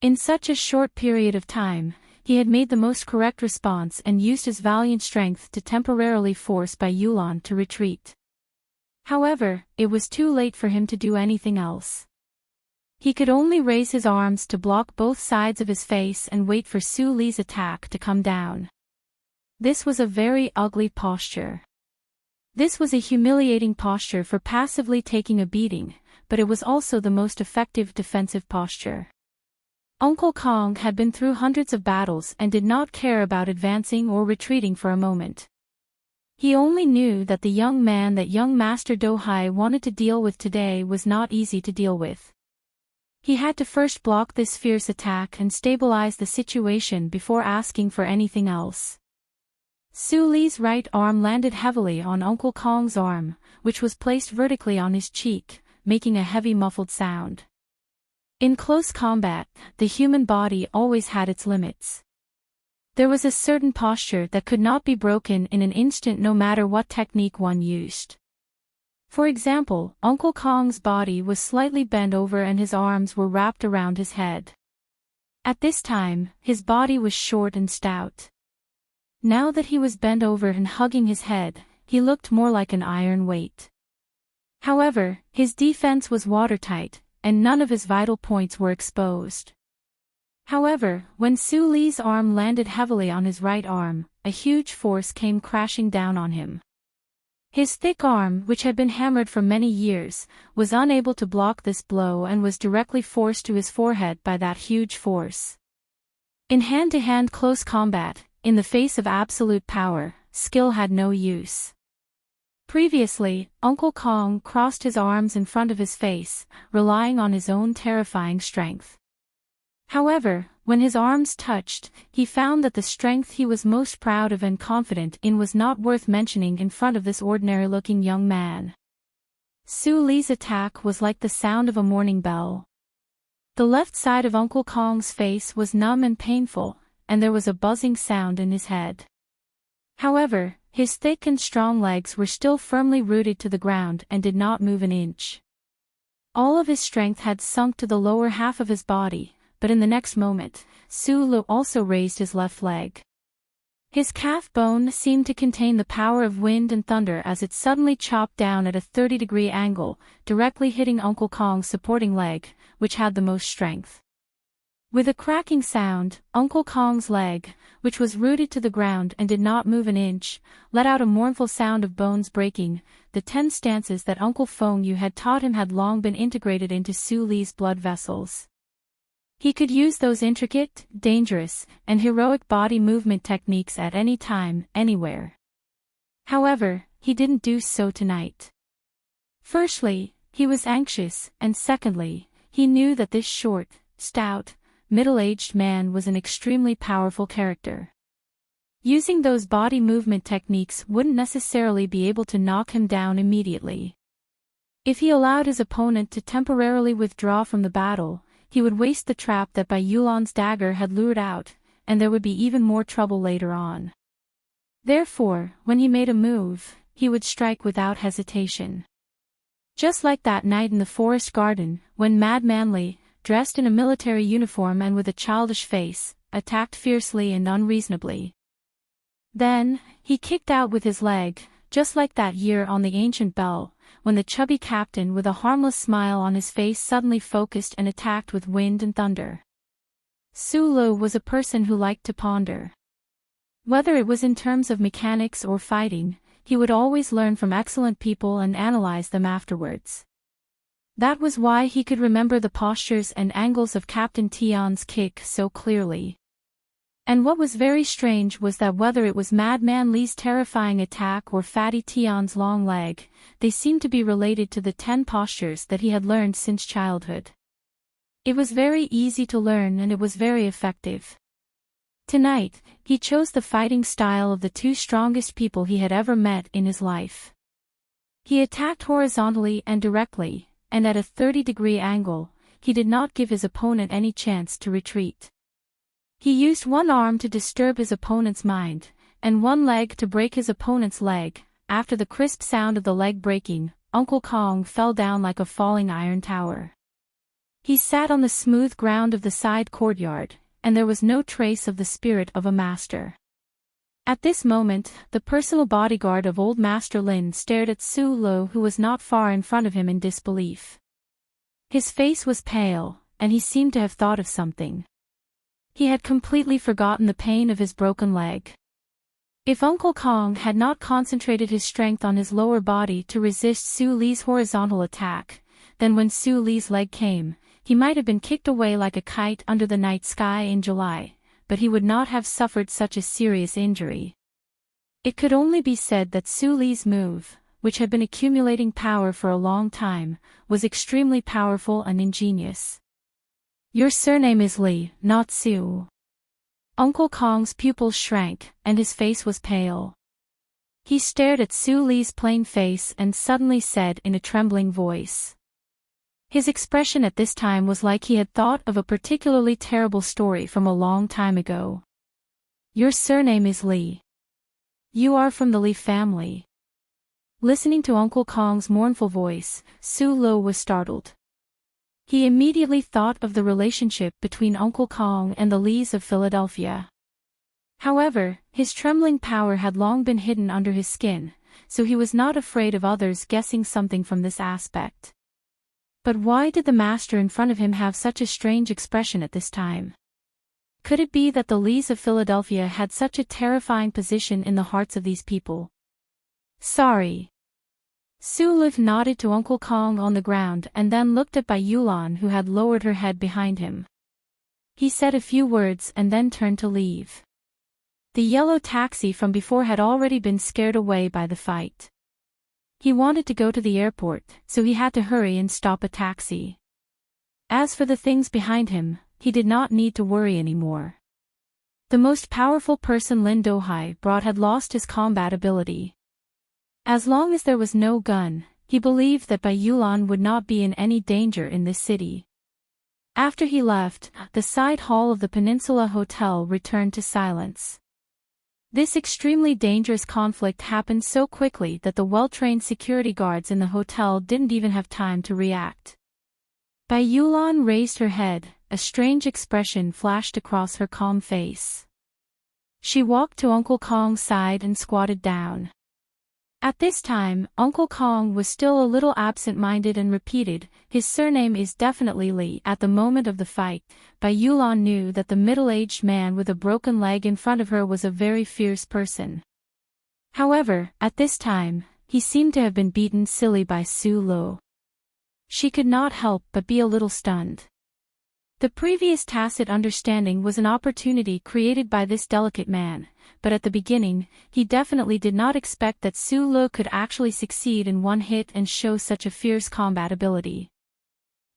In such a short period of time, he had made the most correct response and used his valiant strength to temporarily force Bai Yulan to retreat. However, it was too late for him to do anything else. He could only raise his arms to block both sides of his face and wait for Su Li's attack to come down. This was a very ugly posture. This was a humiliating posture for passively taking a beating, but it was also the most effective defensive posture. Uncle Kong had been through hundreds of battles and did not care about advancing or retreating for a moment. He only knew that the young man that young Master Do Hai wanted to deal with today was not easy to deal with. He had to first block this fierce attack and stabilize the situation before asking for anything else. Su Li's right arm landed heavily on Uncle Kong's arm, which was placed vertically on his cheek, making a heavy muffled sound. In close combat, the human body always had its limits. There was a certain posture that could not be broken in an instant no matter what technique one used. For example, Uncle Kong's body was slightly bent over and his arms were wrapped around his head. At this time, his body was short and stout. Now that he was bent over and hugging his head, he looked more like an iron weight. However, his defense was watertight, and none of his vital points were exposed. However, when Su Li's arm landed heavily on his right arm, a huge force came crashing down on him. His thick arm, which had been hammered for many years, was unable to block this blow and was directly forced to his forehead by that huge force. In hand-to-hand close combat, in the face of absolute power, skill had no use. Previously, Uncle Kong crossed his arms in front of his face, relying on his own terrifying strength. However, When his arms touched, he found that the strength he was most proud of and confident in was not worth mentioning in front of this ordinary-looking young man. Su Li's attack was like the sound of a morning bell. The left side of Uncle Kong's face was numb and painful, and there was a buzzing sound in his head. However, his thick and strong legs were still firmly rooted to the ground and did not move an inch. All of his strength had sunk to the lower half of his body, but in the next moment, Su Lu also raised his left leg. His calf bone seemed to contain the power of wind and thunder as it suddenly chopped down at a 30-degree angle, directly hitting Uncle Kong's supporting leg, which had the most strength. With a cracking sound, Uncle Kong's leg, which was rooted to the ground and did not move an inch, let out a mournful sound of bones breaking. The 10 stances that Uncle Feng Yu had taught him had long been integrated into Su Li's blood vessels. He could use those intricate, dangerous, and heroic body movement techniques at any time, anywhere. However, he didn't do so tonight. Firstly, he was anxious, and secondly, he knew that this short, stout, middle-aged man was an extremely powerful character. Using those body movement techniques wouldn't necessarily be able to knock him down immediately. If he allowed his opponent to temporarily withdraw from the battle, he would waste the trap that Bai Yulan's dagger had lured out, and there would be even more trouble later on. Therefore, when he made a move, he would strike without hesitation. Just like that night in the forest garden, when Madman Li, dressed in a military uniform and with a childish face, attacked fiercely and unreasonably. Then, he kicked out with his leg, just like that year on the ancient bell, when the chubby captain with a harmless smile on his face suddenly focused and attacked with wind and thunder. Su Lu was a person who liked to ponder. Whether it was in terms of mechanics or fighting, he would always learn from excellent people and analyze them afterwards. That was why he could remember the postures and angles of Captain Tian's kick so clearly. And what was very strange was that whether it was Madman Li's terrifying attack or Fatty Tian's long leg, they seemed to be related to the 10 postures that he had learned since childhood. It was very easy to learn and it was very effective. Tonight, he chose the fighting style of the 2 strongest people he had ever met in his life. He attacked horizontally and directly, and at a 30-degree angle. He did not give his opponent any chance to retreat. He used one arm to disturb his opponent's mind, and one leg to break his opponent's leg. After the crisp sound of the leg breaking, Uncle Kong fell down like a falling iron tower. He sat on the smooth ground of the side courtyard, and there was no trace of the spirit of a master. At this moment, the personal bodyguard of old Master Lin stared at Su Lu, who was not far in front of him, in disbelief. His face was pale, and he seemed to have thought of something. He had completely forgotten the pain of his broken leg. If Uncle Kong had not concentrated his strength on his lower body to resist Su Li's horizontal attack, then when Su Li's leg came, he might have been kicked away like a kite under the night sky in July, but he would not have suffered such a serious injury. It could only be said that Su Li's move, which had been accumulating power for a long time, was extremely powerful and ingenious. "Your surname is Li, not Su." Uncle Kong's pupils shrank, and his face was pale. He stared at Su Li's plain face and suddenly said in a trembling voice. His expression at this time was like he had thought of a particularly terrible story from a long time ago. "Your surname is Li. You are from the Li family." Listening to Uncle Kong's mournful voice, Su Lu was startled. He immediately thought of the relationship between Uncle Kong and the Lis of Philadelphia. However, his trembling power had long been hidden under his skin, so he was not afraid of others guessing something from this aspect. But why did the master in front of him have such a strange expression at this time? Could it be that the Lis of Philadelphia had such a terrifying position in the hearts of these people? "Sorry." Su Lu nodded to Uncle Kong on the ground and then looked at Bai Yulan, who had lowered her head behind him. He said a few words and then turned to leave. The yellow taxi from before had already been scared away by the fight. He wanted to go to the airport, so he had to hurry and stop a taxi. As for the things behind him, he did not need to worry anymore. The most powerful person Lin Dohai brought had lost his combat ability. As long as there was no gun, he believed that Bai Yulan would not be in any danger in this city. After he left, the side hall of the Peninsula Hotel returned to silence. This extremely dangerous conflict happened so quickly that the well-trained security guards in the hotel didn't even have time to react. Bai Yulan raised her head, a strange expression flashed across her calm face. She walked to Uncle Kong's side and squatted down. At this time, Uncle Kong was still a little absent-minded and repeated, "His surname is definitely Li." At the moment of the fight, Bai Yulan knew that the middle-aged man with a broken leg in front of her was a very fierce person. However, at this time, he seemed to have been beaten silly by Su Lo. She could not help but be a little stunned. The previous tacit understanding was an opportunity created by this delicate man, but at the beginning, he definitely did not expect that Su Lo could actually succeed in one hit and show such a fierce combat ability.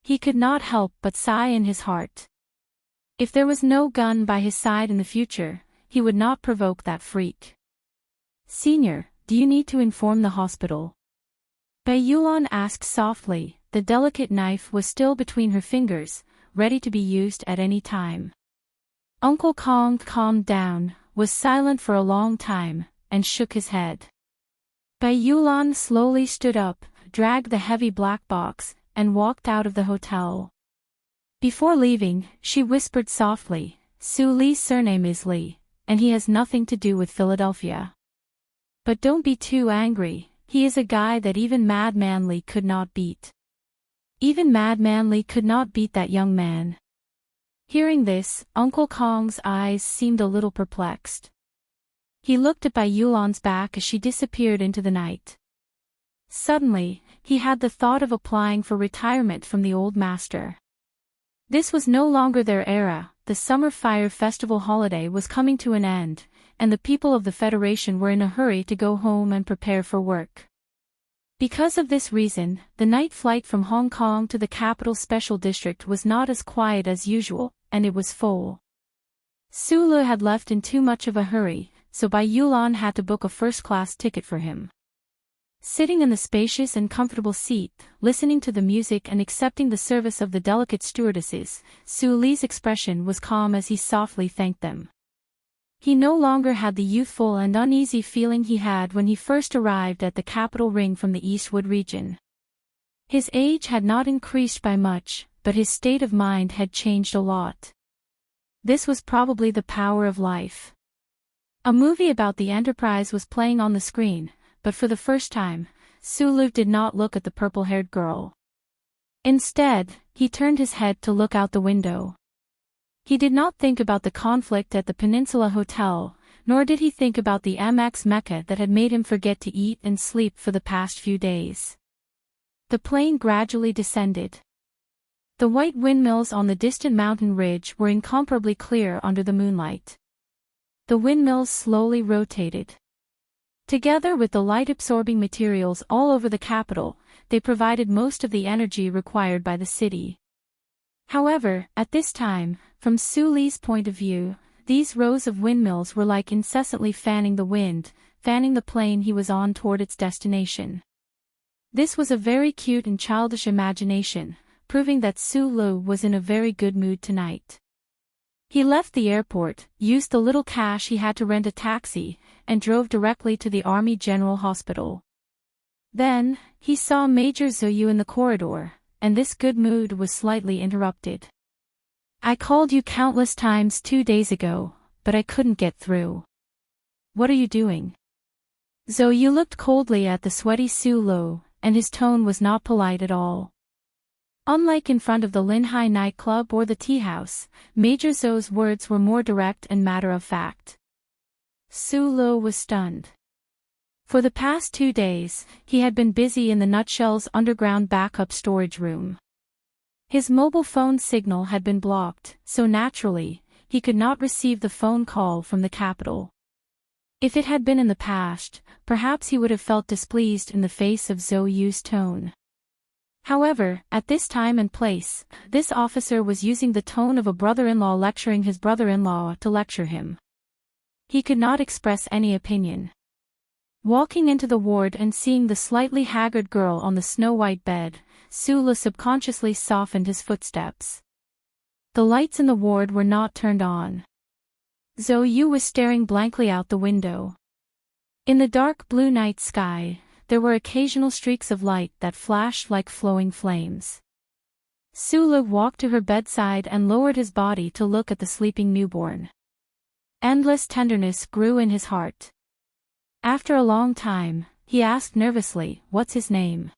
He could not help but sigh in his heart. If there was no gun by his side in the future, he would not provoke that freak. "Senior, do you need to inform the hospital?" Bai Yulan asked softly. The delicate knife was still between her fingers, ready to be used at any time. Uncle Kong calmed down, was silent for a long time, and shook his head. Bai Yulan slowly stood up, dragged the heavy black box, and walked out of the hotel. Before leaving, she whispered softly, "Su Li's surname is Li, and he has nothing to do with Philadelphia. But don't be too angry, he is a guy that even Madman Li could not beat. Even Madman Li could not beat that young man." Hearing this, Uncle Kong's eyes seemed a little perplexed. He looked at Bai Yulan's back as she disappeared into the night. Suddenly, he had the thought of applying for retirement from the old master. This was no longer their era, the summer fire festival holiday was coming to an end, and the people of the Federation were in a hurry to go home and prepare for work. Because of this reason, the night flight from Hong Kong to the capital special district was not as quiet as usual, and it was full. Su Le had left in too much of a hurry, so Bai Yulan had to book a first-class ticket for him. Sitting in the spacious and comfortable seat, listening to the music and accepting the service of the delicate stewardesses, Su Li's expression was calm as he softly thanked them. He no longer had the youthful and uneasy feeling he had when he first arrived at the capital ring from the Eastwood region. His age had not increased by much, but his state of mind had changed a lot. This was probably the power of life. A movie about the Enterprise was playing on the screen, but for the first time, Sulu did not look at the purple-haired girl. Instead, he turned his head to look out the window. He did not think about the conflict at the Peninsula Hotel, nor did he think about the MX Mecca that had made him forget to eat and sleep for the past few days. The plane gradually descended. The white windmills on the distant mountain ridge were incomparably clear under the moonlight. The windmills slowly rotated. Together with the light-absorbing materials all over the capital, they provided most of the energy required by the city. However, at this time, from Su Li's point of view, these rows of windmills were like incessantly fanning the wind, fanning the plane he was on toward its destination. This was a very cute and childish imagination, proving that Su Lu was in a very good mood tonight. He left the airport, used the little cash he had to rent a taxi, and drove directly to the Army General Hospital. Then, he saw Major Zoyu in the corridor, and this good mood was slightly interrupted. "I called you countless times 2 days ago, but I couldn't get through. What are you doing?" Zoyu looked coldly at the sweaty Su Lo, and his tone was not polite at all. Unlike in front of the Linhai nightclub or the tea house, Major Zou's words were more direct and matter-of-fact. Su Lo was stunned. For the past 2 days, he had been busy in the Nutshell's underground backup storage room. His mobile phone signal had been blocked, so naturally, he could not receive the phone call from the capital. If it had been in the past, perhaps he would have felt displeased in the face of Zhou Yu's tone. However, at this time and place, this officer was using the tone of a brother-in-law lecturing his brother-in-law to lecture him. He could not express any opinion. Walking into the ward and seeing the slightly haggard girl on the snow-white bed, Sula subconsciously softened his footsteps. The lights in the ward were not turned on. Zhou Yu was staring blankly out the window. In the dark blue night sky, there were occasional streaks of light that flashed like flowing flames. Sula walked to her bedside and lowered his body to look at the sleeping newborn. Endless tenderness grew in his heart. After a long time, he asked nervously, "What's his name?"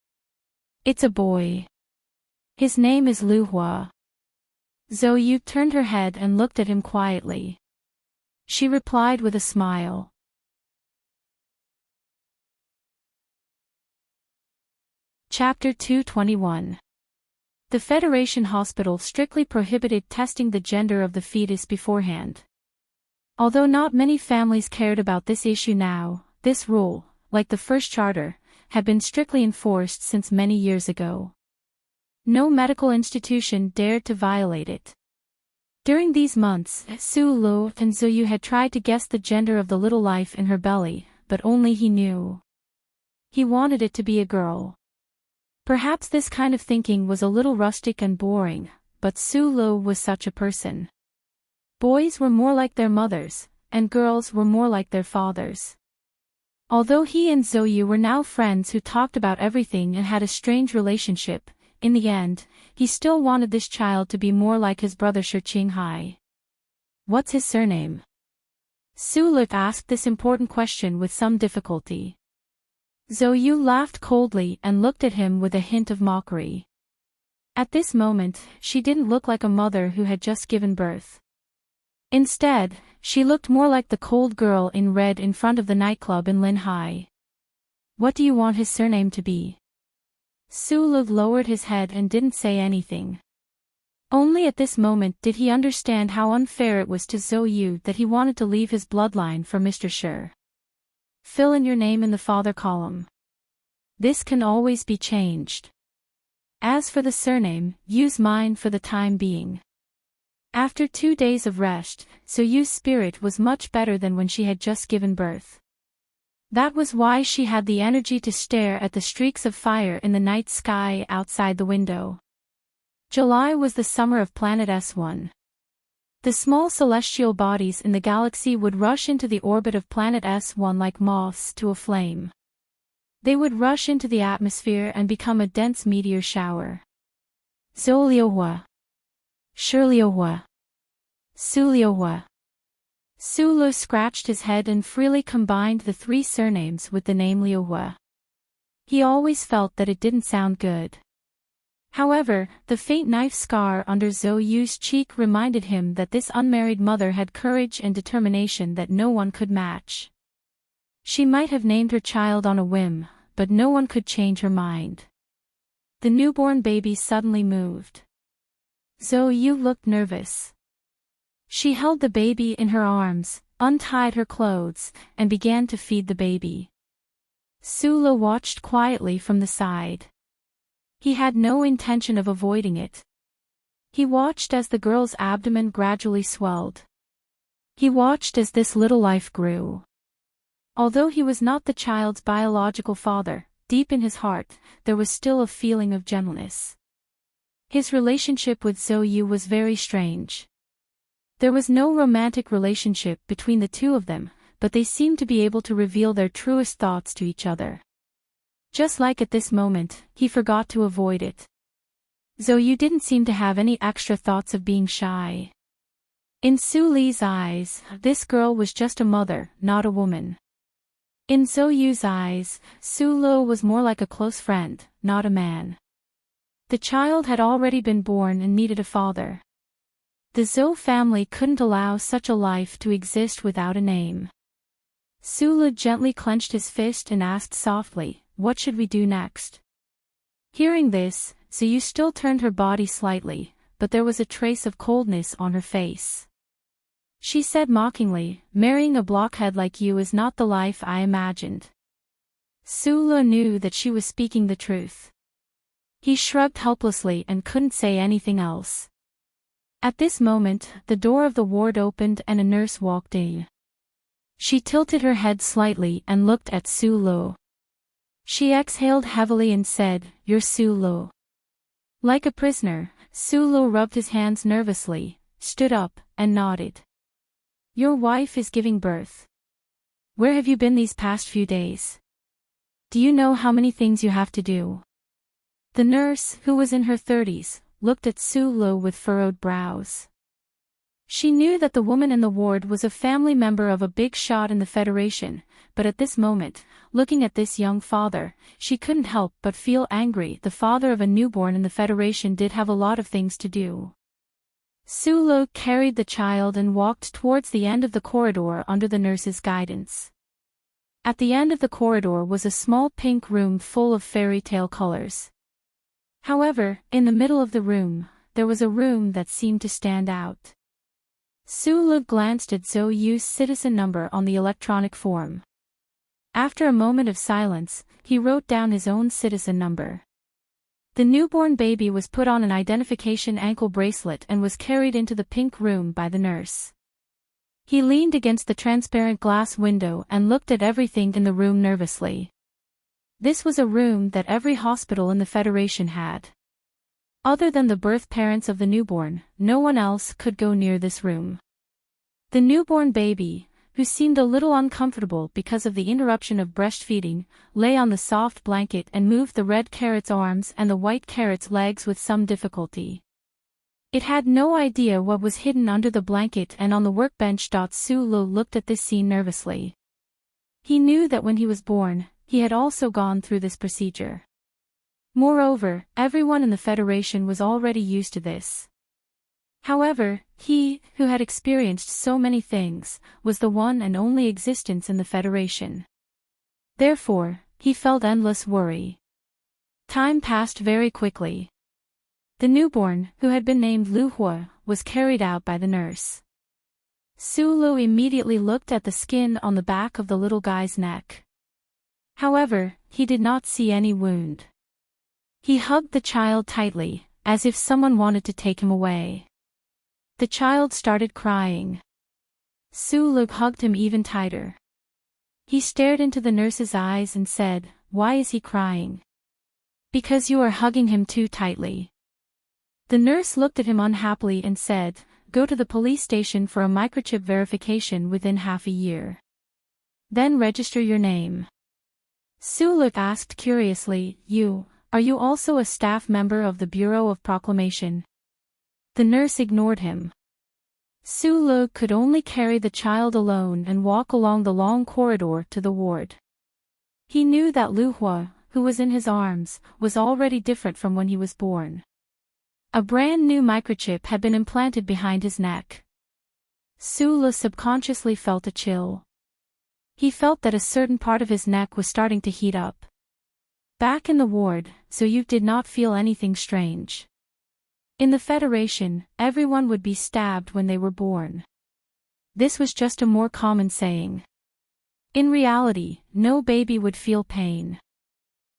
"It's a boy. His name is Lu Hua." Zhou Yu turned her head and looked at him quietly. She replied with a smile. Chapter 221. The Federation Hospital strictly prohibited testing the gender of the fetus beforehand. Although not many families cared about this issue now, this rule, like the first charter, had been strictly enforced since many years ago. No medical institution dared to violate it. During these months, Su Lu and Zhou Yu had tried to guess the gender of the little life in her belly, but only he knew. He wanted it to be a girl. Perhaps this kind of thinking was a little rustic and boring, but Su Lu was such a person. Boys were more like their mothers, and girls were more like their fathers. Although he and Zhou Yu were now friends who talked about everything and had a strange relationship, in the end, he still wanted this child to be more like his brother Shi Qinghai. "What's his surname?" Su Lu asked this important question with some difficulty. Zhou Yu laughed coldly and looked at him with a hint of mockery. At this moment, she didn't look like a mother who had just given birth. Instead, she looked more like the cold girl in red in front of the nightclub in Linhai. "What do you want his surname to be?" Su Lu lowered his head and didn't say anything. Only at this moment did he understand how unfair it was to Zhou Yu that he wanted to leave his bloodline for Mr. Shi. "Fill in your name in the father column. This can always be changed. As for the surname, use mine for the time being." After 2 days of rest, Zhou Yu's spirit was much better than when she had just given birth. That was why she had the energy to stare at the streaks of fire in the night sky outside the window. July was the summer of Planet S1. The small celestial bodies in the galaxy would rush into the orbit of Planet S1 like moths to a flame. They would rush into the atmosphere and become a dense meteor shower. Zhou Liuhua. Shi Liuhua. Su Liuhua. Su Lu scratched his head and freely combined the 3 surnames with the name Liuhua. He always felt that it didn't sound good. However, the faint knife scar under Zhou Yu's cheek reminded him that this unmarried mother had courage and determination that no one could match. She might have named her child on a whim, but no one could change her mind. The newborn baby suddenly moved. Zhou Yu looked nervous. She held the baby in her arms, untied her clothes, and began to feed the baby. Su Lu watched quietly from the side. He had no intention of avoiding it. He watched as the girl's abdomen gradually swelled. He watched as this little life grew. Although he was not the child's biological father, deep in his heart, there was still a feeling of gentleness. His relationship with Zhou Yu was very strange. There was no romantic relationship between the two of them, but they seemed to be able to reveal their truest thoughts to each other. Just like at this moment, he forgot to avoid it. Zhou Yu didn't seem to have any extra thoughts of being shy. In Su Li's eyes, this girl was just a mother, not a woman. In Zhou Yu's eyes, Su Lu was more like a close friend, not a man. The child had already been born and needed a father. The Zhou family couldn't allow such a life to exist without a name. Su Lu gently clenched his fist and asked softly, "What should we do next?" Hearing this, Zhou Yu still turned her body slightly, but there was a trace of coldness on her face. She said mockingly, "Marrying a blockhead like you is not the life I imagined." Su Lu knew that she was speaking the truth. He shrugged helplessly and couldn't say anything else. At this moment, the door of the ward opened and a nurse walked in. She tilted her head slightly and looked at Su Lo. She exhaled heavily and said, "You're Su Lo." Like a prisoner, Su Lo rubbed his hands nervously, stood up, and nodded. "Your wife is giving birth. Where have you been these past few days? Do you know how many things you have to do?" The nurse, who was in her 30s, looked at Su Lo with furrowed brows. She knew that the woman in the ward was a family member of a big shot in the Federation, but at this moment, looking at this young father, she couldn't help but feel angry. The father of a newborn in the Federation did have a lot of things to do. Su Lo carried the child and walked towards the end of the corridor under the nurse's guidance. At the end of the corridor was a small pink room full of fairy tale colors. However, in the middle of the room, there was a room that seemed to stand out. Su Lo glanced at Zhou Yu's citizen number on the electronic form. After a moment of silence, he wrote down his own citizen number. The newborn baby was put on an identification ankle bracelet and was carried into the pink room by the nurse. He leaned against the transparent glass window and looked at everything in the room nervously. This was a room that every hospital in the Federation had. Other than the birth parents of the newborn, no one else could go near this room. The newborn baby, who seemed a little uncomfortable because of the interruption of breastfeeding, lay on the soft blanket and moved the red carrot's arms and the white carrot's legs with some difficulty. It had no idea what was hidden under the blanket and on the workbench. Su Lo looked at this scene nervously. He knew that when he was born, he had also gone through this procedure. Moreover, everyone in the Federation was already used to this. However, he, who had experienced so many things, was the one and only existence in the Federation. Therefore, he felt endless worry. Time passed very quickly. The newborn, who had been named Lu Hua, was carried out by the nurse. Su Lo immediately looked at the skin on the back of the little guy's neck. However, he did not see any wound. He hugged the child tightly, as if someone wanted to take him away. The child started crying. Su Lo hugged him even tighter. He stared into the nurse's eyes and said, "Why is he crying?" "Because you are hugging him too tightly." The nurse looked at him unhappily and said, "Go to the police station for a microchip verification within half a year. Then register your name." Su Lo asked curiously, Are you also a staff member of the Bureau of Proclamation?" The nurse ignored him. Su Lo could only carry the child alone and walk along the long corridor to the ward. He knew that Lu Hua, who was in his arms, was already different from when he was born. A brand new microchip had been implanted behind his neck. Su Lo subconsciously felt a chill. He felt that a certain part of his neck was starting to heat up. Back in the ward, Zhou Yu did not feel anything strange. In the Federation, everyone would be stabbed when they were born. This was just a more common saying. In reality, no baby would feel pain.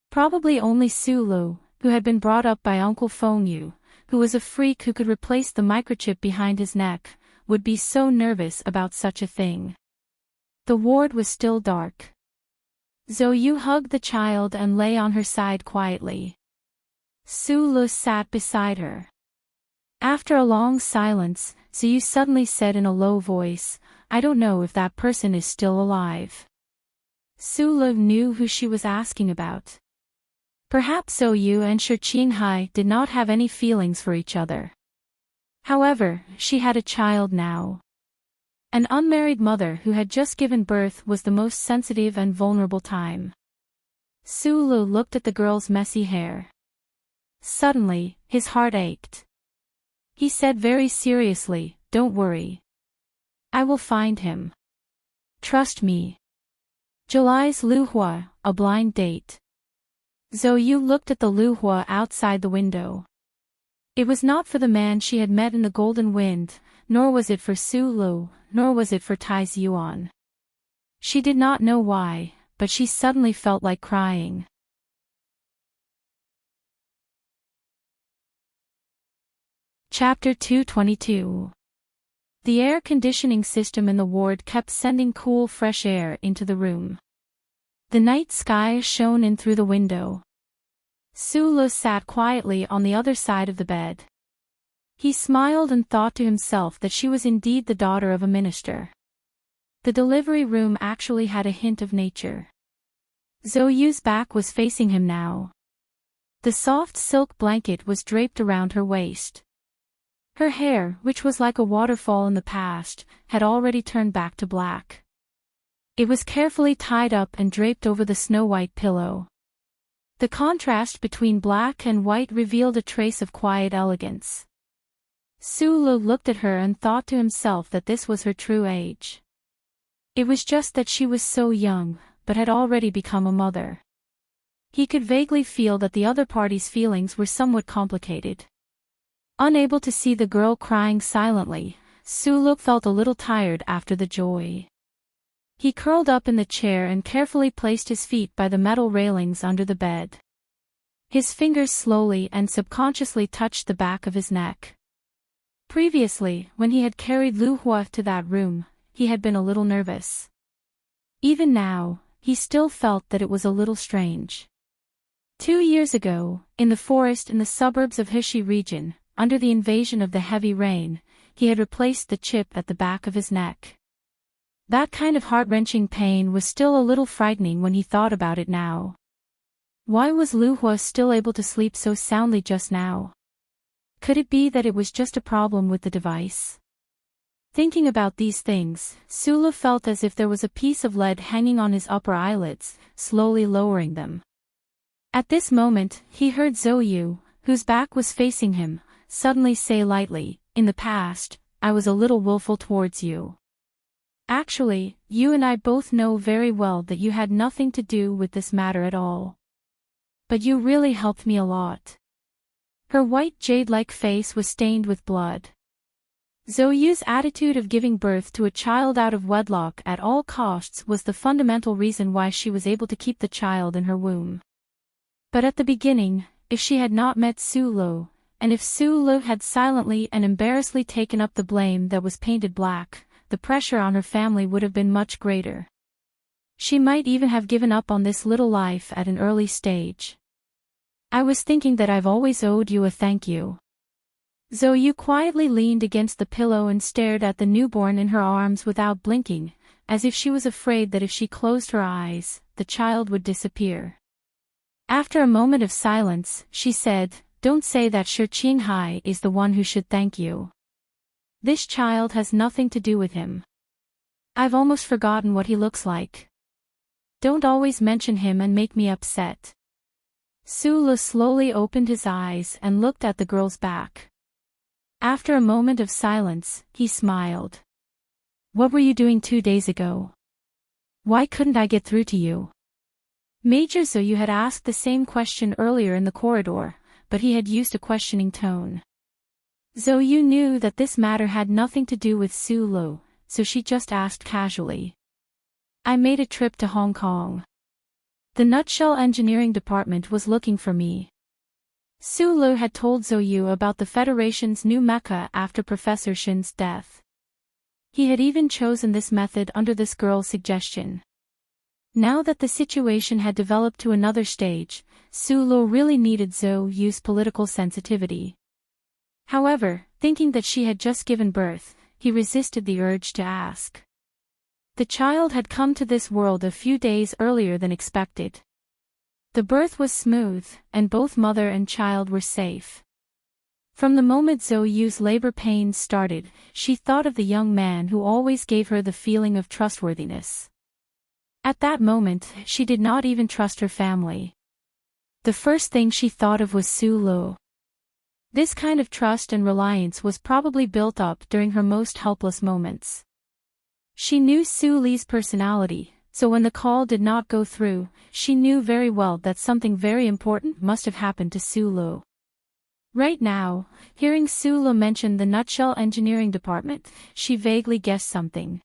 Probably only Su Lo, who had been brought up by Uncle Feng Yu, who was a freak who could replace the microchip behind his neck, would be so nervous about such a thing. The ward was still dark. Zhou Yu hugged the child and lay on her side quietly. Su Lo sat beside her. After a long silence, Zhou Yu suddenly said in a low voice, "I don't know if that person is still alive." Su Lo knew who she was asking about. Perhaps Zhou Yu and Shi Qinghai did not have any feelings for each other. However, she had a child now. An unmarried mother who had just given birth was the most sensitive and vulnerable time. Su Lo looked at the girl's messy hair. Suddenly, his heart ached. He said very seriously, "Don't worry. I will find him. Trust me." July's Lu Hua, a blind date. Zhou Yu looked at the Lu Hua outside the window. It was not for the man she had met in the Golden Wind, nor was it for Su Lo, nor was it for Tai Yuan. She did not know why, but she suddenly felt like crying. Chapter 222. The air conditioning system in the ward kept sending cool fresh air into the room. The night sky shone in through the window. Sulu sat quietly on the other side of the bed. He smiled and thought to himself that she was indeed the daughter of a minister. The delivery room actually had a hint of nature. Zoyu's back was facing him now. The soft silk blanket was draped around her waist. Her hair, which was like a waterfall in the past, had already turned back to black. It was carefully tied up and draped over the snow-white pillow. The contrast between black and white revealed a trace of quiet elegance. Sulu looked at her and thought to himself that this was her true age. It was just that she was so young, but had already become a mother. He could vaguely feel that the other party's feelings were somewhat complicated. Unable to see the girl crying silently, Sulu felt a little tired after the joy. He curled up in the chair and carefully placed his feet by the metal railings under the bed. His fingers slowly and subconsciously touched the back of his neck. Previously, when he had carried Lu Hua to that room, he had been a little nervous. Even now, he still felt that it was a little strange. 2 years ago, in the forest in the suburbs of Hishi region, under the invasion of the heavy rain, he had replaced the chip at the back of his neck. That kind of heart-wrenching pain was still a little frightening when he thought about it now. Why was Lu Hua still able to sleep so soundly just now? Could it be that it was just a problem with the device? Thinking about these things, Sulu felt as if there was a piece of lead hanging on his upper eyelids, slowly lowering them. At this moment, he heard Zoyu, whose back was facing him, suddenly say lightly, "In the past, I was a little willful towards you. Actually, you and I both know very well that you had nothing to do with this matter at all. But you really helped me a lot." Her white jade-like face was stained with blood. Zoyu's attitude of giving birth to a child out of wedlock at all costs was the fundamental reason why she was able to keep the child in her womb. But at the beginning, if she had not met Sulu, and if Sulu had silently and embarrassedly taken up the blame that was painted black, the pressure on her family would have been much greater. She might even have given up on this little life at an early stage. "I was thinking that I've always owed you a thank you." Zoyu quietly leaned against the pillow and stared at the newborn in her arms without blinking, as if she was afraid that if she closed her eyes, the child would disappear. After a moment of silence, she said, "Don't say that Shi Qinghai is the one who should thank you. This child has nothing to do with him. I've almost forgotten what he looks like. Don't always mention him and make me upset." Sulu slowly opened his eyes and looked at the girl's back. After a moment of silence, he smiled. "What were you doing 2 days ago? Why couldn't I get through to you?" Major Zoyu had asked the same question earlier in the corridor, but he had used a questioning tone. Zoyu knew that this matter had nothing to do with Sulu, so she just asked casually. "I made a trip to Hong Kong. The Nutshell Engineering Department was looking for me." Sulu had told Zoyu about the Federation's new mecha after Professor Shin's death. He had even chosen this method under this girl's suggestion. Now that the situation had developed to another stage, Sulu really needed Zoyu's political sensitivity. However, thinking that she had just given birth, he resisted the urge to ask. The child had come to this world a few days earlier than expected. The birth was smooth, and both mother and child were safe. From the moment Zoyu's labor pains started, she thought of the young man who always gave her the feeling of trustworthiness. At that moment, she did not even trust her family. The first thing she thought of was Sulu. This kind of trust and reliance was probably built up during her most helpless moments. She knew Sulu's personality, so when the call did not go through, she knew very well that something very important must have happened to Sulu. Right now, hearing Sulu mention the Nutshell Engineering Department, she vaguely guessed something.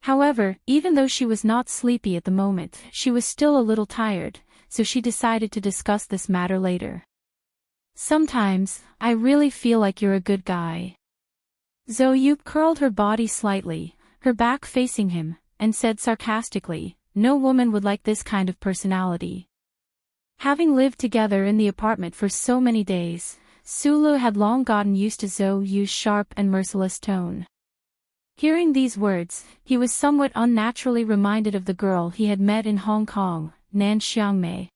However, even though she was not sleepy at the moment, she was still a little tired, so she decided to discuss this matter later. Sometimes, I really feel like you're a good guy. Zhou curled her body slightly, her back facing him, and said sarcastically, no woman would like this kind of personality. Having lived together in the apartment for so many days, Sulu had long gotten used to Zhou's sharp and merciless tone. Hearing these words, he was somewhat unnaturally reminded of the girl he had met in Hong Kong, Nan Xiangmei.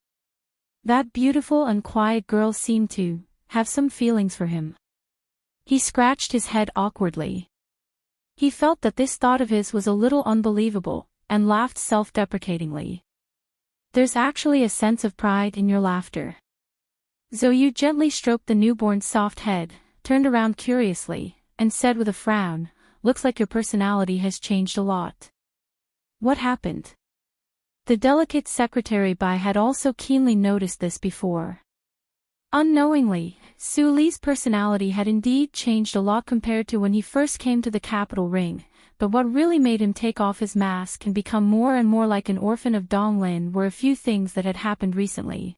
That beautiful and quiet girl seemed to have some feelings for him. He scratched his head awkwardly. He felt that this thought of his was a little unbelievable, and laughed self-deprecatingly. There's actually a sense of pride in your laughter. Zhou gently stroked the newborn's soft head, turned around curiously, and said with a frown, looks like your personality has changed a lot. What happened? The delicate secretary Bai had also keenly noticed this before. Unknowingly, Su Li's personality had indeed changed a lot compared to when he first came to the capital ring, but what really made him take off his mask and become more and more like an orphan of Donglin were a few things that had happened recently.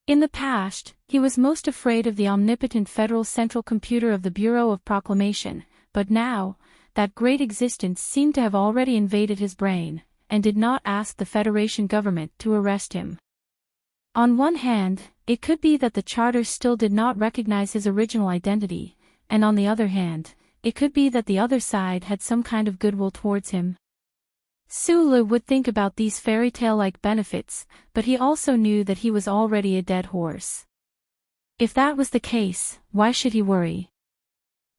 In the past, he was most afraid of the omnipotent Federal Central Computer of the Bureau of Proclamation, but now, that great existence seemed to have already invaded his brain, and did not ask the Federation government to arrest him. On one hand, it could be that the charter still did not recognize his original identity, and on the other hand, it could be that the other side had some kind of goodwill towards him. Sulu would think about these fairy tale-like benefits, but he also knew that he was already a dead horse. If that was the case, why should he worry?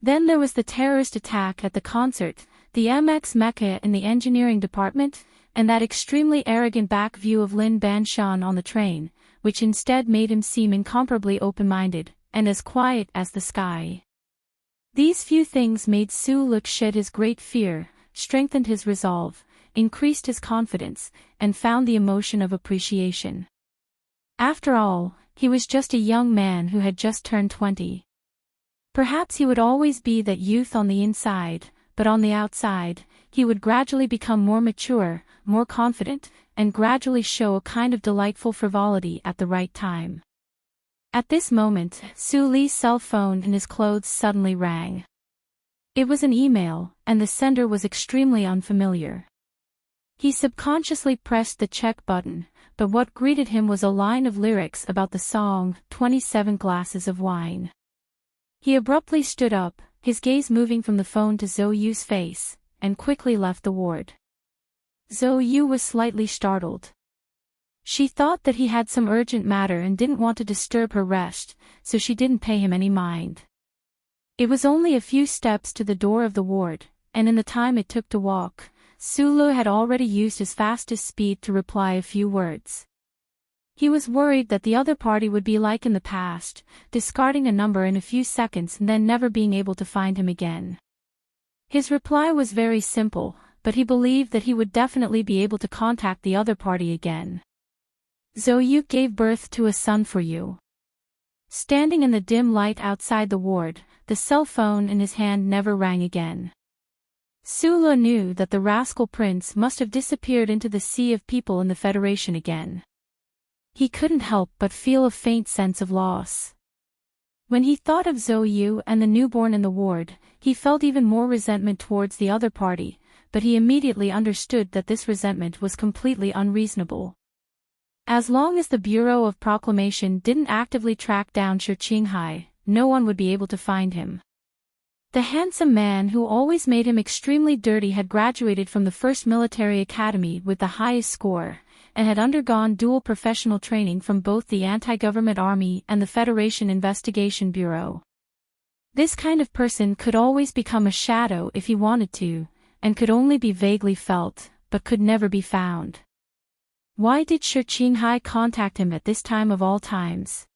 Then there was the terrorist attack at the concert, the MX Mecha in the engineering department, and that extremely arrogant back view of Lin Banshan on the train, which instead made him seem incomparably open-minded, and as quiet as the sky. These few things made Su shed his great fear, strengthened his resolve, increased his confidence, and found the emotion of appreciation. After all, he was just a young man who had just turned 20. Perhaps he would always be that youth on the inside, but on the outside, he would gradually become more mature, more confident, and gradually show a kind of delightful frivolity at the right time. At this moment, Su Li's cell phone in his clothes suddenly rang. It was an email, and the sender was extremely unfamiliar. He subconsciously pressed the check button, but what greeted him was a line of lyrics about the song, 27 Glasses of Wine. He abruptly stood up, his gaze moving from the phone to Zhou's face, and quickly left the ward. Zhou was slightly startled. She thought that he had some urgent matter and didn't want to disturb her rest, so she didn't pay him any mind. It was only a few steps to the door of the ward, and in the time it took to walk, Sulu had already used his fastest speed to reply a few words. He was worried that the other party would be like in the past, discarding a number in a few seconds and then never being able to find him again. His reply was very simple, but he believed that he would definitely be able to contact the other party again. Zhou gave birth to a son for you. Standing in the dim light outside the ward, the cell phone in his hand never rang again. Sulu knew that the rascal prince must have disappeared into the sea of people in the Federation again. He couldn't help but feel a faint sense of loss. When he thought of Zhou and the newborn in the ward, he felt even more resentment towards the other party, but he immediately understood that this resentment was completely unreasonable. As long as the Bureau of Proclamation didn't actively track down Shi Qinghai, no one would be able to find him. The handsome man who always made him extremely dirty had graduated from the first military academy with the highest score, and had undergone dual professional training from both the anti-government army and the Federation Investigation Bureau. This kind of person could always become a shadow if he wanted to, and could only be vaguely felt, but could never be found. Why did Shi Qinghai contact him at this time of all times?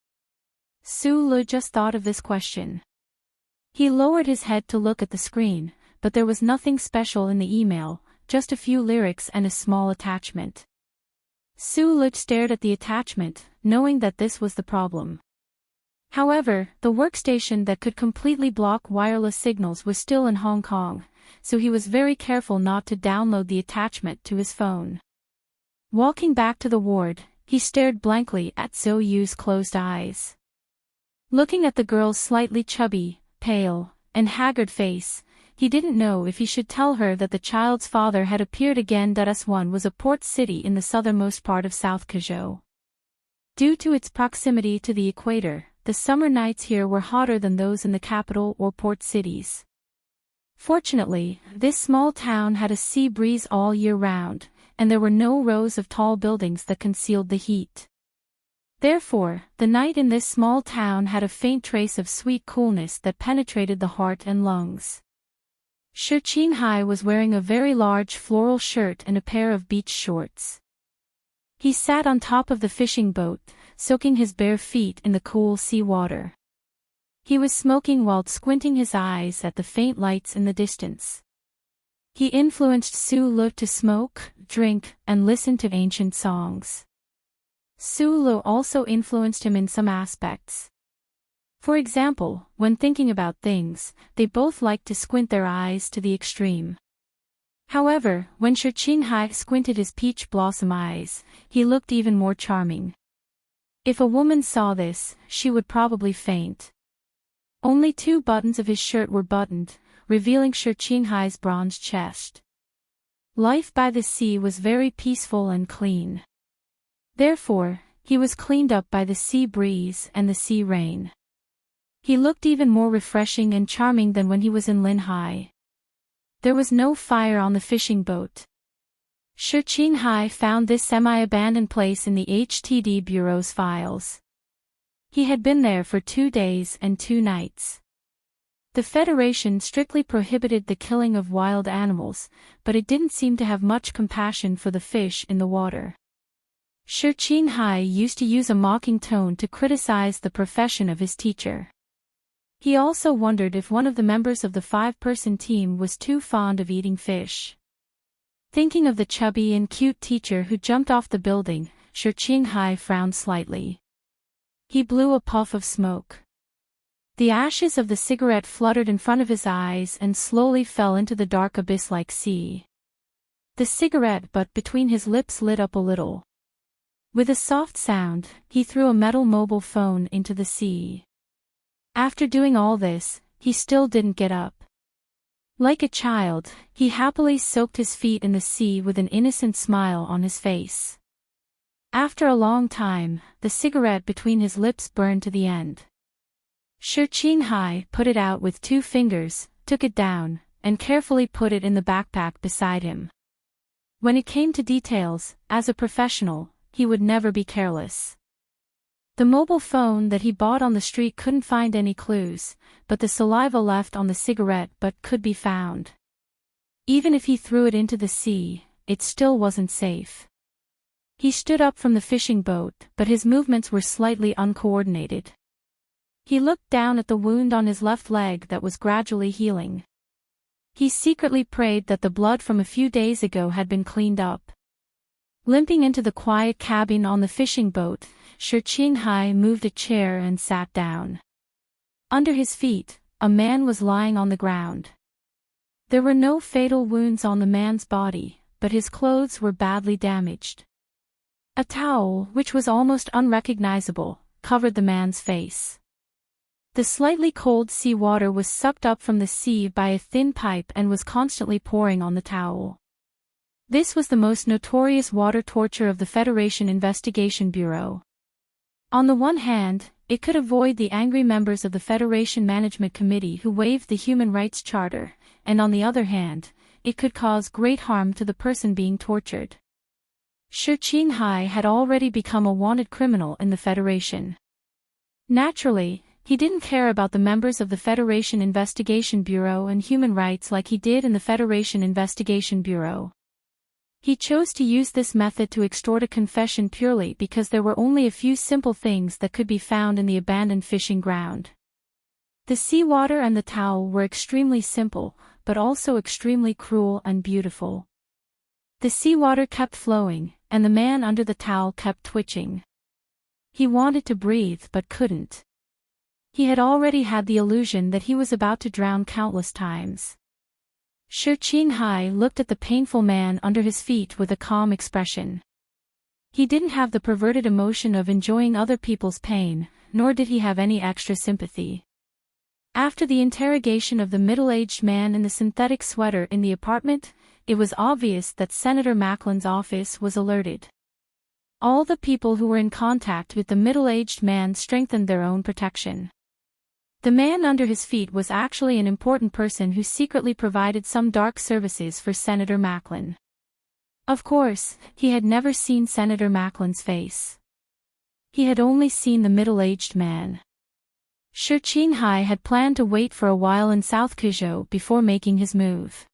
Su just thought of this question. He lowered his head to look at the screen, but there was nothing special in the email, just a few lyrics and a small attachment. Su stared at the attachment, knowing that this was the problem. However, the workstation that could completely block wireless signals was still in Hong Kong, so he was very careful not to download the attachment to his phone. Walking back to the ward, he stared blankly at Zhou's closed eyes. Looking at the girl's slightly chubby, pale, and haggard face, he didn't know if he should tell her that the child's father had appeared again. S1 was a port city in the southernmost part of South Kazhou. Due to its proximity to the equator, the summer nights here were hotter than those in the capital or port cities. Fortunately, this small town had a sea breeze all year round, and there were no rows of tall buildings that concealed the heat. Therefore, the night in this small town had a faint trace of sweet coolness that penetrated the heart and lungs. Shi Qinghai was wearing a very large floral shirt and a pair of beach shorts. He sat on top of the fishing boat, soaking his bare feet in the cool sea water. He was smoking while squinting his eyes at the faint lights in the distance. He influenced Su Lu to smoke, drink, and listen to ancient songs. Su Lu also influenced him in some aspects. For example, when thinking about things, they both liked to squint their eyes to the extreme. However, when Shi Qinghai squinted his peach blossom eyes, he looked even more charming. If a woman saw this, she would probably faint. Only 2 buttons of his shirt were buttoned, revealing Shi Qinghai's bronzed chest. Life by the sea was very peaceful and clean. Therefore, he was cleaned up by the sea breeze and the sea rain. He looked even more refreshing and charming than when he was in Linhai. There was no fire on the fishing boat. Shi Qinghai found this semi-abandoned place in the HTD Bureau's files. He had been there for 2 days and 2 nights. The Federation strictly prohibited the killing of wild animals, but it didn't seem to have much compassion for the fish in the water. Shi Qinghai used to use a mocking tone to criticize the profession of his teacher. He also wondered if one of the members of the 5-person team was too fond of eating fish. Thinking of the chubby and cute teacher who jumped off the building, Shi Qinghai frowned slightly. He blew a puff of smoke. The ashes of the cigarette fluttered in front of his eyes and slowly fell into the dark abyss-like sea. The cigarette butt between his lips lit up a little. With a soft sound, he threw a metal mobile phone into the sea. After doing all this, he still didn't get up. Like a child, he happily soaked his feet in the sea with an innocent smile on his face. After a long time, the cigarette between his lips burned to the end. Shi Qinghai put it out with 2 fingers, took it down, and carefully put it in the backpack beside him. When it came to details, as a professional, he would never be careless. The mobile phone that he bought on the street couldn't find any clues, but the saliva left on the cigarette butt could be found. Even if he threw it into the sea, it still wasn't safe. He stood up from the fishing boat, but his movements were slightly uncoordinated. He looked down at the wound on his left leg that was gradually healing. He secretly prayed that the blood from a few days ago had been cleaned up. Limping into the quiet cabin on the fishing boat, Shi Qinghai moved a chair and sat down. Under his feet, a man was lying on the ground. There were no fatal wounds on the man's body, but his clothes were badly damaged. A towel, which was almost unrecognizable, covered the man's face. The slightly cold sea water was sucked up from the sea by a thin pipe and was constantly pouring on the towel. This was the most notorious water torture of the Federation Investigation Bureau. On the one hand, it could avoid the angry members of the Federation Management Committee who waived the Human Rights Charter, and on the other hand, it could cause great harm to the person being tortured. Shi Qinghai had already become a wanted criminal in the Federation. Naturally, he didn't care about the members of the Federation Investigation Bureau and human rights like he did in the Federation Investigation Bureau. He chose to use this method to extort a confession purely because there were only a few simple things that could be found in the abandoned fishing ground. The seawater and the towel were extremely simple, but also extremely cruel and beautiful. The seawater kept flowing, and the man under the towel kept twitching. He wanted to breathe but couldn't. He had already had the illusion that he was about to drown countless times. Shi Qinghai looked at the painful man under his feet with a calm expression. He didn't have the perverted emotion of enjoying other people's pain, nor did he have any extra sympathy. After the interrogation of the middle-aged man in the synthetic sweater in the apartment, it was obvious that Senator Macklin's office was alerted. All the people who were in contact with the middle-aged man strengthened their own protection. The man under his feet was actually an important person who secretly provided some dark services for Senator Macklin. Of course, he had never seen Senator Macklin's face. He had only seen the middle-aged man. Shi Qinghai had planned to wait for a while in South Kuzhou before making his move.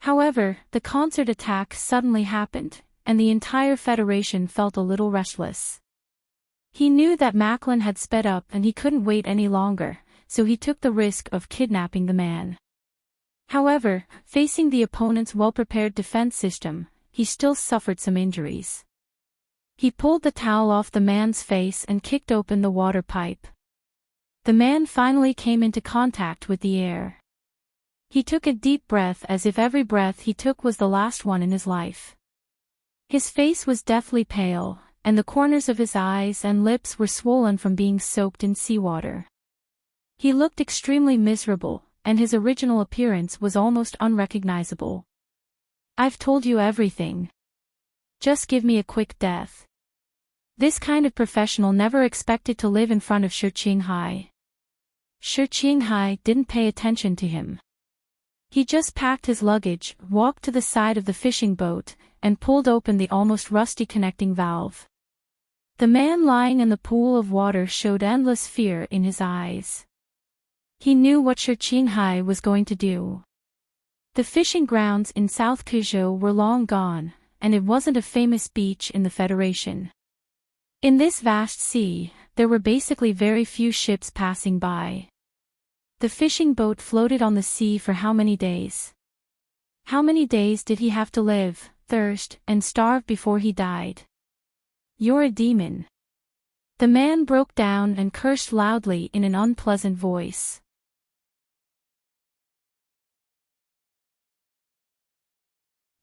However, the concert attack suddenly happened, and the entire Federation felt a little restless. He knew that Macklin had sped up and he couldn't wait any longer, so he took the risk of kidnapping the man. However, facing the opponent's well-prepared defense system, he still suffered some injuries. He pulled the towel off the man's face and kicked open the water pipe. The man finally came into contact with the air. He took a deep breath as if every breath he took was the last one in his life. His face was deathly pale, and the corners of his eyes and lips were swollen from being soaked in seawater. He looked extremely miserable, and his original appearance was almost unrecognizable. "I've told you everything. Just give me a quick death." This kind of professional never expected to live in front of Shi Qinghai. Shi Qinghai didn't pay attention to him. He just packed his luggage, walked to the side of the fishing boat, and pulled open the almost rusty connecting valve. The man lying in the pool of water showed endless fear in his eyes. He knew what Shi Qinghai was going to do. The fishing grounds in South Kuzhou were long gone, and it wasn't a famous beach in the Federation. In this vast sea, there were basically very few ships passing by. The fishing boat floated on the sea for how many days? How many days did he have to live, thirst, and starve before he died? "You're a demon." The man broke down and cursed loudly in an unpleasant voice.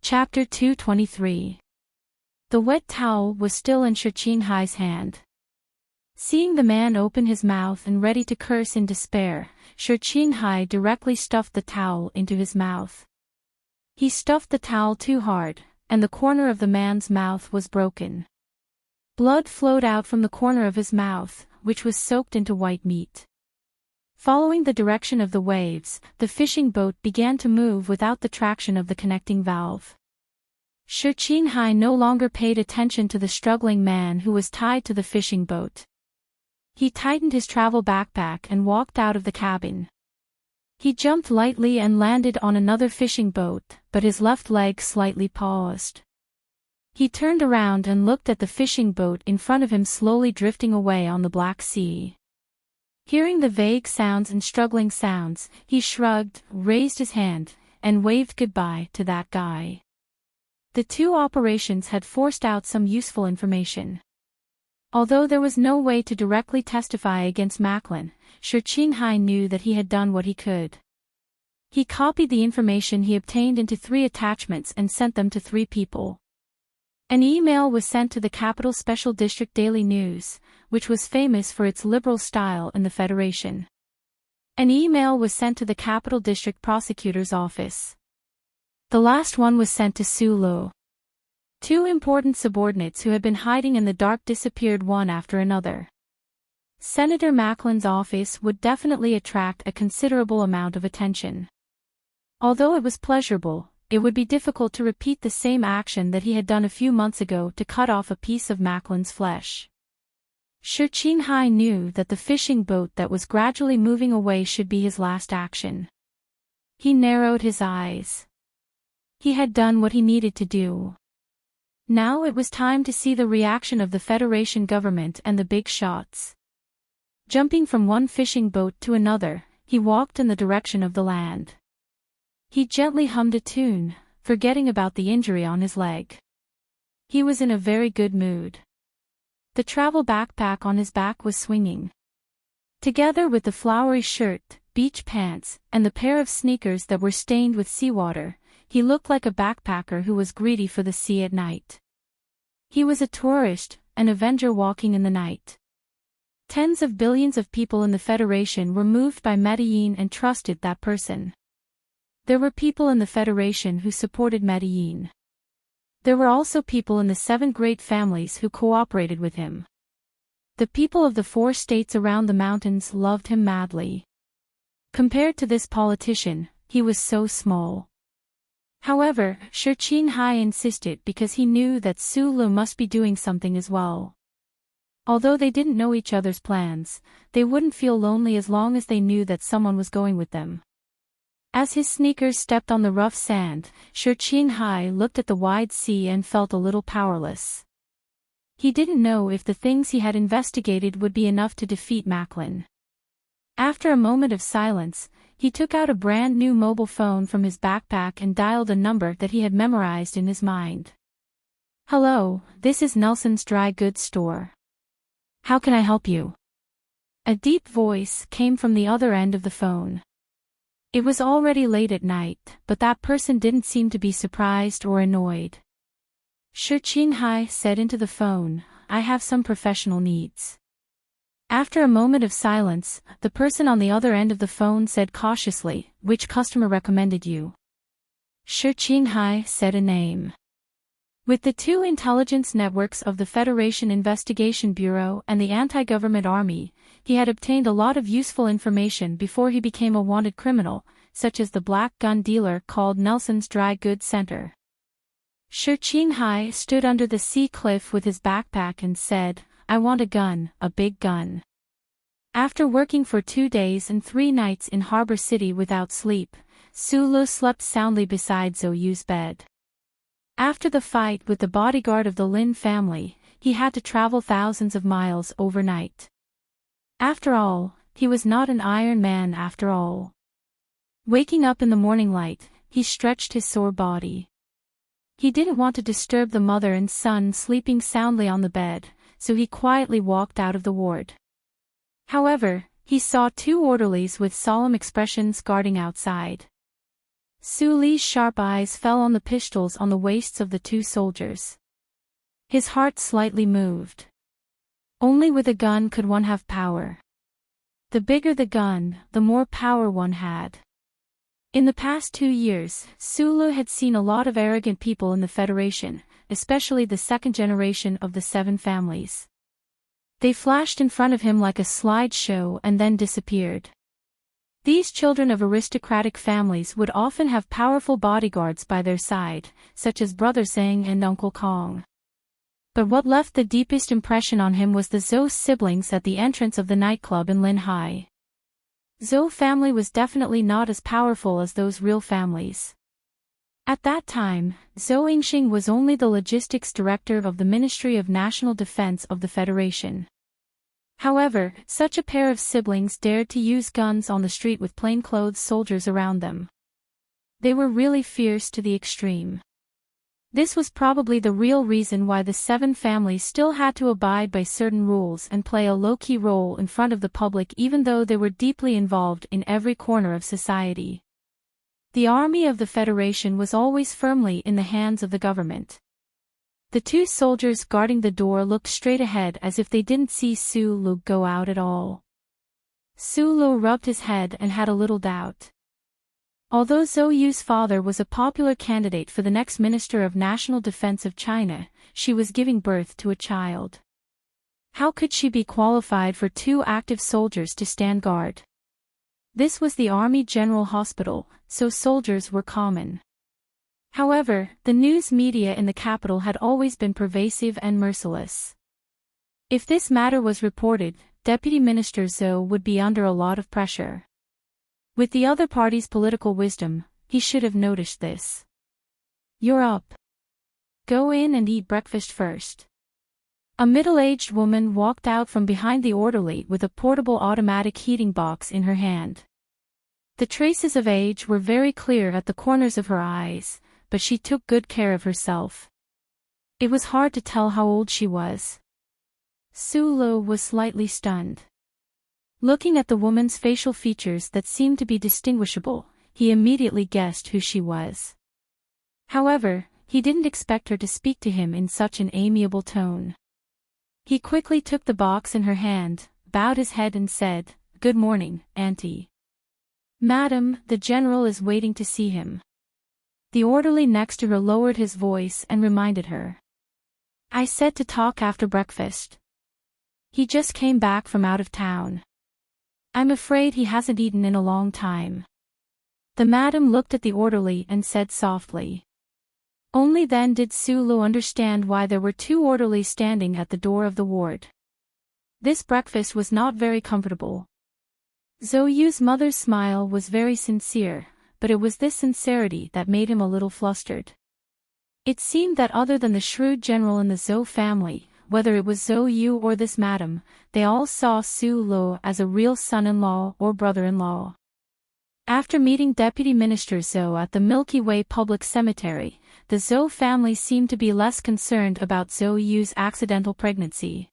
Chapter 223. The wet towel was still in Shi Qinghai's hand. Seeing the man open his mouth and ready to curse in despair, Shi Qinghai directly stuffed the towel into his mouth. He stuffed the towel too hard, and the corner of the man's mouth was broken. Blood flowed out from the corner of his mouth, which was soaked into white meat. Following the direction of the waves, the fishing boat began to move without the traction of the connecting valve. Shi Qinghai no longer paid attention to the struggling man who was tied to the fishing boat. He tightened his travel backpack and walked out of the cabin. He jumped lightly and landed on another fishing boat, but his left leg slightly paused. He turned around and looked at the fishing boat in front of him slowly drifting away on the Black Sea. Hearing the vague sounds and struggling sounds, he shrugged, raised his hand, and waved goodbye to that guy. The two operations had forced out some useful information. Although there was no way to directly testify against Macklin, Shi Qinghai knew that he had done what he could. He copied the information he obtained into 3 attachments and sent them to 3 people. An email was sent to the Capital Special District Daily News, which was famous for its liberal style in the Federation. An email was sent to the Capital District Prosecutor's Office. The last one was sent to Sulu. 2 important subordinates who had been hiding in the dark disappeared one after another. Senator Macklin's office would definitely attract a considerable amount of attention. Although it was pleasurable, it would be difficult to repeat the same action that he had done a few months ago to cut off a piece of Macklin's flesh. Shi Qinghai knew that the fishing boat that was gradually moving away should be his last action. He narrowed his eyes. He had done what he needed to do. Now it was time to see the reaction of the Federation government and the big shots. Jumping from one fishing boat to another, he walked in the direction of the land. He gently hummed a tune, forgetting about the injury on his leg. He was in a very good mood. The travel backpack on his back was swinging. Together with the flowery shirt, beach pants, and the pair of sneakers that were stained with seawater, he looked like a backpacker who was greedy for the sea at night. He was a tourist, an avenger walking in the night. Tens of billions of people in the Federation were moved by Medellin and trusted that person. There were people in the Federation who supported Medellin. There were also people in the 7 great families who cooperated with him. The people of the 4 states around the mountains loved him madly. Compared to this politician, he was so small. However, Shi Qinghai insisted because he knew that Su Lu must be doing something as well. Although they didn't know each other's plans, they wouldn't feel lonely as long as they knew that someone was going with them. As his sneakers stepped on the rough sand, Shi Qinghai looked at the wide sea and felt a little powerless. He didn't know if the things he had investigated would be enough to defeat Macklin. After a moment of silence, he took out a brand new mobile phone from his backpack and dialed a number that he had memorized in his mind. "Hello, this is Nelson's dry goods store. How can I help you?" A deep voice came from the other end of the phone. It was already late at night, but that person didn't seem to be surprised or annoyed. Shi Qinghai said into the phone, "I have some professional needs." After a moment of silence, the person on the other end of the phone said cautiously, "Which customer recommended you?" Shi Qinghai said a name. With the 2 intelligence networks of the Federation Investigation Bureau and the anti-government army, he had obtained a lot of useful information before he became a wanted criminal, such as the black gun dealer called Nelson's Dry Goods Center. Shi Qinghai stood under the sea cliff with his backpack and said, "I want a gun, a big gun." After working for 2 days and 3 nights in Harbor City without sleep, Su Lu slept soundly beside Zhou Yu's bed. After the fight with the bodyguard of the Lin family, he had to travel thousands of miles overnight. After all, he was not an Iron Man after all. Waking up in the morning light, he stretched his sore body. He didn't want to disturb the mother and son sleeping soundly on the bed, so he quietly walked out of the ward. However, he saw 2 orderlies with solemn expressions guarding outside. Su Li's sharp eyes fell on the pistols on the waists of the 2 soldiers. His heart slightly moved. Only with a gun could one have power. The bigger the gun, the more power one had. In the past 2 years, Su Lu had seen a lot of arrogant people in the Federation, especially the 2nd generation of the 7 families. They flashed in front of him like a slideshow and then disappeared. These children of aristocratic families would often have powerful bodyguards by their side, such as Brother Zhang and Uncle Kong. But what left the deepest impression on him was the Zhou siblings at the entrance of the nightclub in Linhai. Zhou family was definitely not as powerful as those real families. At that time, Zhou Yingxing was only the logistics director of the Ministry of National Defense of the Federation. However, such a pair of siblings dared to use guns on the street with plainclothes soldiers around them. They were really fierce to the extreme. This was probably the real reason why the 7 families still had to abide by certain rules and play a low-key role in front of the public even though they were deeply involved in every corner of society. The army of the Federation was always firmly in the hands of the government. The 2 soldiers guarding the door looked straight ahead as if they didn't see Su Lu go out at all. Su Lu rubbed his head and had a little doubt. Although Zhou Yu's father was a popular candidate for the next Minister of National Defense of China, she was giving birth to a child. How could she be qualified for 2 active soldiers to stand guard? This was the Army General Hospital, so soldiers were common. However, the news media in the capital had always been pervasive and merciless. If this matter was reported, Deputy Minister Zhou would be under a lot of pressure. With the other party's political wisdom, he should have noticed this. "You're up. Go in and eat breakfast first." A middle-aged woman walked out from behind the orderly with a portable automatic heating box in her hand. The traces of age were very clear at the corners of her eyes, but she took good care of herself. It was hard to tell how old she was. Su Lu was slightly stunned. Looking at the woman's facial features that seemed to be distinguishable, he immediately guessed who she was. However, he didn't expect her to speak to him in such an amiable tone. He quickly took the box in her hand, bowed his head and said, "Good morning, Auntie." "Madam, the general is waiting to see him." The orderly next to her lowered his voice and reminded her. "I said to talk after breakfast. He just came back from out of town. I'm afraid he hasn't eaten in a long time." The madam looked at the orderly and said softly. Only then did Sulu understand why there were two orderlies standing at the door of the ward. This breakfast was not very comfortable. Zoyu's mother's smile was very sincere, but it was this sincerity that made him a little flustered. It seemed that other than the shrewd general in the Zhou family, whether it was Zoyu or this madam, they all saw Sulu as a real son-in-law or brother-in-law. After meeting Deputy Minister Zhou at the Milky Way Public Cemetery, the Zhou family seemed to be less concerned about Zoyu's accidental pregnancy.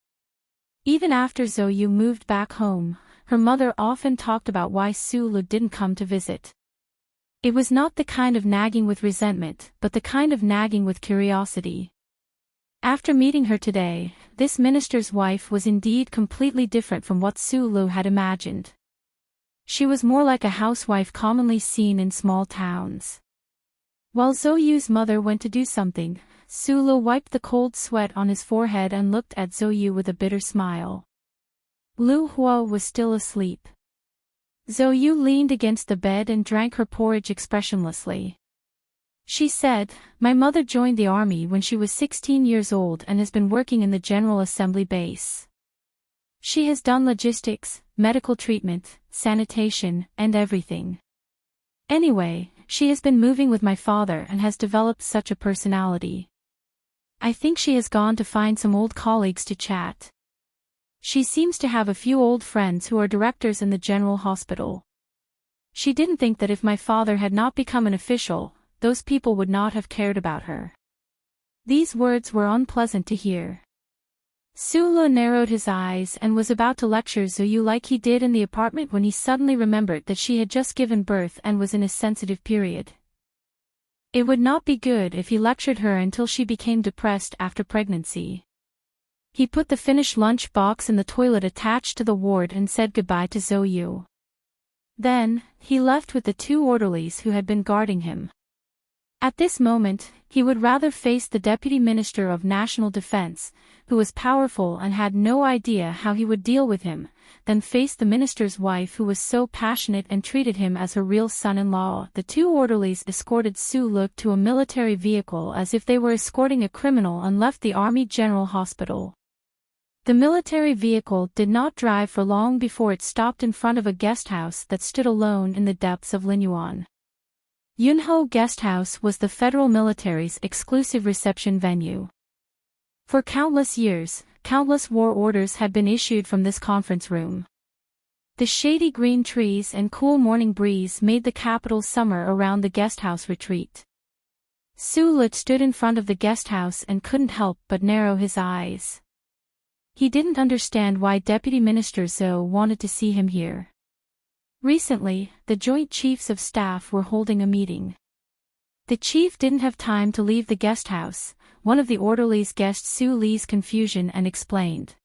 Even after Zoyu moved back home, her mother often talked about why Sulu didn't come to visit. It was not the kind of nagging with resentment, but the kind of nagging with curiosity. After meeting her today, this minister's wife was indeed completely different from what Sulu had imagined. She was more like a housewife commonly seen in small towns. While Zoyu's mother went to do something, Sulu wiped the cold sweat on his forehead and looked at Zoyu with a bitter smile. Lu Huo was still asleep. Zoyu leaned against the bed and drank her porridge expressionlessly. She said, "My mother joined the army when she was 16 years old and has been working in the General Assembly base. She has done logistics, medical treatment, sanitation, and everything. Anyway, she has been moving with my father and has developed such a personality. I think she has gone to find some old colleagues to chat. She seems to have a few old friends who are directors in the general hospital. She didn't think that if my father had not become an official, those people would not have cared about her." These words were unpleasant to hear. Sulu narrowed his eyes and was about to lecture Zoyu like he did in the apartment when he suddenly remembered that she had just given birth and was in a sensitive period. It would not be good if he lectured her until she became depressed after pregnancy. He put the finished lunch box in the toilet attached to the ward and said goodbye to Zoyu. Then, he left with the two orderlies who had been guarding him. At this moment, he would rather face the Deputy Minister of National Defense, who was powerful and had no idea how he would deal with him, than face the minister's wife who was so passionate and treated him as her real son-in-law. The two orderlies escorted Sulu to a military vehicle as if they were escorting a criminal and left the Army General Hospital. The military vehicle did not drive for long before it stopped in front of a guest house that stood alone in the depths of Linyuan. Yunho Guest House was the federal military's exclusive reception venue. For countless years, countless war orders had been issued from this conference room. The shady green trees and cool morning breeze made the capital summer around the guest house retreat. Sulut stood in front of the guest house and couldn't help but narrow his eyes. He didn't understand why Deputy Minister Zhou wanted to see him here. Recently, the Joint Chiefs of Staff were holding a meeting. The chief didn't have time to leave the guest house. One of the orderlies guessed Su Li's confusion and explained.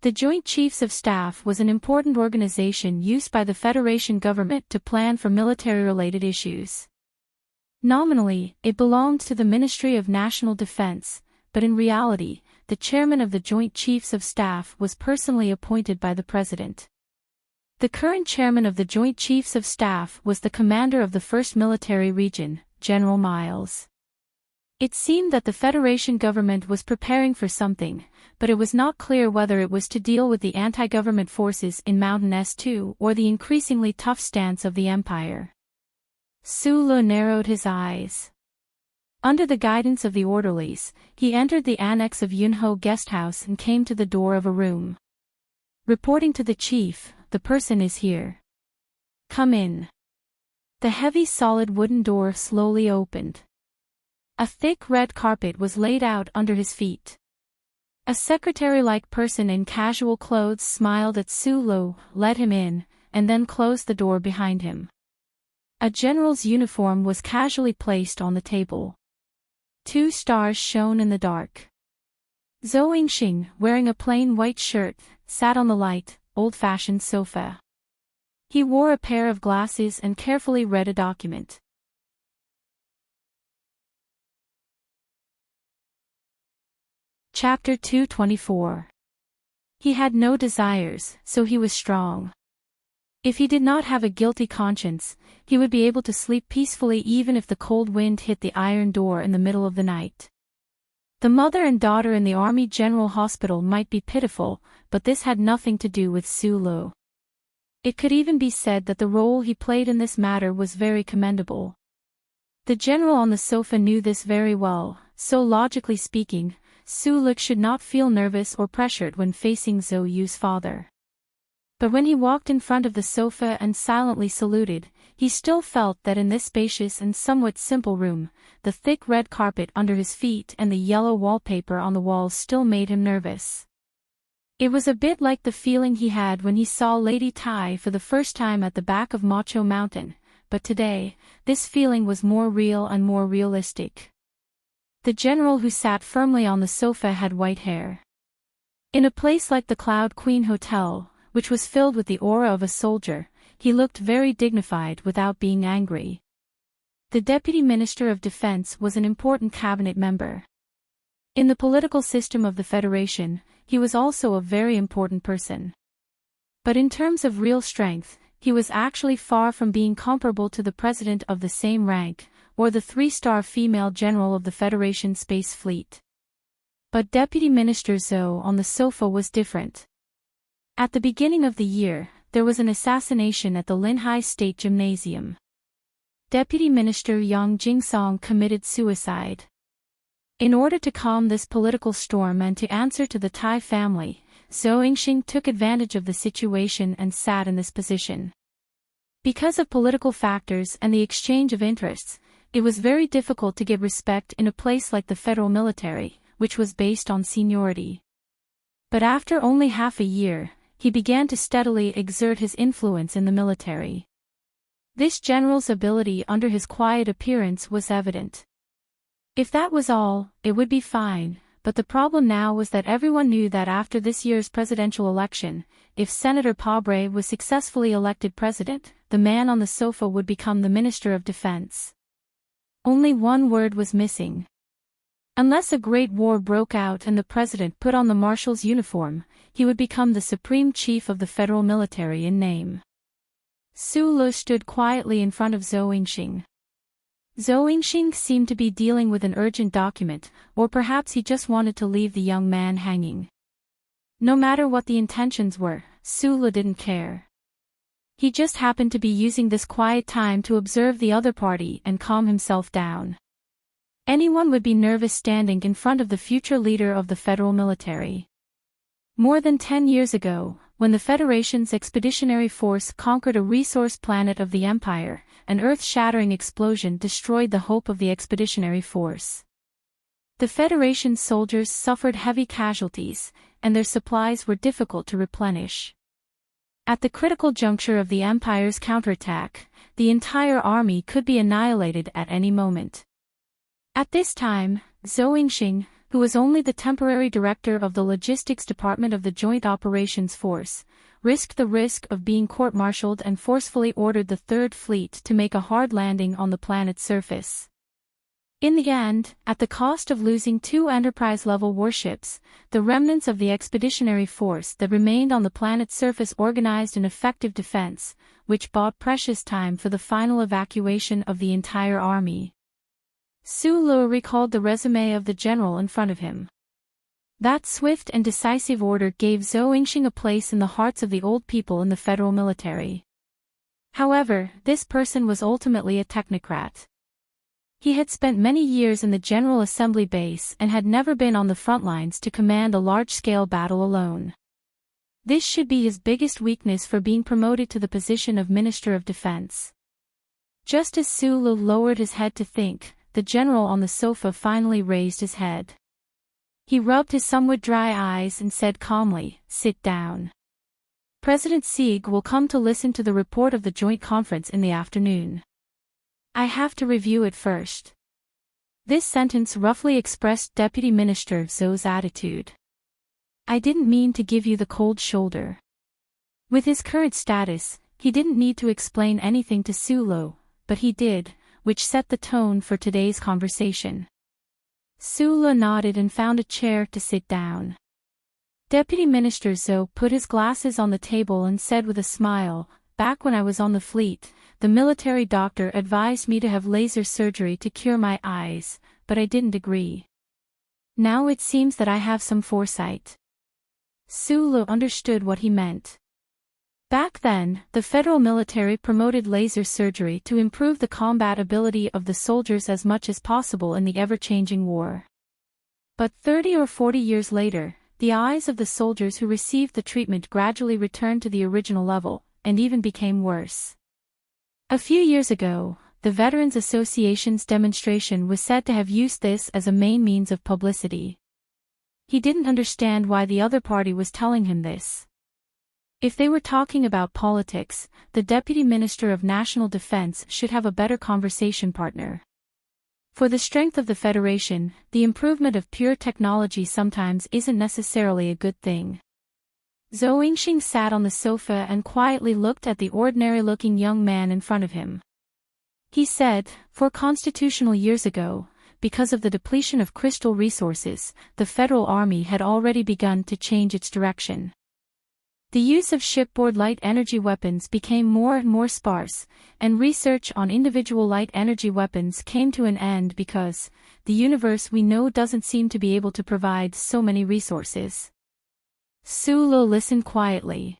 The Joint Chiefs of Staff was an important organization used by the Federation government to plan for military-related issues. Nominally, it belonged to the Ministry of National Defense, but in reality, the chairman of the Joint Chiefs of Staff was personally appointed by the President. The current chairman of the Joint Chiefs of Staff was the commander of the 1st Military Region, General Miles. It seemed that the Federation government was preparing for something, but it was not clear whether it was to deal with the anti-government forces in Mountain S2 or the increasingly tough stance of the Empire. Sulu narrowed his eyes. Under the guidance of the orderlies, he entered the annex of Yunho Guest House and came to the door of a room. Reporting to the chief, "The person is here. Come in." The heavy solid wooden door slowly opened. A thick red carpet was laid out under his feet. A secretary-like person in casual clothes smiled at Sulu, led him in, and then closed the door behind him. A general's uniform was casually placed on the table. 2 stars shone in the dark. Zhou Yingxing, wearing a plain white shirt, sat on the light, old-fashioned sofa. He wore a pair of glasses and carefully read a document. Chapter 224. He had no desires, so he was strong. If he did not have a guilty conscience, he would be able to sleep peacefully even if the cold wind hit the iron door in the middle of the night. The mother and daughter in the Army General Hospital might be pitiful, but this had nothing to do with Su Lu. It could even be said that the role he played in this matter was very commendable. The general on the sofa knew this very well, so logically speaking, Su Lu should not feel nervous or pressured when facing Zhou Yu's father. But when he walked in front of the sofa and silently saluted, he still felt that in this spacious and somewhat simple room, the thick red carpet under his feet and the yellow wallpaper on the walls still made him nervous. It was a bit like the feeling he had when he saw Lady Tai for the first time at the back of Macho Mountain, but today, this feeling was more real and more realistic. The general who sat firmly on the sofa had white hair. In a place like the Cloud Queen Hotel, which was filled with the aura of a soldier, he looked very dignified without being angry. The Deputy Minister of Defense was an important cabinet member. In the political system of the Federation, he was also a very important person. But in terms of real strength, he was actually far from being comparable to the president of the same rank, or the 3-star female general of the Federation Space Fleet. But Deputy Minister Zhou on the sofa was different. At the beginning of the year, there was an assassination at the Linhai State Gymnasium. Deputy Minister Yang Jingsong committed suicide. In order to calm this political storm and to answer to the Tai family, Zhou Yingxing took advantage of the situation and sat in this position. Because of political factors and the exchange of interests, it was very difficult to get respect in a place like the federal military, which was based on seniority. But after only half a year, he began to steadily exert his influence in the military. This general's ability under his quiet appearance was evident. If that was all, it would be fine, but the problem now was that everyone knew that after this year's presidential election, if Senator Pabre was successfully elected president, the man on the sofa would become the Minister of Defense. Only one word was missing. Unless a great war broke out and the president put on the marshal's uniform, he would become the supreme chief of the federal military in name. Su Lu stood quietly in front of Zhou Yingxing. Zhou Yingxing seemed to be dealing with an urgent document, or perhaps he just wanted to leave the young man hanging. No matter what the intentions were, Su Lu didn't care. He just happened to be using this quiet time to observe the other party and calm himself down. Anyone would be nervous standing in front of the future leader of the federal military. More than 10 years ago, when the Federation's expeditionary force conquered a resource planet of the Empire, an earth-shattering explosion destroyed the hope of the expeditionary force. The Federation soldiers suffered heavy casualties, and their supplies were difficult to replenish. At the critical juncture of the Empire's counterattack, the entire army could be annihilated at any moment. At this time, Zhou Yingxing, who was only the temporary director of the logistics department of the Joint Operations Force, risked the risk of being court-martialed and forcefully ordered the Third Fleet to make a hard landing on the planet's surface. In the end, at the cost of losing 2 Enterprise-level warships, the remnants of the expeditionary force that remained on the planet's surface organized an effective defense, which bought precious time for the final evacuation of the entire army. Su Lu recalled the resume of the general in front of him. That swift and decisive order gave Zhou Yingxing a place in the hearts of the old people in the federal military. However, this person was ultimately a technocrat. He had spent many years in the General Assembly base and had never been on the front lines to command a large-scale battle alone. This should be his biggest weakness for being promoted to the position of Minister of Defense. Just as Su Lu lowered his head to think, the general on the sofa finally raised his head. He rubbed his somewhat dry eyes and said calmly, "Sit down. President Sieg will come to listen to the report of the joint conference in the afternoon. I have to review it first." This sentence roughly expressed Deputy Minister Zhou's attitude. I didn't mean to give you the cold shoulder. With his current status, he didn't need to explain anything to Sulo, but he did, which set the tone for today's conversation. Sulo nodded and found a chair to sit down. Deputy Minister Zhou put his glasses on the table and said with a smile, back when I was on the fleet, the military doctor advised me to have laser surgery to cure my eyes, but I didn't agree. Now it seems that I have some foresight. Sulo understood what he meant. Back then, the federal military promoted laser surgery to improve the combat ability of the soldiers as much as possible in the ever-changing war. But 30 or 40 years later, the eyes of the soldiers who received the treatment gradually returned to the original level, and even became worse. A few years ago, the Veterans Association's demonstration was said to have used this as a main means of publicity. He didn't understand why the other party was telling him this. If they were talking about politics, the Deputy Minister of National Defense should have a better conversation partner. For the strength of the Federation, the improvement of pure technology sometimes isn't necessarily a good thing. Zhou Yingxing sat on the sofa and quietly looked at the ordinary-looking young man in front of him. He said, 4 constitutional years ago, because of the depletion of crystal resources, the Federal Army had already begun to change its direction. The use of shipboard light energy weapons became more and more sparse, and research on individual light energy weapons came to an end because the universe we know doesn't seem to be able to provide so many resources. Sulo listened quietly.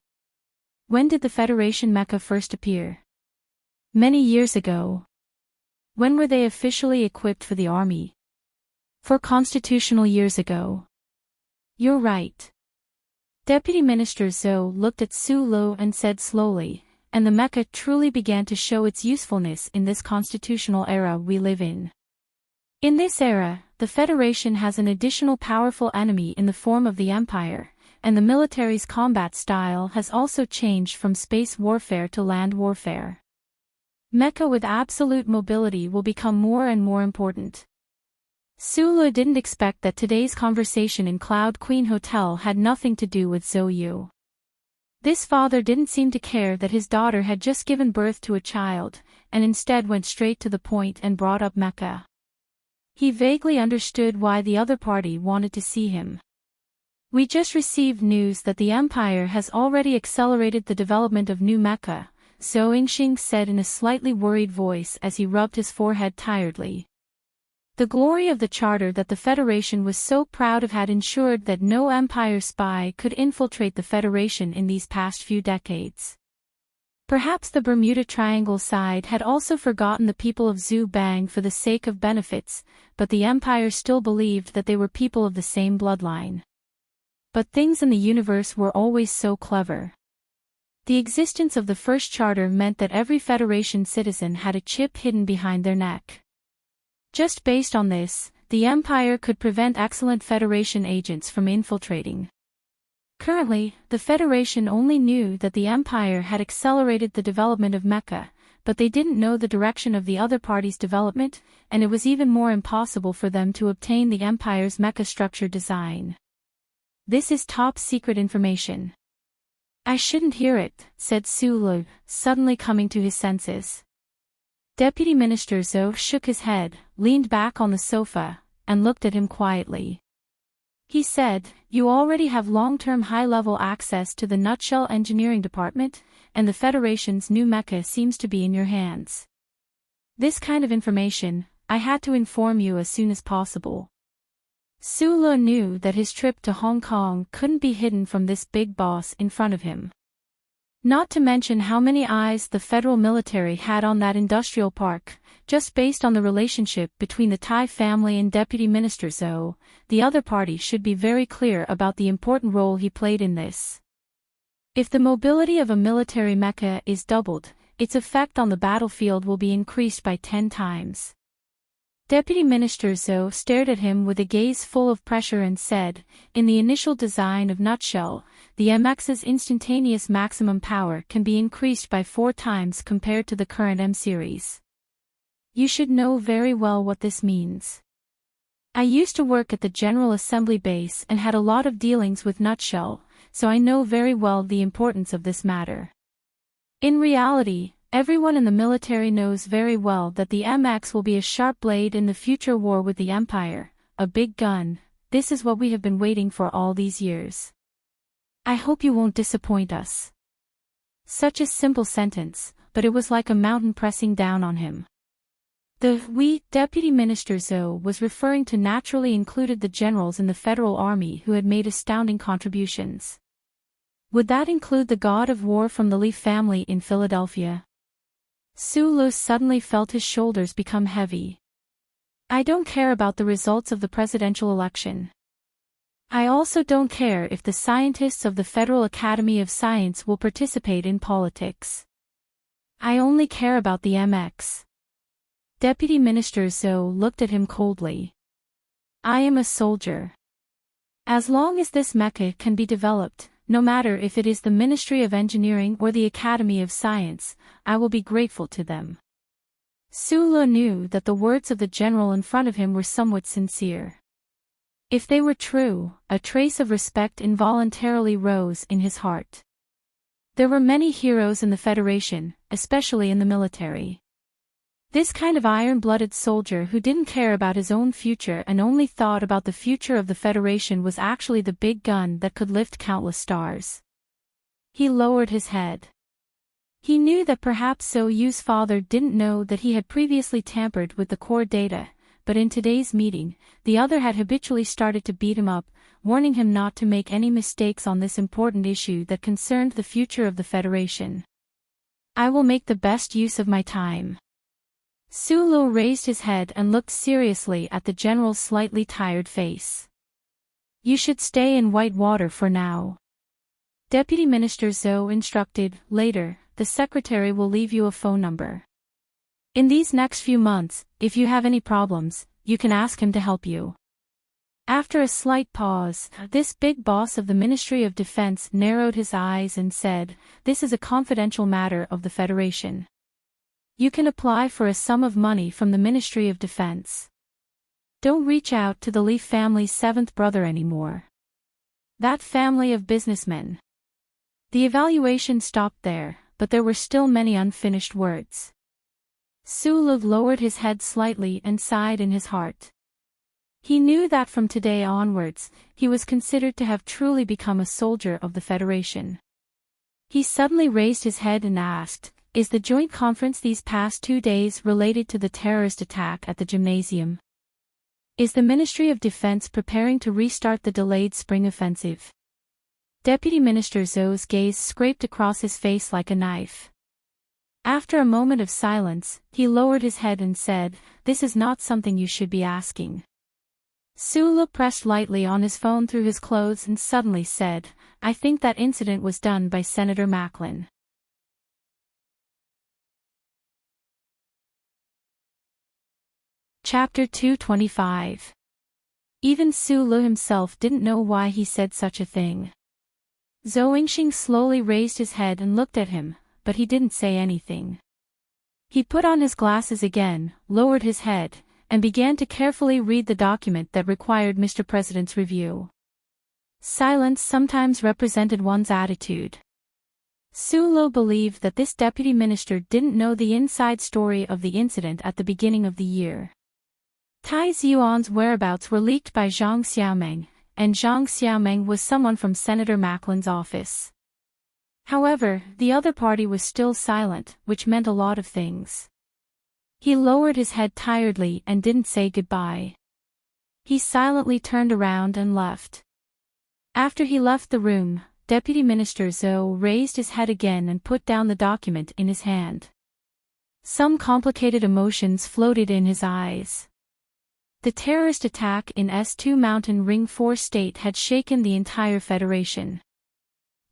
When did the Federation mecha first appear? Many years ago. When were they officially equipped for the army? 4 constitutional years ago. You're right. Deputy Minister Zhou looked at Sulo and said slowly, and the mecha truly began to show its usefulness in this constitutional era we live in. In this era, the Federation has an additional powerful enemy in the form of the Empire, and the military's combat style has also changed from space warfare to land warfare. Mecha with absolute mobility will become more and more important. Sulo didn't expect that today's conversation in Cloud Queen Hotel had nothing to do with Zhou Yu. This father didn't seem to care that his daughter had just given birth to a child, and instead went straight to the point and brought up mecha. He vaguely understood why the other party wanted to see him. We just received news that the Empire has already accelerated the development of new mecha, Zhou Yingxing said in a slightly worried voice as he rubbed his forehead tiredly. The glory of the charter that the Federation was so proud of had ensured that no Empire spy could infiltrate the Federation in these past few decades. Perhaps the Bermuda Triangle side had also forgotten the people of Zhu Bang for the sake of benefits, but the Empire still believed that they were people of the same bloodline. But things in the universe were always so clever. The existence of the first charter meant that every Federation citizen had a chip hidden behind their neck. Just based on this, the Empire could prevent excellent Federation agents from infiltrating. Currently, the Federation only knew that the Empire had accelerated the development of mecha, but they didn't know the direction of the other party's development, and it was even more impossible for them to obtain the Empire's mecha structure design. This is top-secret information. I shouldn't hear it, said Sulo, suddenly coming to his senses. Deputy Minister Zhou shook his head, leaned back on the sofa, and looked at him quietly. He said, you already have long-term high-level access to the Nutshell Engineering Department, and the Federation's new mecha seems to be in your hands. This kind of information, I had to inform you as soon as possible. Sulo knew that his trip to Hong Kong couldn't be hidden from this big boss in front of him. Not to mention how many eyes the federal military had on that industrial park, just based on the relationship between the Thai family and Deputy Minister Zhou, the other party should be very clear about the important role he played in this. If the mobility of a military mecha is doubled, its effect on the battlefield will be increased by 10 times. Deputy Minister Zhou stared at him with a gaze full of pressure and said, in the initial design of Nutshell, the MX's instantaneous maximum power can be increased by 4 times compared to the current M series. You should know very well what this means. I used to work at the General Assembly base and had a lot of dealings with Nutshell, so I know very well the importance of this matter. In reality, everyone in the military knows very well that the MX will be a sharp blade in the future war with the Empire, a big gun. This is what we have been waiting for all these years. I hope you won't disappoint us. Such a simple sentence, but it was like a mountain pressing down on him. The "we" Deputy Minister Zhou was referring to naturally included the generals in the Federal Army who had made astounding contributions. Would that include the god of war from the Li family in Philadelphia? Su Lu suddenly felt his shoulders become heavy. I don't care about the results of the presidential election. I also don't care if the scientists of the Federal Academy of Science will participate in politics. I only care about the MX. Deputy Minister Zhou looked at him coldly. I am a soldier. As long as this mecha can be developed, no matter if it is the Ministry of Engineering or the Academy of Science, I will be grateful to them. Su Lu knew that the words of the general in front of him were somewhat sincere. If they were true, a trace of respect involuntarily rose in his heart. There were many heroes in the Federation, especially in the military. This kind of iron-blooded soldier who didn't care about his own future and only thought about the future of the Federation was actually the big gun that could lift countless stars. He lowered his head. He knew that perhaps Zhou Yu's father didn't know that he had previously tampered with the core data, but in today's meeting, the other had habitually started to beat him up, warning him not to make any mistakes on this important issue that concerned the future of the Federation. I will make the best use of my time. Su Lu raised his head and looked seriously at the general's slightly tired face. You should stay in Whitewater for now. Deputy Minister Zhou instructed. Later, the secretary will leave you a phone number. In these next few months, if you have any problems, you can ask him to help you. After a slight pause, this big boss of the Ministry of Defense narrowed his eyes and said, This is a confidential matter of the Federation. You can apply for a sum of money from the Ministry of Defense. Don't reach out to the Li family's seventh brother anymore. That family of businessmen. The evaluation stopped there, but there were still many unfinished words. Su Lu lowered his head slightly and sighed in his heart. He knew that from today onwards, he was considered to have truly become a soldier of the Federation. He suddenly raised his head and asked, Is the joint conference these past 2 days related to the terrorist attack at the gymnasium? Is the Ministry of Defense preparing to restart the delayed spring offensive? Deputy Minister Zhou's gaze scraped across his face like a knife. After a moment of silence, he lowered his head and said, This is not something you should be asking. Su Lu pressed lightly on his phone through his clothes and suddenly said, I think that incident was done by Senator Macklin. Chapter 225. Even Su Lu himself didn't know why he said such a thing. Zhou Yingxing slowly raised his head and looked at him, but he didn't say anything. He put on his glasses again, lowered his head, and began to carefully read the document that required Mr. President's review. Silence sometimes represented one's attitude. Su Lu believed that this deputy minister didn't know the inside story of the incident at the beginning of the year. Tai Ziyuan's whereabouts were leaked by Zhang Xiaomeng, and Zhang Xiaomeng was someone from Senator Macklin's office. However, the other party was still silent, which meant a lot of things. He lowered his head tiredly and didn't say goodbye. He silently turned around and left. After he left the room, Deputy Minister Zhou raised his head again and put down the document in his hand. Some complicated emotions floated in his eyes. The terrorist attack in S2 Mountain Ring 4 State had shaken the entire Federation.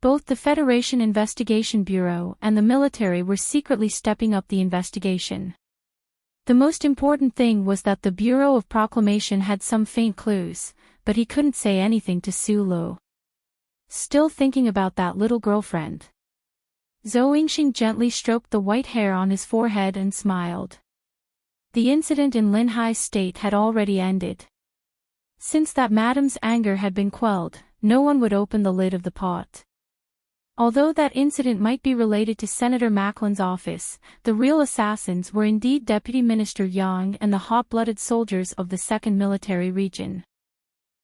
Both the Federation Investigation Bureau and the military were secretly stepping up the investigation. The most important thing was that the Bureau of Proclamation had some faint clues, but he couldn't say anything to Su Lu. Still thinking about that little girlfriend. Zhou Yingxing gently stroked the white hair on his forehead and smiled. The incident in Linhai State had already ended. Since that madam's anger had been quelled, no one would open the lid of the pot. Although that incident might be related to Senator Macklin's office, the real assassins were indeed Deputy Minister Yang and the hot-blooded soldiers of the 2nd Military Region.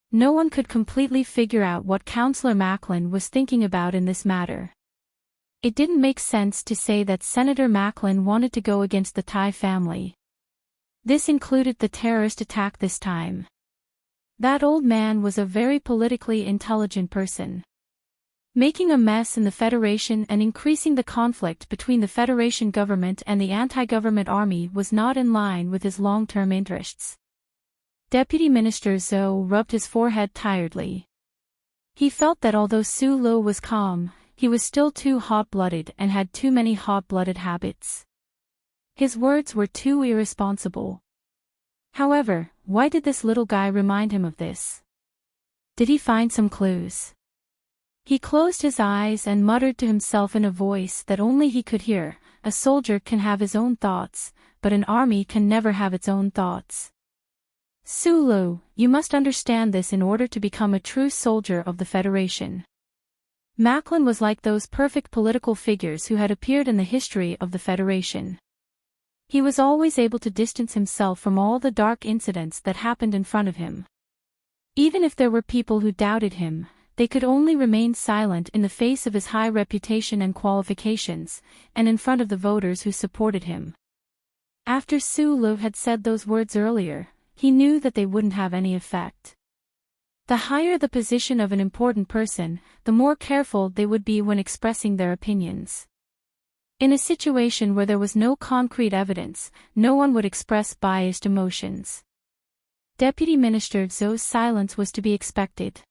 No one could completely figure out what Councillor Macklin was thinking about in this matter. It didn't make sense to say that Senator Macklin wanted to go against the Thai family. This included the terrorist attack this time. That old man was a very politically intelligent person. Making a mess in the Federation and increasing the conflict between the Federation government and the anti-government army was not in line with his long-term interests. Deputy Minister Zhou rubbed his forehead tiredly. He felt that although Su Lo was calm, he was still too hot-blooded and had too many hot-blooded habits. His words were too irresponsible. However, why did this little guy remind him of this? Did he find some clues? He closed his eyes and muttered to himself in a voice that only he could hear, "A soldier can have his own thoughts, but an army can never have its own thoughts. Su Lo, you must understand this in order to become a true soldier of the Federation." Macklin was like those perfect political figures who had appeared in the history of the Federation. He was always able to distance himself from all the dark incidents that happened in front of him. Even if there were people who doubted him, they could only remain silent in the face of his high reputation and qualifications, and in front of the voters who supported him. After Su Lo had said those words earlier, he knew that they wouldn't have any effect. The higher the position of an important person, the more careful they would be when expressing their opinions. In a situation where there was no concrete evidence, no one would express biased emotions. Deputy Minister Zhou's silence was to be expected.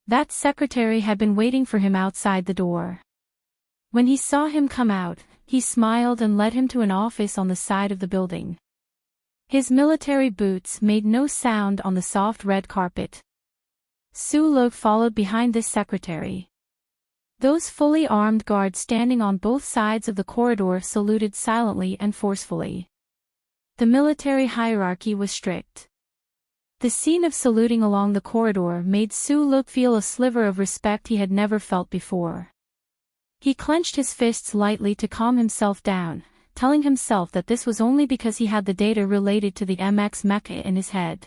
That secretary had been waiting for him outside the door. When he saw him come out, he smiled and led him to an office on the side of the building. His military boots made no sound on the soft red carpet. Su Lo followed behind this secretary. Those fully armed guards standing on both sides of the corridor saluted silently and forcefully. The military hierarchy was strict. The scene of saluting along the corridor made Su Lo feel a sliver of respect he had never felt before. He clenched his fists lightly to calm himself down, telling himself that this was only because he had the data related to the MX Mecha in his head.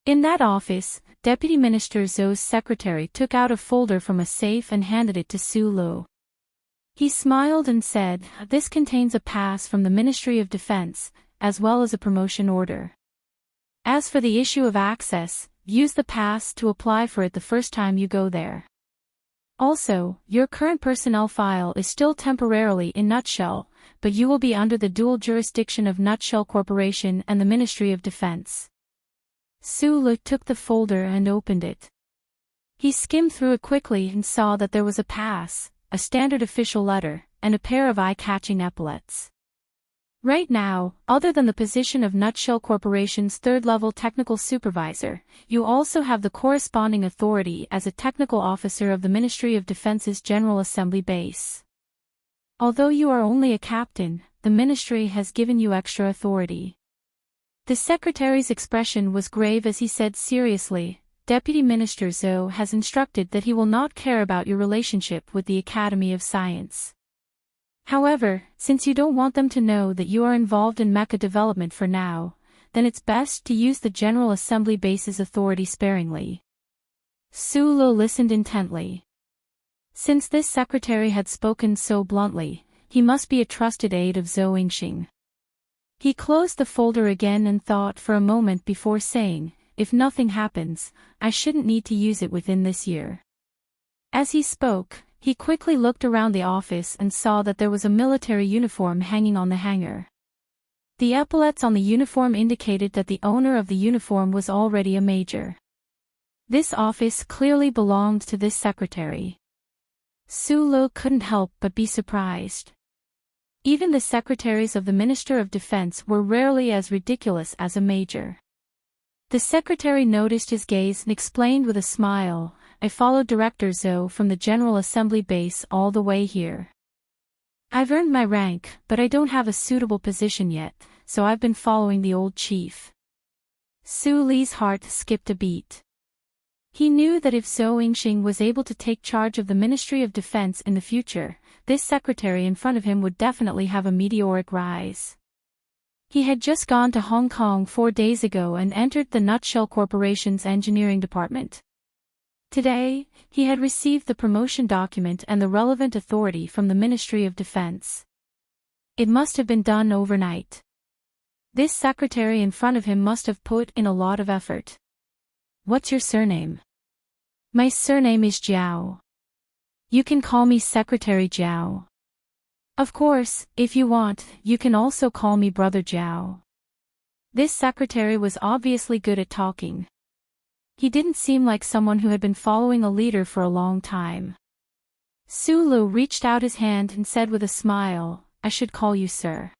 In that office, Deputy Minister Zhou's secretary took out a folder from a safe and handed it to Su Lo. He smiled and said, "This contains a pass from the Ministry of Defense, as well as a promotion order. As for the issue of access, use the pass to apply for it the first time you go there. Also, your current personnel file is still temporarily in Nutshell, but you will be under the dual jurisdiction of Nutshell Corporation and the Ministry of Defense." Su Lo took the folder and opened it. He skimmed through it quickly and saw that there was a pass, a standard official letter, and a pair of eye-catching epaulets. Right now, other than the position of Nutshell Corporation's third-level technical supervisor, you also have the corresponding authority as a technical officer of the Ministry of Defense's General Assembly base. Although you are only a captain, the ministry has given you extra authority. The secretary's expression was grave as he said seriously, "Deputy Minister Zhou has instructed that he will not care about your relationship with the Academy of Science. However, since you don't want them to know that you are involved in mecha development for now, then it's best to use the General Assembly base's authority sparingly." Su Lo listened intently. Since this secretary had spoken so bluntly, he must be a trusted aide of Zhou Yingxing. He closed the folder again and thought for a moment before saying, "If nothing happens, I shouldn't need to use it within this year." As he spoke, he quickly looked around the office and saw that there was a military uniform hanging on the hanger. The epaulets on the uniform indicated that the owner of the uniform was already a major. This office clearly belonged to this secretary. Su Lo couldn't help but be surprised. Even the secretaries of the Minister of Defense were rarely as ridiculous as a major. The secretary noticed his gaze and explained with a smile, "I followed Director Zhou from the General Assembly base all the way here. I've earned my rank, but I don't have a suitable position yet, so I've been following the old chief." Su Li's heart skipped a beat. He knew that if Zhou Yingxing was able to take charge of the Ministry of Defense in the future, this secretary in front of him would definitely have a meteoric rise. He had just gone to Hong Kong 4 days ago and entered the Nutshell Corporation's engineering department. Today, he had received the promotion document and the relevant authority from the Ministry of Defense. It must have been done overnight. This secretary in front of him must have put in a lot of effort. What's your surname? My surname is Jiao. You can call me Secretary Jiao. Of course, if you want, you can also call me Brother Jiao. This secretary was obviously good at talking. He didn't seem like someone who had been following a leader for a long time. Su Lu reached out his hand and said with a smile, I should call you sir.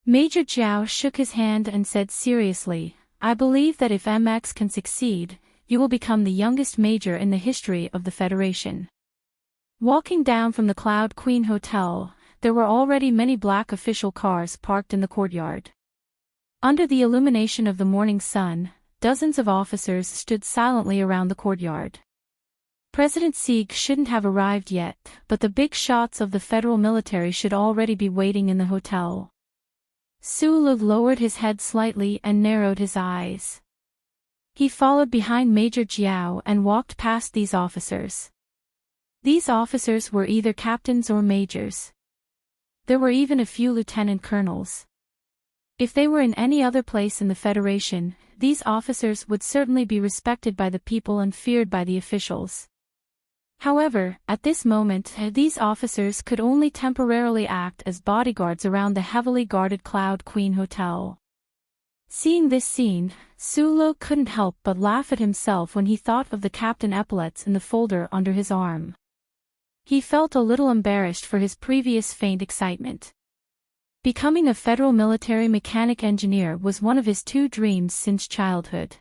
Major Jiao shook his hand and said seriously, I believe that if MX can succeed, you will become the youngest major in the history of the Federation. Walking down from the Cloud Queen Hotel, there were already many black official cars parked in the courtyard. Under the illumination of the morning sun, dozens of officers stood silently around the courtyard. President Sieg shouldn't have arrived yet, but the big shots of the federal military should already be waiting in the hotel. Su Lu lowered his head slightly and narrowed his eyes. He followed behind Major Jiao and walked past these officers. These officers were either captains or majors. There were even a few lieutenant colonels. If they were in any other place in the Federation, these officers would certainly be respected by the people and feared by the officials. However, at this moment, these officers could only temporarily act as bodyguards around the heavily guarded Cloud Queen Hotel. Seeing this scene, Su Lu couldn't help but laugh at himself when he thought of the captain epaulets in the folder under his arm. He felt a little embarrassed for his previous faint excitement. Becoming a federal military mechanic engineer was one of his 2 dreams since childhood.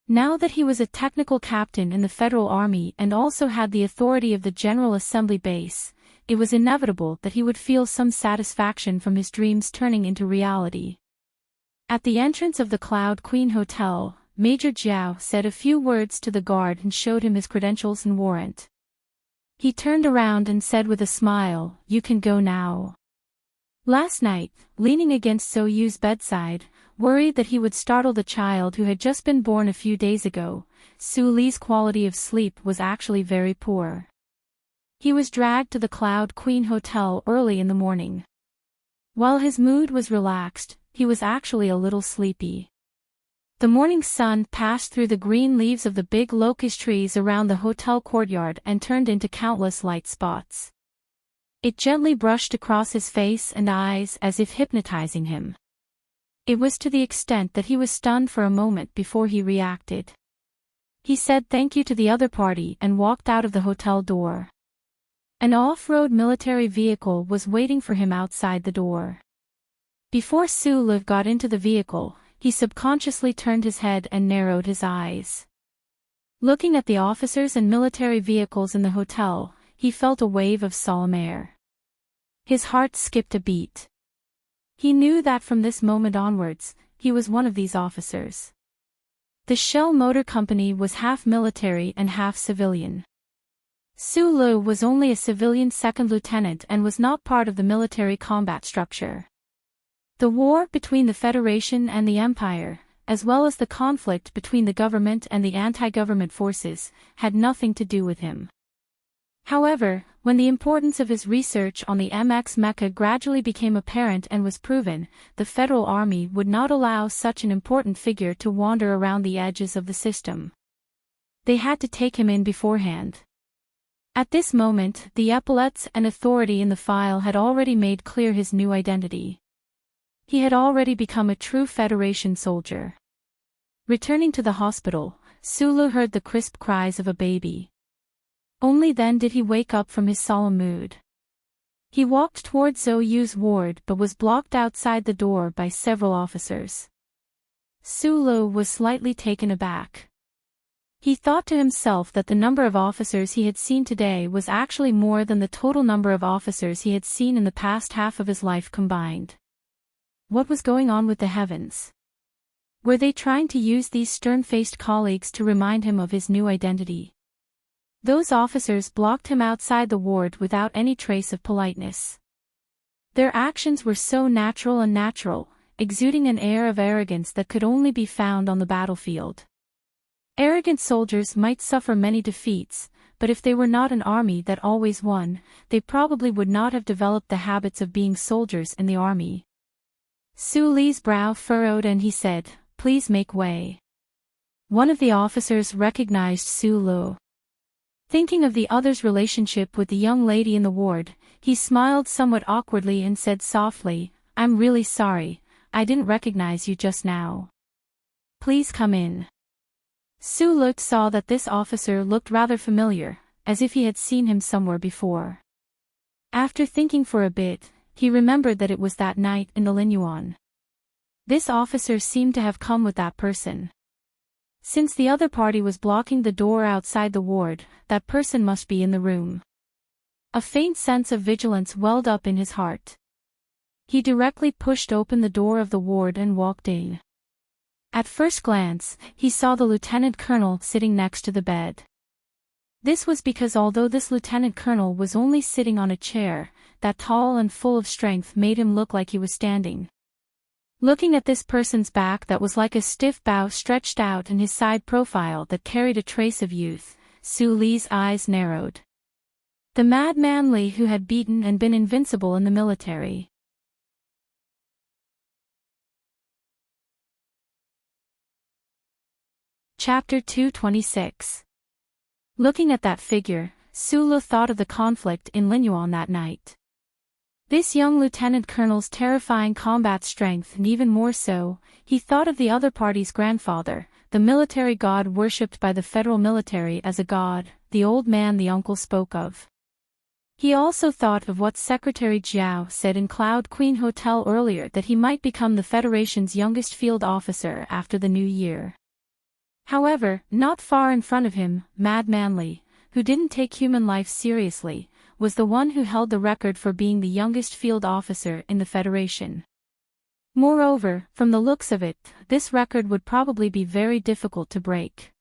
Now that he was a technical captain in the Federal Army and also had the authority of the General Assembly base, it was inevitable that he would feel some satisfaction from his dreams turning into reality. At the entrance of the Cloud Queen Hotel, Major Jiao said a few words to the guard and showed him his credentials and warrant. He turned around and said with a smile, "You can go now." Last night, leaning against So Yu's bedside, worried that he would startle the child who had just been born a few days ago, Su Li's quality of sleep was actually very poor. He was dragged to the Cloud Queen Hotel early in the morning. While his mood was relaxed, he was actually a little sleepy. The morning sun passed through the green leaves of the big locust trees around the hotel courtyard and turned into countless light spots. It gently brushed across his face and eyes as if hypnotizing him. It was to the extent that he was stunned for a moment before he reacted. He said thank you to the other party and walked out of the hotel door. An off-road military vehicle was waiting for him outside the door. Before Su Lu got into the vehicle, he subconsciously turned his head and narrowed his eyes. Looking at the officers and military vehicles in the hotel, he felt a wave of solemn air. His heart skipped a beat. He knew that from this moment onwards, he was one of these officers. The Shell Motor Company was half military and half civilian. Su Lu was only a civilian second lieutenant and was not part of the military combat structure. The war between the Federation and the Empire, as well as the conflict between the government and the anti-government forces, had nothing to do with him. However, when the importance of his research on the MX mecha gradually became apparent and was proven, the Federal Army would not allow such an important figure to wander around the edges of the system. They had to take him in beforehand. At this moment, the epaulets and authority in the file had already made clear his new identity. He had already become a true Federation soldier. Returning to the hospital, Su Lu heard the crisp cries of a baby. Only then did he wake up from his solemn mood. He walked toward Zhou Yu's ward but was blocked outside the door by several officers. Su Lu was slightly taken aback. He thought to himself that the number of officers he had seen today was actually more than the total number of officers he had seen in the past half of his life combined. What was going on with the heavens? Were they trying to use these stern-faced colleagues to remind him of his new identity? Those officers blocked him outside the ward without any trace of politeness. Their actions were so natural and natural, exuding an air of arrogance that could only be found on the battlefield. Arrogant soldiers might suffer many defeats, but if they were not an army that always won, they probably would not have developed the habits of being soldiers in the army. Su Li's brow furrowed and he said, "Please make way." One of the officers recognized Su Li. Thinking of the other's relationship with the young lady in the ward, he smiled somewhat awkwardly and said softly, "I'm really sorry, I didn't recognize you just now. Please come in." Su Li saw that this officer looked rather familiar, as if he had seen him somewhere before. After thinking for a bit, he remembered that it was that night in the Linyuan. This officer seemed to have come with that person. Since the other party was blocking the door outside the ward, that person must be in the room. A faint sense of vigilance welled up in his heart. He directly pushed open the door of the ward and walked in. At first glance, he saw the lieutenant colonel sitting next to the bed. This was because although this lieutenant colonel was only sitting on a chair, that tall and full of strength made him look like he was standing. Looking at this person's back that was like a stiff bow stretched out and his side profile that carried a trace of youth, Su Li's eyes narrowed. The madman Li who had beaten and been invincible in the military. Chapter 226. Looking at that figure, Su Li thought of the conflict in Linyuan that night. This young lieutenant colonel's terrifying combat strength and even more so, he thought of the other party's grandfather, the military god worshipped by the federal military as a god, the old man the uncle spoke of. He also thought of what Secretary Jiao said in Cloud Queen Hotel earlier that he might become the Federation's youngest field officer after the new year. However, not far in front of him, Madman Li, who didn't take human life seriously, was the one who held the record for being the youngest field officer in the Federation. Moreover, from the looks of it, this record would probably be very difficult to break.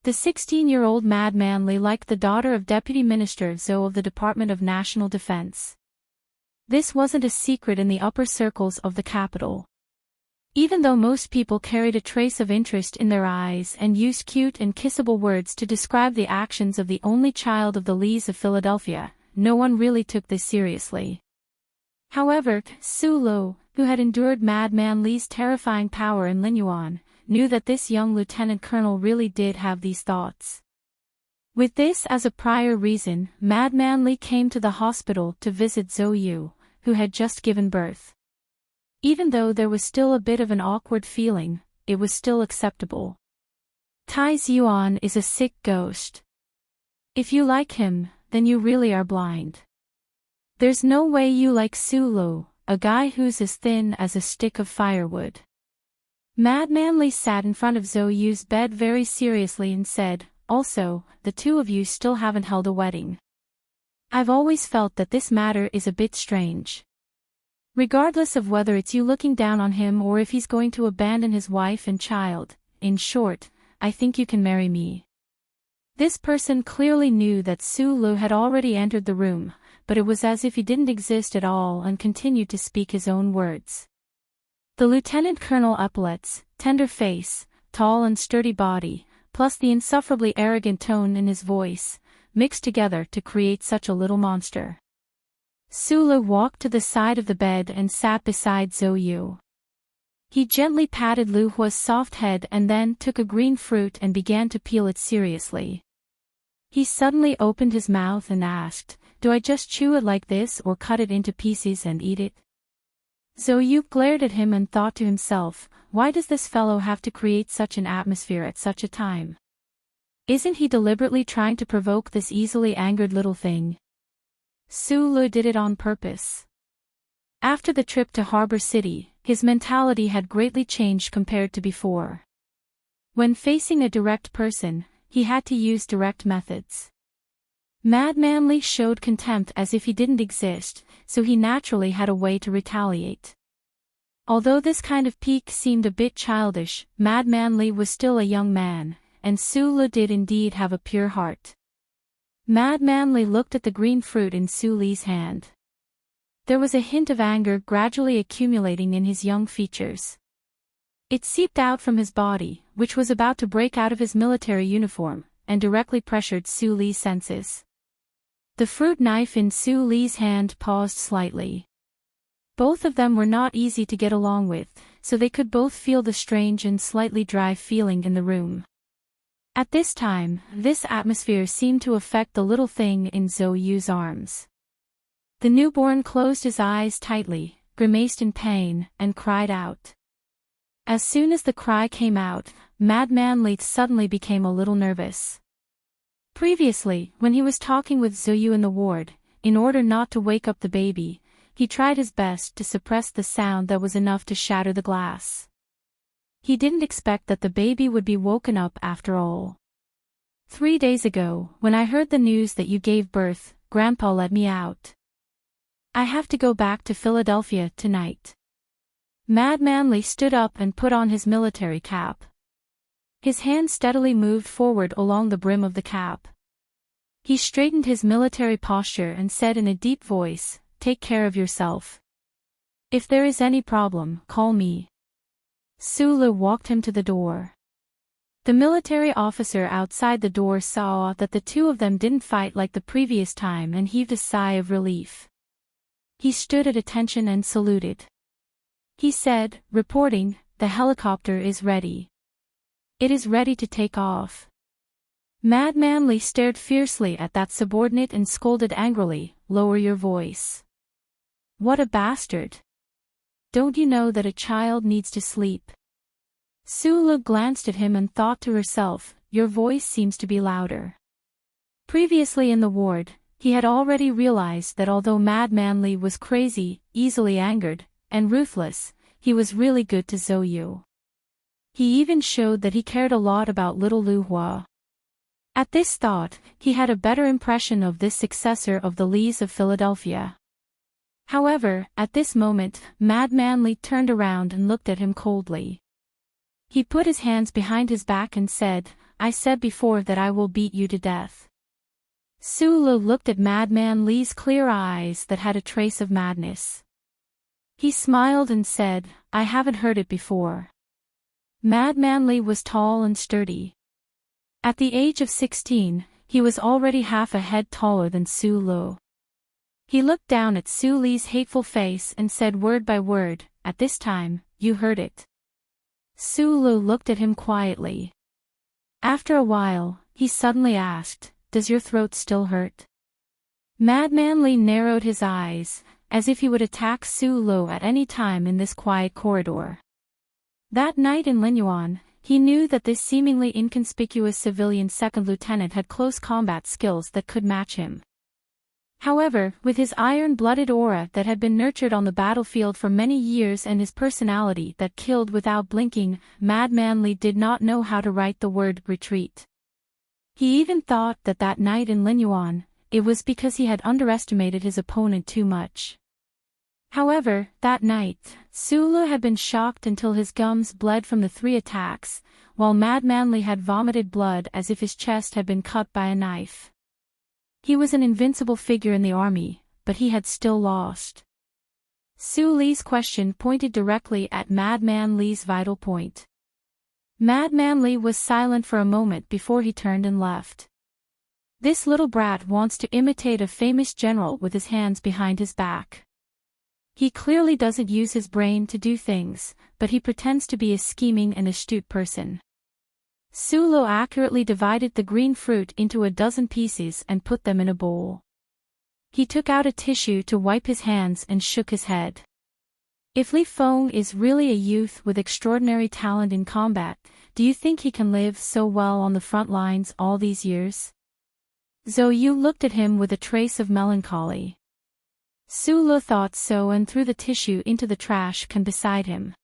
The 16-year-old Madman Li liked the daughter of Deputy Minister Zhou of the Department of National Defense. This wasn't a secret in the upper circles of the capital. Even though most people carried a trace of interest in their eyes and used cute and kissable words to describe the actions of the only child of the Lees of Philadelphia, no one really took this seriously. However, Su Li, who had endured Madman Li's terrifying power in Linyuan, knew that this young lieutenant colonel really did have these thoughts. With this as a prior reason, Madman Li came to the hospital to visit Zhou Yu, who had just given birth. Even though there was still a bit of an awkward feeling, it was still acceptable. Tai Yuan is a sick ghost. If you like him, then you really are blind. There's no way you like Su Li, a guy who's as thin as a stick of firewood. Madman Li sat in front of Zhou Yu's bed very seriously and said, "Also, the two of you still haven't held a wedding. I've always felt that this matter is a bit strange. Regardless of whether it's you looking down on him or if he's going to abandon his wife and child, in short, I think you can marry me." This person clearly knew that Su Li had already entered the room, but it was as if he didn't exist at all and continued to speak his own words. The lieutenant colonel epaulets, tender face, tall and sturdy body, plus the insufferably arrogant tone in his voice, mixed together to create such a little monster. Su Li walked to the side of the bed and sat beside Zhou Yu. He gently patted Lu Hua's soft head and then took a green fruit and began to peel it seriously. He suddenly opened his mouth and asked, "Do I just chew it like this or cut it into pieces and eat it?" Zhou Yu glared at him and thought to himself, why does this fellow have to create such an atmosphere at such a time? Isn't he deliberately trying to provoke this easily angered little thing? Su Li did it on purpose. After the trip to Harbor City, his mentality had greatly changed compared to before. When facing a direct person, he had to use direct methods. Madman Li showed contempt as if he didn't exist, so he naturally had a way to retaliate. Although this kind of pique seemed a bit childish, Madman Li was still a young man, and Su Lu did indeed have a pure heart. Madman Li looked at the green fruit in Su Li's hand. There was a hint of anger gradually accumulating in his young features. It seeped out from his body, which was about to break out of his military uniform, and directly pressured Su Li's senses. The fruit knife in Su Li's hand paused slightly. Both of them were not easy to get along with, so they could both feel the strange and slightly dry feeling in the room. At this time, this atmosphere seemed to affect the little thing in Zhou Yu's arms. The newborn closed his eyes tightly, grimaced in pain, and cried out. As soon as the cry came out, Madman Li suddenly became a little nervous. Previously, when he was talking with Zhou Yu in the ward, in order not to wake up the baby, he tried his best to suppress the sound that was enough to shatter the glass. He didn't expect that the baby would be woken up after all. 3 days ago, when I heard the news that you gave birth, Grandpa let me out. I have to go back to Philadelphia tonight. Madman Li stood up and put on his military cap. His hand steadily moved forward along the brim of the cap. He straightened his military posture and said in a deep voice, "Take care of yourself. If there is any problem, call me." Su Lu walked him to the door. The military officer outside the door saw that the two of them didn't fight like the previous time and heaved a sigh of relief. He stood at attention and saluted. He said, reporting, "The helicopter is ready. It is ready to take off." Madman Li stared fiercely at that subordinate and scolded angrily, "Lower your voice. What a bastard. Don't you know that a child needs to sleep?" Su Lu glanced at him and thought to herself, "Your voice seems to be louder." Previously in the ward, he had already realized that although Madman Li was crazy, easily angered, and ruthless, he was really good to Zhou Yu. He even showed that he cared a lot about little Lu Hua. At this thought, he had a better impression of this successor of the Lis of Philadelphia. However, at this moment, Madman Li turned around and looked at him coldly. He put his hands behind his back and said, "I said before that I will beat you to death." Su Lu looked at Madman Li's clear eyes that had a trace of madness. He smiled and said, "I haven't heard it before." Madman Li was tall and sturdy. At the age of 16, he was already half a head taller than Su Lu. He looked down at Su Li's hateful face and said word by word, "At this time, you heard it." Su Lu looked at him quietly. After a while, he suddenly asked, "Does your throat still hurt?" Madman Li narrowed his eyes, as if he would attack Su Lu at any time in this quiet corridor. That night in Linyuan, he knew that this seemingly inconspicuous civilian second lieutenant had close combat skills that could match him. However, with his iron-blooded aura that had been nurtured on the battlefield for many years and his personality that killed without blinking, Madman Li did not know how to write the word retreat. He even thought that that night in Linyuan, it was because he had underestimated his opponent too much. However, that night, Su Lu had been shocked until his gums bled from the 3 attacks, while Madman Li had vomited blood as if his chest had been cut by a knife. He was an invincible figure in the army, but he had still lost. Su Li's question pointed directly at Madman Li's vital point. Madman Li was silent for a moment before he turned and left. This little brat wants to imitate a famous general with his hands behind his back. He clearly doesn't use his brain to do things, but he pretends to be a scheming and astute person. Su Lu accurately divided the green fruit into a dozen pieces and put them in a bowl. He took out a tissue to wipe his hands and shook his head. If Li Feng is really a youth with extraordinary talent in combat, do you think he can live so well on the front lines all these years? Zhou Yu looked at him with a trace of melancholy. Su Lu thought so and threw the tissue into the trash can beside him.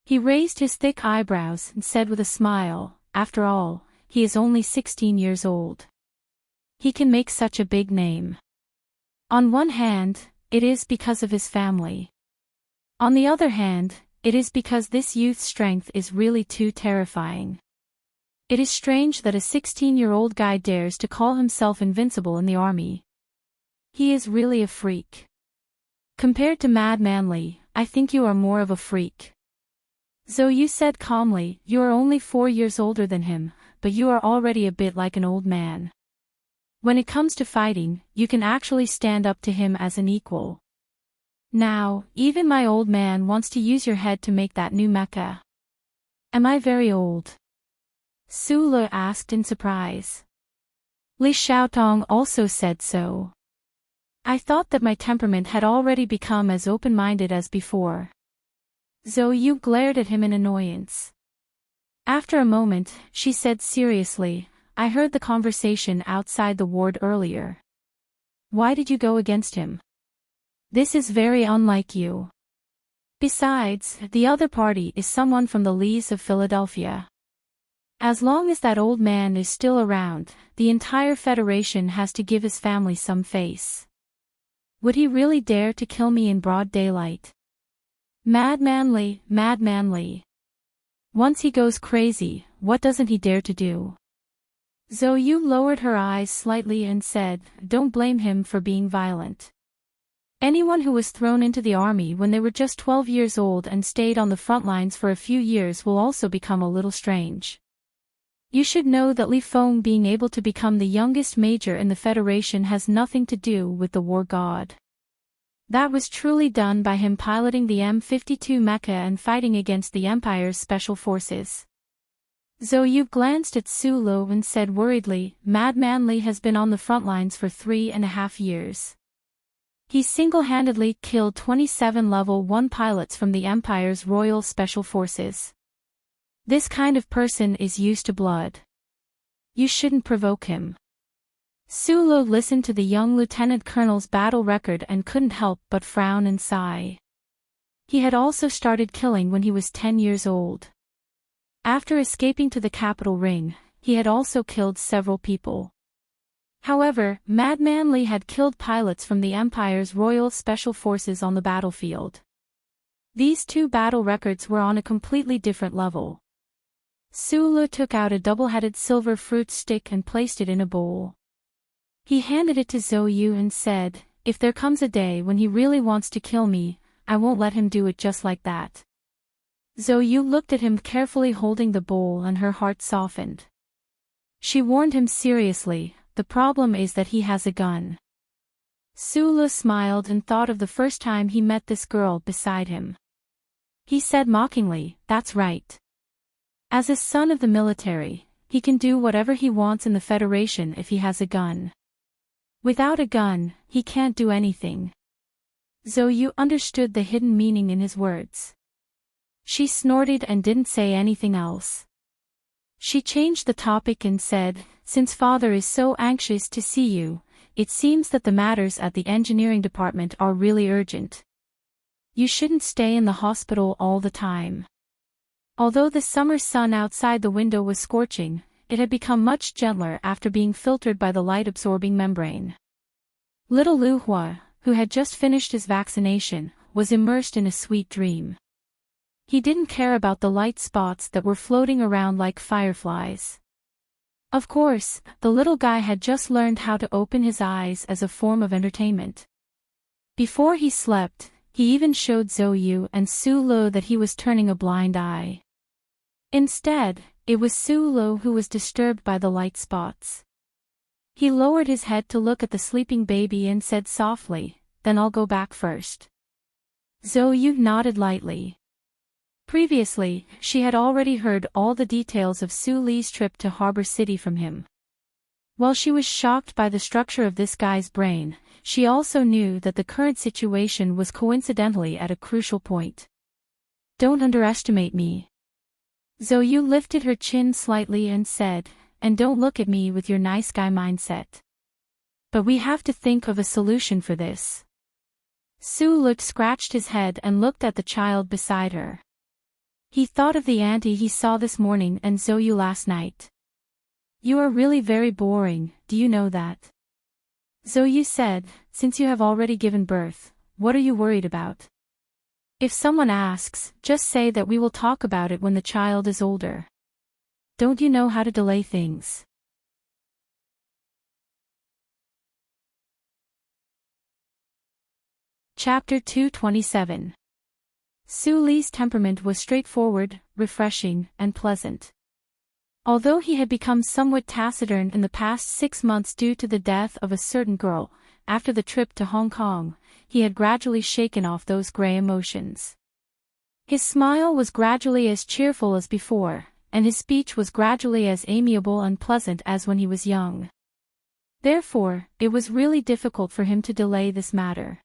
He raised his thick eyebrows and said with a smile, "After all, he is only 16 years old. He can make such a big name. On one hand, it is because of his family. On the other hand, it is because this youth's strength is really too terrifying. It is strange that a 16-year-old guy dares to call himself invincible in the army. He is really a freak. Compared to Mad Manly, I think you are more of a freak. Zhou said calmly, you are only 4 years older than him, but you are already a bit like an old man. When it comes to fighting, you can actually stand up to him as an equal. Now, even my old man wants to use your head to make that new mecha. Am I very old? Su Le asked in surprise. Li Xiaotong also said so. I thought that my temperament had already become as open-minded as before. Zhou glared at him in annoyance. After a moment, she said seriously, I heard the conversation outside the ward earlier. Why did you go against him? This is very unlike you. Besides, the other party is someone from the Lees of Philadelphia. As long as that old man is still around, the entire Federation has to give his family some face. Would he really dare to kill me in broad daylight? Mad Manly, Mad Manly. Once he goes crazy, what doesn't he dare to do? Zhou lowered her eyes slightly and said, don't blame him for being violent. Anyone who was thrown into the army when they were just 12 years old and stayed on the front lines for a few years will also become a little strange. You should know that Li Feng being able to become the youngest major in the Federation has nothing to do with the war god. That was truly done by him piloting the M52 mecha and fighting against the Empire's special forces. Zhou glanced at Su Lo and said worriedly, Mad Manly has been on the front lines for 3.5 years. He single-handedly killed 27 level 1 pilots from the Empire's Royal Special Forces. This kind of person is used to blood. You shouldn't provoke him. Su Lo listened to the young lieutenant colonel's battle record and couldn't help but frown and sigh. He had also started killing when he was 10 years old. After escaping to the capital ring, he had also killed several people. However, Mad Manly had killed pilots from the Empire's Royal Special Forces on the battlefield. These two battle records were on a completely different level. Su Le took out a double-headed silver fruit stick and placed it in a bowl. He handed it to Zhou and said, if there comes a day when he really wants to kill me, I won't let him do it just like that. Zhou looked at him carefully holding the bowl and her heart softened. She warned him seriously, the problem is that he has a gun. Su Le smiled and thought of the first time he met this girl beside him. He said mockingly, that's right. As a son of the military, he can do whatever he wants in the Federation if he has a gun. Without a gun, he can't do anything. Zhou understood the hidden meaning in his words. She snorted and didn't say anything else. She changed the topic and said, since father is so anxious to see you, it seems that the matters at the engineering department are really urgent. You shouldn't stay in the hospital all the time. Although the summer sun outside the window was scorching, it had become much gentler after being filtered by the light-absorbing membrane. Little Lu Hua, who had just finished his vaccination, was immersed in a sweet dream. He didn't care about the light spots that were floating around like fireflies. Of course, the little guy had just learned how to open his eyes as a form of entertainment. Before he slept, he even showed Zhou and Su Lo that he was turning a blind eye. Instead, it was Su Lo who was disturbed by the light spots. He lowered his head to look at the sleeping baby and said softly, then I'll go back first. Zhou nodded lightly. Previously, she had already heard all the details of Su Li's trip to Harbor City from him. While she was shocked by the structure of this guy's brain, she also knew that the current situation was coincidentally at a crucial point. Don't underestimate me. Zhou lifted her chin slightly and said, and don't look at me with your nice guy mindset. But we have to think of a solution for this. Su scratched his head and looked at the child beside her. He thought of the auntie he saw this morning and Zhou last night. You are really very boring, do you know that? Zhou said, since you have already given birth, what are you worried about? If someone asks, just say that we will talk about it when the child is older. Don't you know how to delay things? Chapter 227. Su Li's temperament was straightforward, refreshing, and pleasant. Although he had become somewhat taciturn in the past 6 months due to the death of a certain girl, after the trip to Hong Kong, he had gradually shaken off those gray emotions. His smile was gradually as cheerful as before, and his speech was gradually as amiable and pleasant as when he was young. Therefore, it was really difficult for him to delay this matter.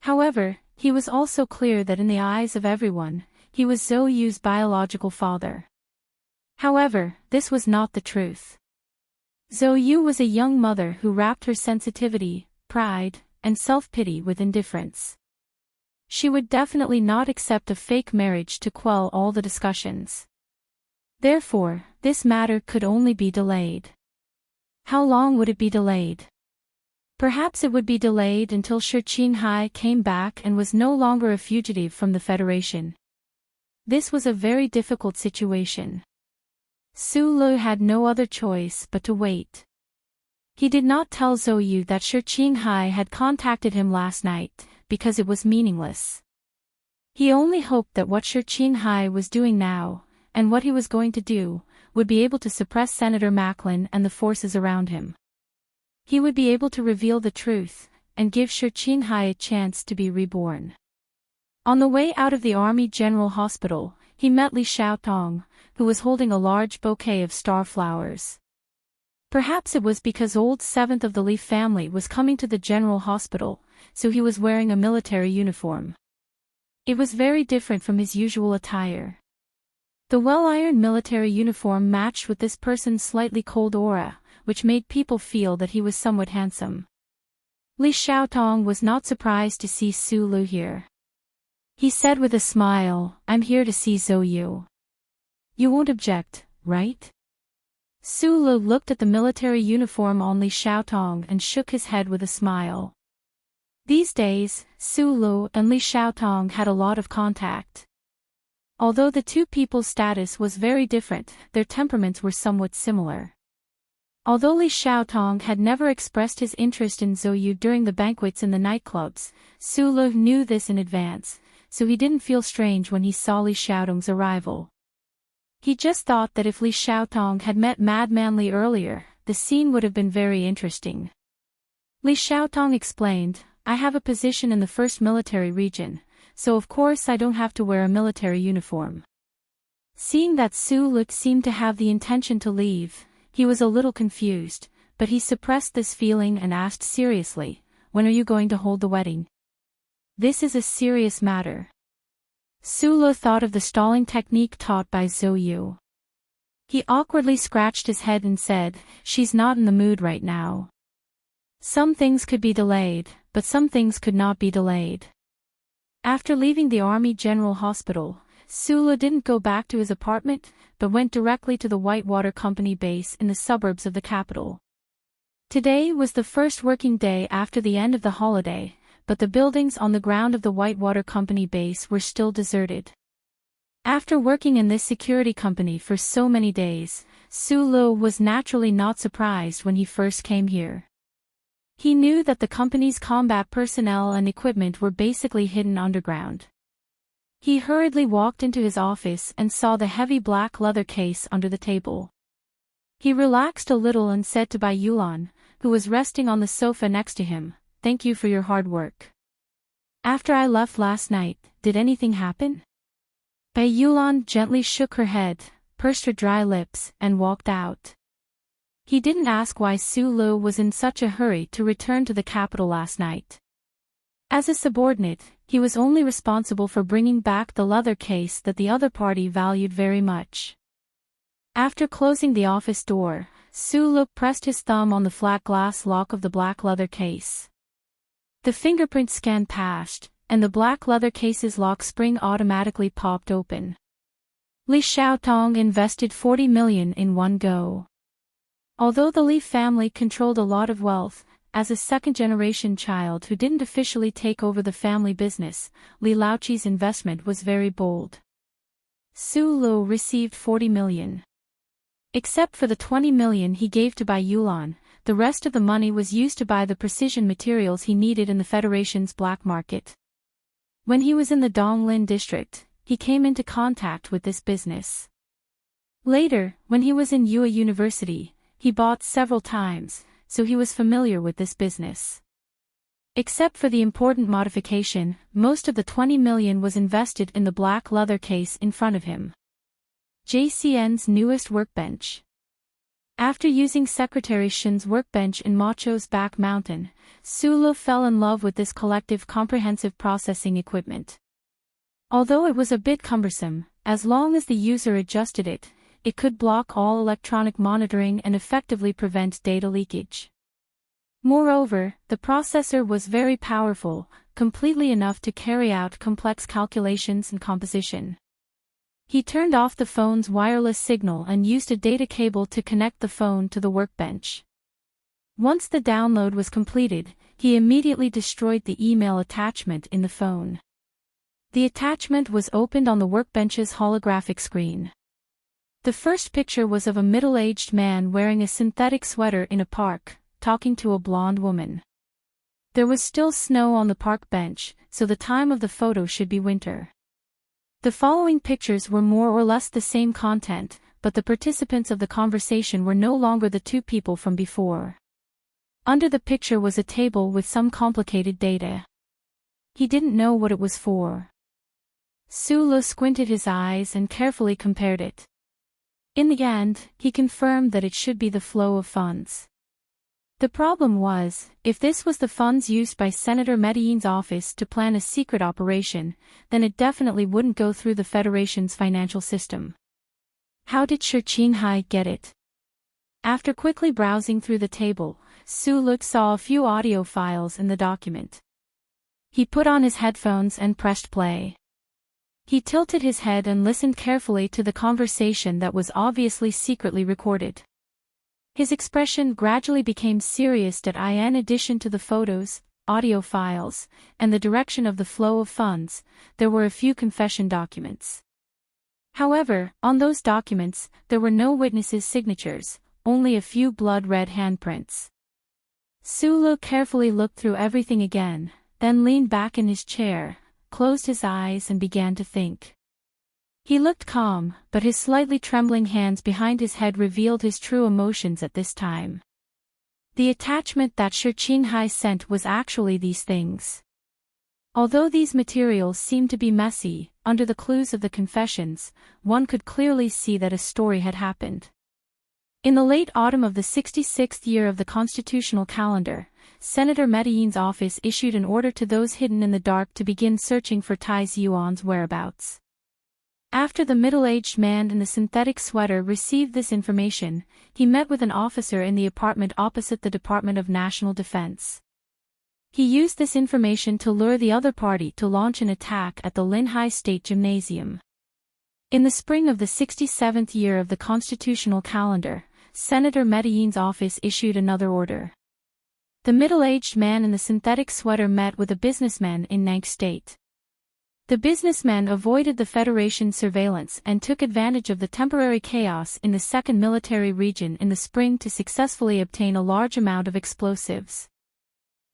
However, he was also clear that in the eyes of everyone, he was Zhou Yu's biological father. However, this was not the truth. Zhou Yu was a young mother who wrapped her sensitivity, pride, and self-pity with indifference. She would definitely not accept a fake marriage to quell all the discussions. Therefore, this matter could only be delayed. How long would it be delayed? Perhaps it would be delayed until Shi Qinghai came back and was no longer a fugitive from the Federation. This was a very difficult situation. Su Lu had no other choice but to wait. He did not tell Zhou Yu that Shi Qinghai had contacted him last night, because it was meaningless. He only hoped that what Shi Qinghai was doing now, and what he was going to do, would be able to suppress Senator Macklin and the forces around him. He would be able to reveal the truth, and give Shi Qinghai a chance to be reborn. On the way out of the Army General Hospital, he met Li Xiaotong, who was holding a large bouquet of star flowers. Perhaps it was because old 7th of the Li family was coming to the General Hospital, so he was wearing a military uniform. It was very different from his usual attire. The well-ironed military uniform matched with this person's slightly cold aura, which made people feel that he was somewhat handsome. Li Xiaotong was not surprised to see Su Lu here. He said with a smile, "I'm here to see Zhou Yu. You won't object, right?" Su Lu looked at the military uniform on Li Xiaotong and shook his head with a smile. These days, Su Lu and Li Xiaotong had a lot of contact. Although the two people's status was very different, their temperaments were somewhat similar. Although Li Xiaotong had never expressed his interest in Zhou Yu during the banquets in the nightclubs, Su Lu knew this in advance, so he didn't feel strange when he saw Li Xiaotong's arrival. He just thought that if Li Xiaotong had met Madman Li earlier, the scene would have been very interesting. Li Xiaotong explained, "I have a position in the 1st Military Region, so of course I don't have to wear a military uniform." Seeing that Su Lu seemed to have the intention to leave, he was a little confused, but he suppressed this feeling and asked seriously, "When are you going to hold the wedding?" "This is a serious matter." Su Lu thought of the stalling technique taught by Zhou Yu. He awkwardly scratched his head and said, "She's not in the mood right now. Some things could be delayed, but some things could not be delayed." After leaving the Army General Hospital, Su Lu didn't go back to his apartment, but went directly to the Whitewater Company base in the suburbs of the capital. Today was the first working day after the end of the holiday, but the buildings on the ground of the Whitewater Company base were still deserted. After working in this security company for so many days, Su Lu was naturally not surprised when he first came here. He knew that the company's combat personnel and equipment were basically hidden underground. He hurriedly walked into his office and saw the heavy black leather case under the table. He relaxed a little and said to Bai Yulan, who was resting on the sofa next to him, "Thank you for your hard work. After I left last night, did anything happen?" Bai Yulan gently shook her head, pursed her dry lips, and walked out. He didn't ask why Su Lu was in such a hurry to return to the capital last night. As a subordinate, he was only responsible for bringing back the leather case that the other party valued very much. After closing the office door, Su Lu pressed his thumb on the flat glass lock of the black leather case. The fingerprint scan passed, and the black leather case's lock spring automatically popped open. Li Xiaotong invested 40 million in one go. Although the Li family controlled a lot of wealth, as a second-generation child who didn't officially take over the family business, Li Laoqi's investment was very bold. Su Lu received 40 million. Except for the 20 million he gave to buy Yulan, the rest of the money was used to buy the precision materials he needed in the Federation's black market. When he was in the Donglin district, he came into contact with this business. Later, when he was in Yue University, he bought several times, so he was familiar with this business. Except for the important modification, most of the 20 million was invested in the black leather case in front of him. JCN's newest workbench. After using Secretary Shin's workbench in Macho's back mountain, Sulu fell in love with this collective comprehensive processing equipment. Although it was a bit cumbersome, as long as the user adjusted it, it could block all electronic monitoring and effectively prevent data leakage. Moreover, the processor was very powerful, completely enough to carry out complex calculations and composition. He turned off the phone's wireless signal and used a data cable to connect the phone to the workbench. Once the download was completed, he immediately destroyed the email attachment in the phone. The attachment was opened on the workbench's holographic screen. The first picture was of a middle-aged man wearing a synthetic sweater in a park, talking to a blonde woman. There was still snow on the park bench, so the time of the photo should be winter. The following pictures were more or less the same content, but the participants of the conversation were no longer the two people from before. Under the picture was a table with some complicated data. He didn't know what it was for. Sulu squinted his eyes and carefully compared it. In the end, he confirmed that it should be the flow of funds. The problem was, if this was the funds used by Senator Medellin's office to plan a secret operation, then it definitely wouldn't go through the Federation's financial system. How did Shi Qinghai get it? After quickly browsing through the table, Su Lu saw a few audio files in the document. He put on his headphones and pressed play. He tilted his head and listened carefully to the conversation that was obviously secretly recorded. His expression gradually became serious in addition to the photos, audio files, and the direction of the flow of funds. There were a few confession documents. However, on those documents, there were no witnesses' signatures, only a few blood-red handprints. Sulu carefully looked through everything again, then leaned back in his chair, closed his eyes and began to think. He looked calm, but his slightly trembling hands behind his head revealed his true emotions at this time. The attachment that Shi Qinghai sent was actually these things. Although these materials seemed to be messy, under the clues of the confessions, one could clearly see that a story had happened. In the late autumn of the 66th year of the constitutional calendar, Senator Medellin's office issued an order to those hidden in the dark to begin searching for Tai Yuan's whereabouts. After the middle-aged man in the synthetic sweater received this information, he met with an officer in the apartment opposite the Department of National Defense. He used this information to lure the other party to launch an attack at the Linhai State Gymnasium. In the spring of the 67th year of the constitutional calendar, Senator Medellin's office issued another order. The middle-aged man in the synthetic sweater met with a businessman in Nank State. The businessman avoided the Federation's surveillance and took advantage of the temporary chaos in the second military region in the spring to successfully obtain a large amount of explosives.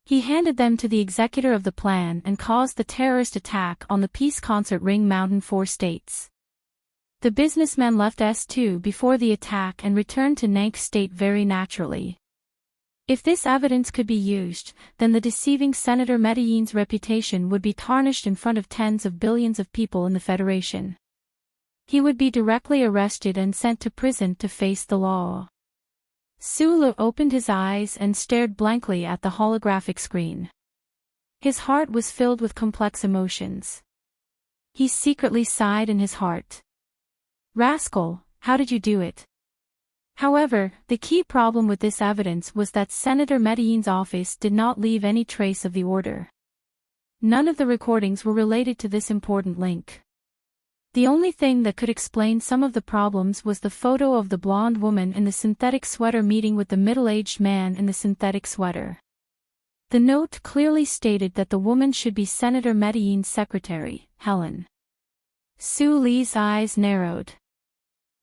He handed them to the executor of the plan and caused the terrorist attack on the peace concert Ring Mountain 4 states. The businessman left S2 before the attack and returned to Nank State very naturally. If this evidence could be used, then the deceiving Senator Medellin's reputation would be tarnished in front of tens of billions of people in the Federation. He would be directly arrested and sent to prison to face the law. Sulu opened his eyes and stared blankly at the holographic screen. His heart was filled with complex emotions. He secretly sighed in his heart. "Rascal, how did you do it?" However, the key problem with this evidence was that Senator Medellin's office did not leave any trace of the order. None of the recordings were related to this important link. The only thing that could explain some of the problems was the photo of the blonde woman in the synthetic sweater meeting with the middle-aged man in the synthetic sweater. The note clearly stated that the woman should be Senator Medellin's secretary, Helen. Su Li's eyes narrowed.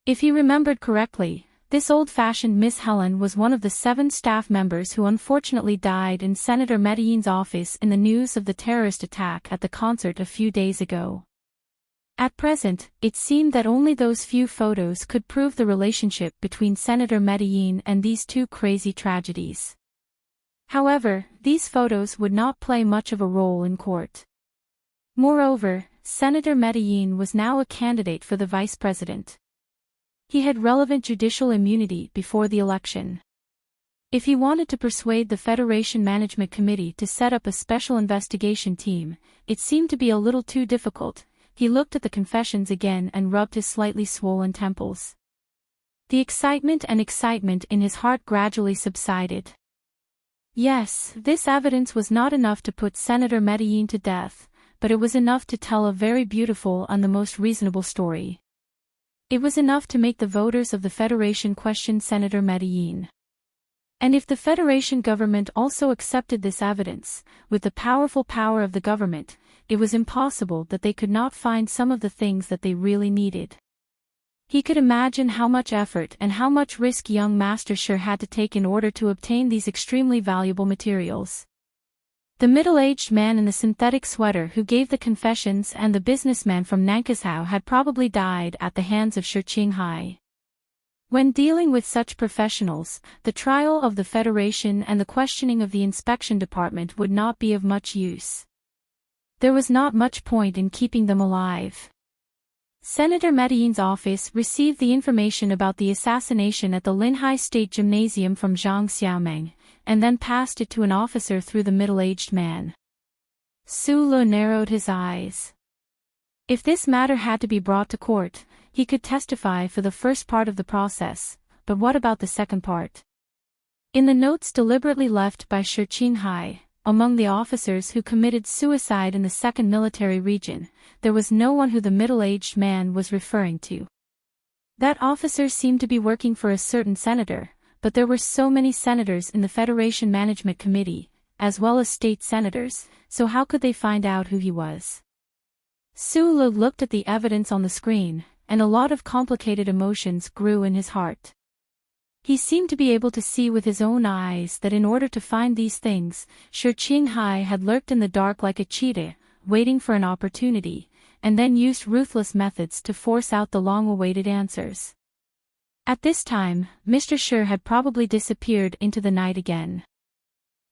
If he remembered correctly, this old-fashioned Miss Helen was one of the 7 staff members who unfortunately died in Senator Medellin's office in the news of the terrorist attack at the concert a few days ago. At present, it seemed that only those few photos could prove the relationship between Senator Medellin and these 2 crazy tragedies. However, these photos would not play much of a role in court. Moreover, Senator Medellin was now a candidate for the vice president. He had relevant judicial immunity before the election. If he wanted to persuade the Federation Management Committee to set up a special investigation team, it seemed to be a little too difficult. He looked at the confessions again and rubbed his slightly swollen temples. The excitement in his heart gradually subsided. Yes, this evidence was not enough to put Senator Medellin to death, but it was enough to tell a very beautiful and the most reasonable story. It was enough to make the voters of the Federation question Senator Medellin. And if the Federation government also accepted this evidence, with the powerful power of the government, it was impossible that they could not find some of the things that they really needed. He could imagine how much effort and how much risk young Master Sure had to take in order to obtain these extremely valuable materials. The middle-aged man in the synthetic sweater who gave the confessions and the businessman from Nankashou had probably died at the hands of Shi Qinghai. When dealing with such professionals, the trial of the Federation and the questioning of the inspection department would not be of much use. There was not much point in keeping them alive. Senator Medellin's office received the information about the assassination at the Linhai State Gymnasium from Zhang Xiaomeng, and then passed it to an officer through the middle-aged man. Su Lu narrowed his eyes. If this matter had to be brought to court, he could testify for the first part of the process, but what about the second part? In the notes deliberately left by Shi Qinghai, among the officers who committed suicide in the Second Military Region, there was no one who the middle-aged man was referring to. That officer seemed to be working for a certain senator, but there were so many senators in the Federation Management Committee, as well as state senators, so how could they find out who he was? Su Lu looked at the evidence on the screen, and a lot of complicated emotions grew in his heart. He seemed to be able to see with his own eyes that in order to find these things, Shi Qinghai had lurked in the dark like a cheetah, waiting for an opportunity, and then used ruthless methods to force out the long-awaited answers. At this time, Mr. Shi had probably disappeared into the night again.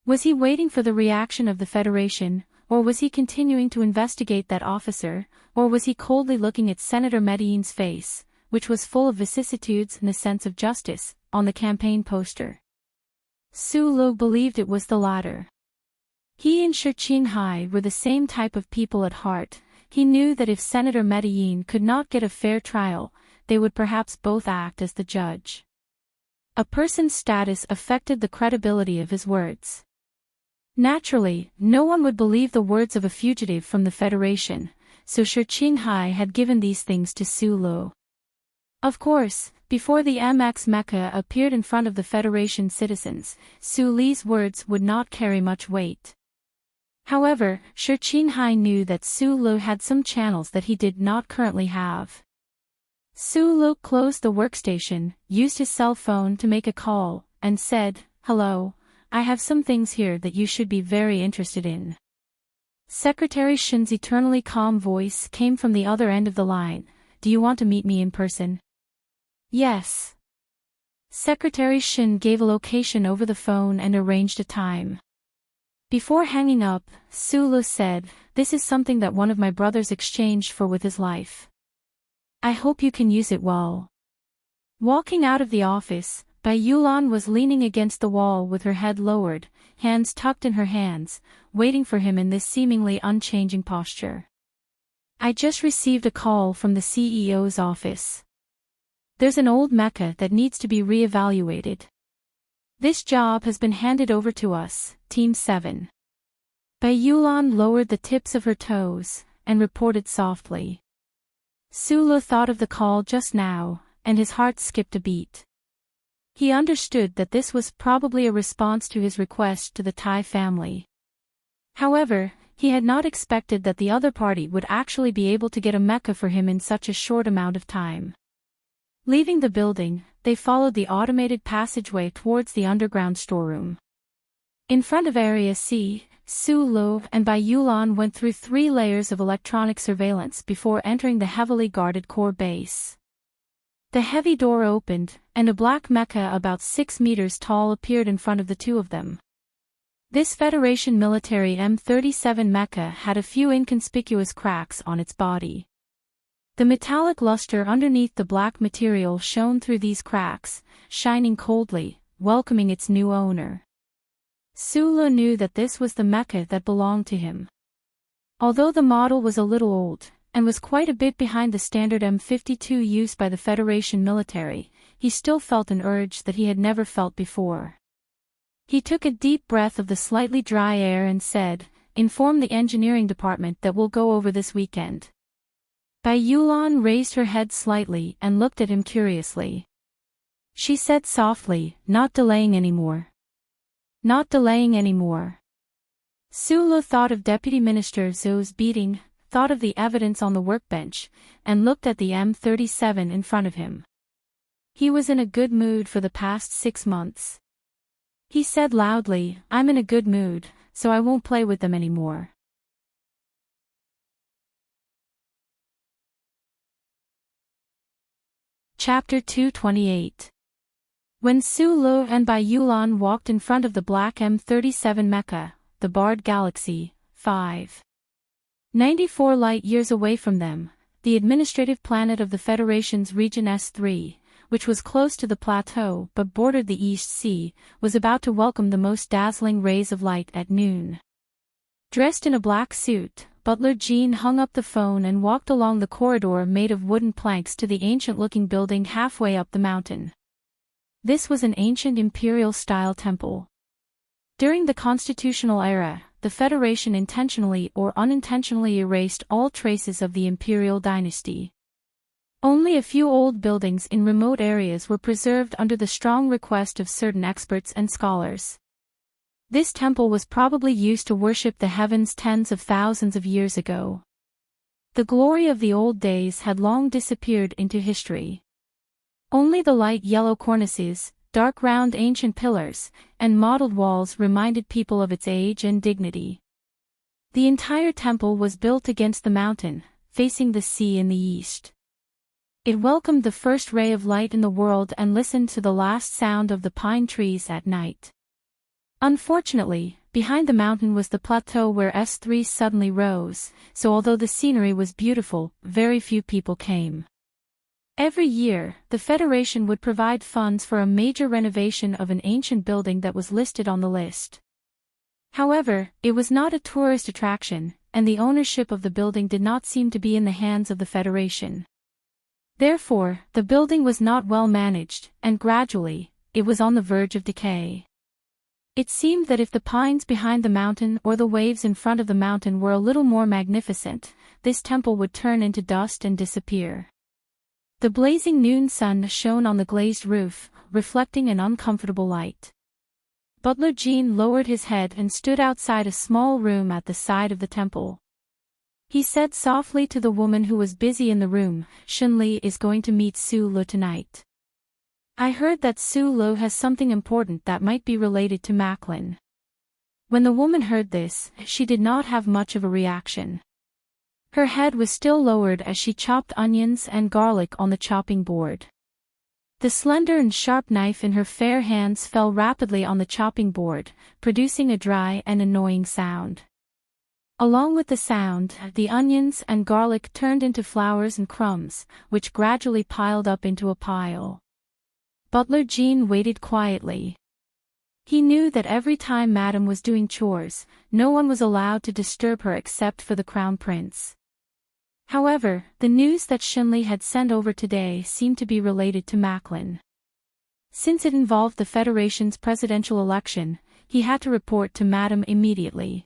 Was he waiting for the reaction of the Federation, or was he continuing to investigate that officer, or was he coldly looking at Senator Medellin's face, which was full of vicissitudes and a sense of justice, on the campaign poster? Su Lu believed it was the latter. He and Shi Qinghai were the same type of people at heart. He knew that if Senator Medellin could not get a fair trial, they would perhaps both act as the judge. A person's status affected the credibility of his words. Naturally, no one would believe the words of a fugitive from the Federation, so Shi Qinghai had given these things to Su Lu. Of course, before the MX Mecha appeared in front of the Federation citizens, Su Li's words would not carry much weight. However, Shi Qinghai knew that Su Lu had some channels that he did not currently have. Su Lu closed the workstation, used his cell phone to make a call, and said, "Hello, I have some things here that you should be very interested in." Secretary Shin's eternally calm voice came from the other end of the line. "Do you want to meet me in person?" "Yes." Secretary Shin gave a location over the phone and arranged a time. Before hanging up, Su Lu said, "This is something that one of my brothers exchanged for with his life. I hope you can use it well." Walking out of the office, Bai Yulan was leaning against the wall with her head lowered, hands tucked in her hands, waiting for him in this seemingly unchanging posture. "I just received a call from the CEO's office. There's an old mecha that needs to be re-evaluated. This job has been handed over to us, Team 7. Bai Yulan lowered the tips of her toes, and reported softly. Su Lu thought of the call just now, and his heart skipped a beat. He understood that this was probably a response to his request to the Thai family. However, he had not expected that the other party would actually be able to get a mecha for him in such a short amount of time. Leaving the building, they followed the automated passageway towards the underground storeroom. In front of Area C, Su Lo and Bai Yulan went through 3 layers of electronic surveillance before entering the heavily guarded core base. The heavy door opened, and a black mecha about 6 meters tall appeared in front of the two of them. This Federation military M37 mecha had a few inconspicuous cracks on its body. The metallic luster underneath the black material shone through these cracks, shining coldly, welcoming its new owner. Sulu knew that this was the mecha that belonged to him. Although the model was a little old, and was quite a bit behind the standard M52 used by the Federation military, he still felt an urge that he had never felt before. He took a deep breath of the slightly dry air and said, "Inform the engineering department that we'll go over this weekend." Bai Yulan raised her head slightly and looked at him curiously. She said softly, "Not delaying anymore. Not delaying anymore." Sulu thought of Deputy Minister Zhou's beating, thought of the evidence on the workbench, and looked at the M37 in front of him. He was in a good mood for the past 6 months. He said loudly, "I'm in a good mood, so I won't play with them anymore." Chapter 228. When Su Lo and Bai Yulan walked in front of the black M37 mecha, the barred galaxy, 594 light-years away from them, the administrative planet of the Federation's region S3, which was close to the plateau but bordered the East Sea, was about to welcome the most dazzling rays of light at noon. Dressed in a black suit, Butler Jean hung up the phone and walked along the corridor made of wooden planks to the ancient-looking building halfway up the mountain. This was an ancient imperial-style temple. During the constitutional era, the Federation intentionally or unintentionally erased all traces of the imperial dynasty. Only a few old buildings in remote areas were preserved under the strong request of certain experts and scholars. This temple was probably used to worship the heavens tens of thousands of years ago. The glory of the old days had long disappeared into history. Only the light yellow cornices, dark round ancient pillars, and mottled walls reminded people of its age and dignity. The entire temple was built against the mountain, facing the sea in the east. It welcomed the first ray of light in the world and listened to the last sound of the pine trees at night. Unfortunately, behind the mountain was the plateau where S3 suddenly rose, so although the scenery was beautiful, very few people came. Every year, the Federation would provide funds for a major renovation of an ancient building that was listed on the list. However, it was not a tourist attraction, and the ownership of the building did not seem to be in the hands of the Federation. Therefore, the building was not well managed, and gradually, it was on the verge of decay. It seemed that if the pines behind the mountain or the waves in front of the mountain were a little more magnificent, this temple would turn into dust and disappear. The blazing noon sun shone on the glazed roof, reflecting an uncomfortable light. Butler Jean lowered his head and stood outside a small room at the side of the temple. He said softly to the woman who was busy in the room, "Shunli is going to meet Su Lo tonight. I heard that Su Lo has something important that might be related to Macklin." When the woman heard this, she did not have much of a reaction. Her head was still lowered as she chopped onions and garlic on the chopping board. The slender and sharp knife in her fair hands fell rapidly on the chopping board, producing a dry and annoying sound. Along with the sound, the onions and garlic turned into flowers and crumbs, which gradually piled up into a pile. Butler Jean waited quietly. He knew that every time Madame was doing chores, no one was allowed to disturb her except for the Crown Prince. However, the news that Shunli had sent over today seemed to be related to Macklin. Since it involved the Federation's presidential election, he had to report to Madame immediately.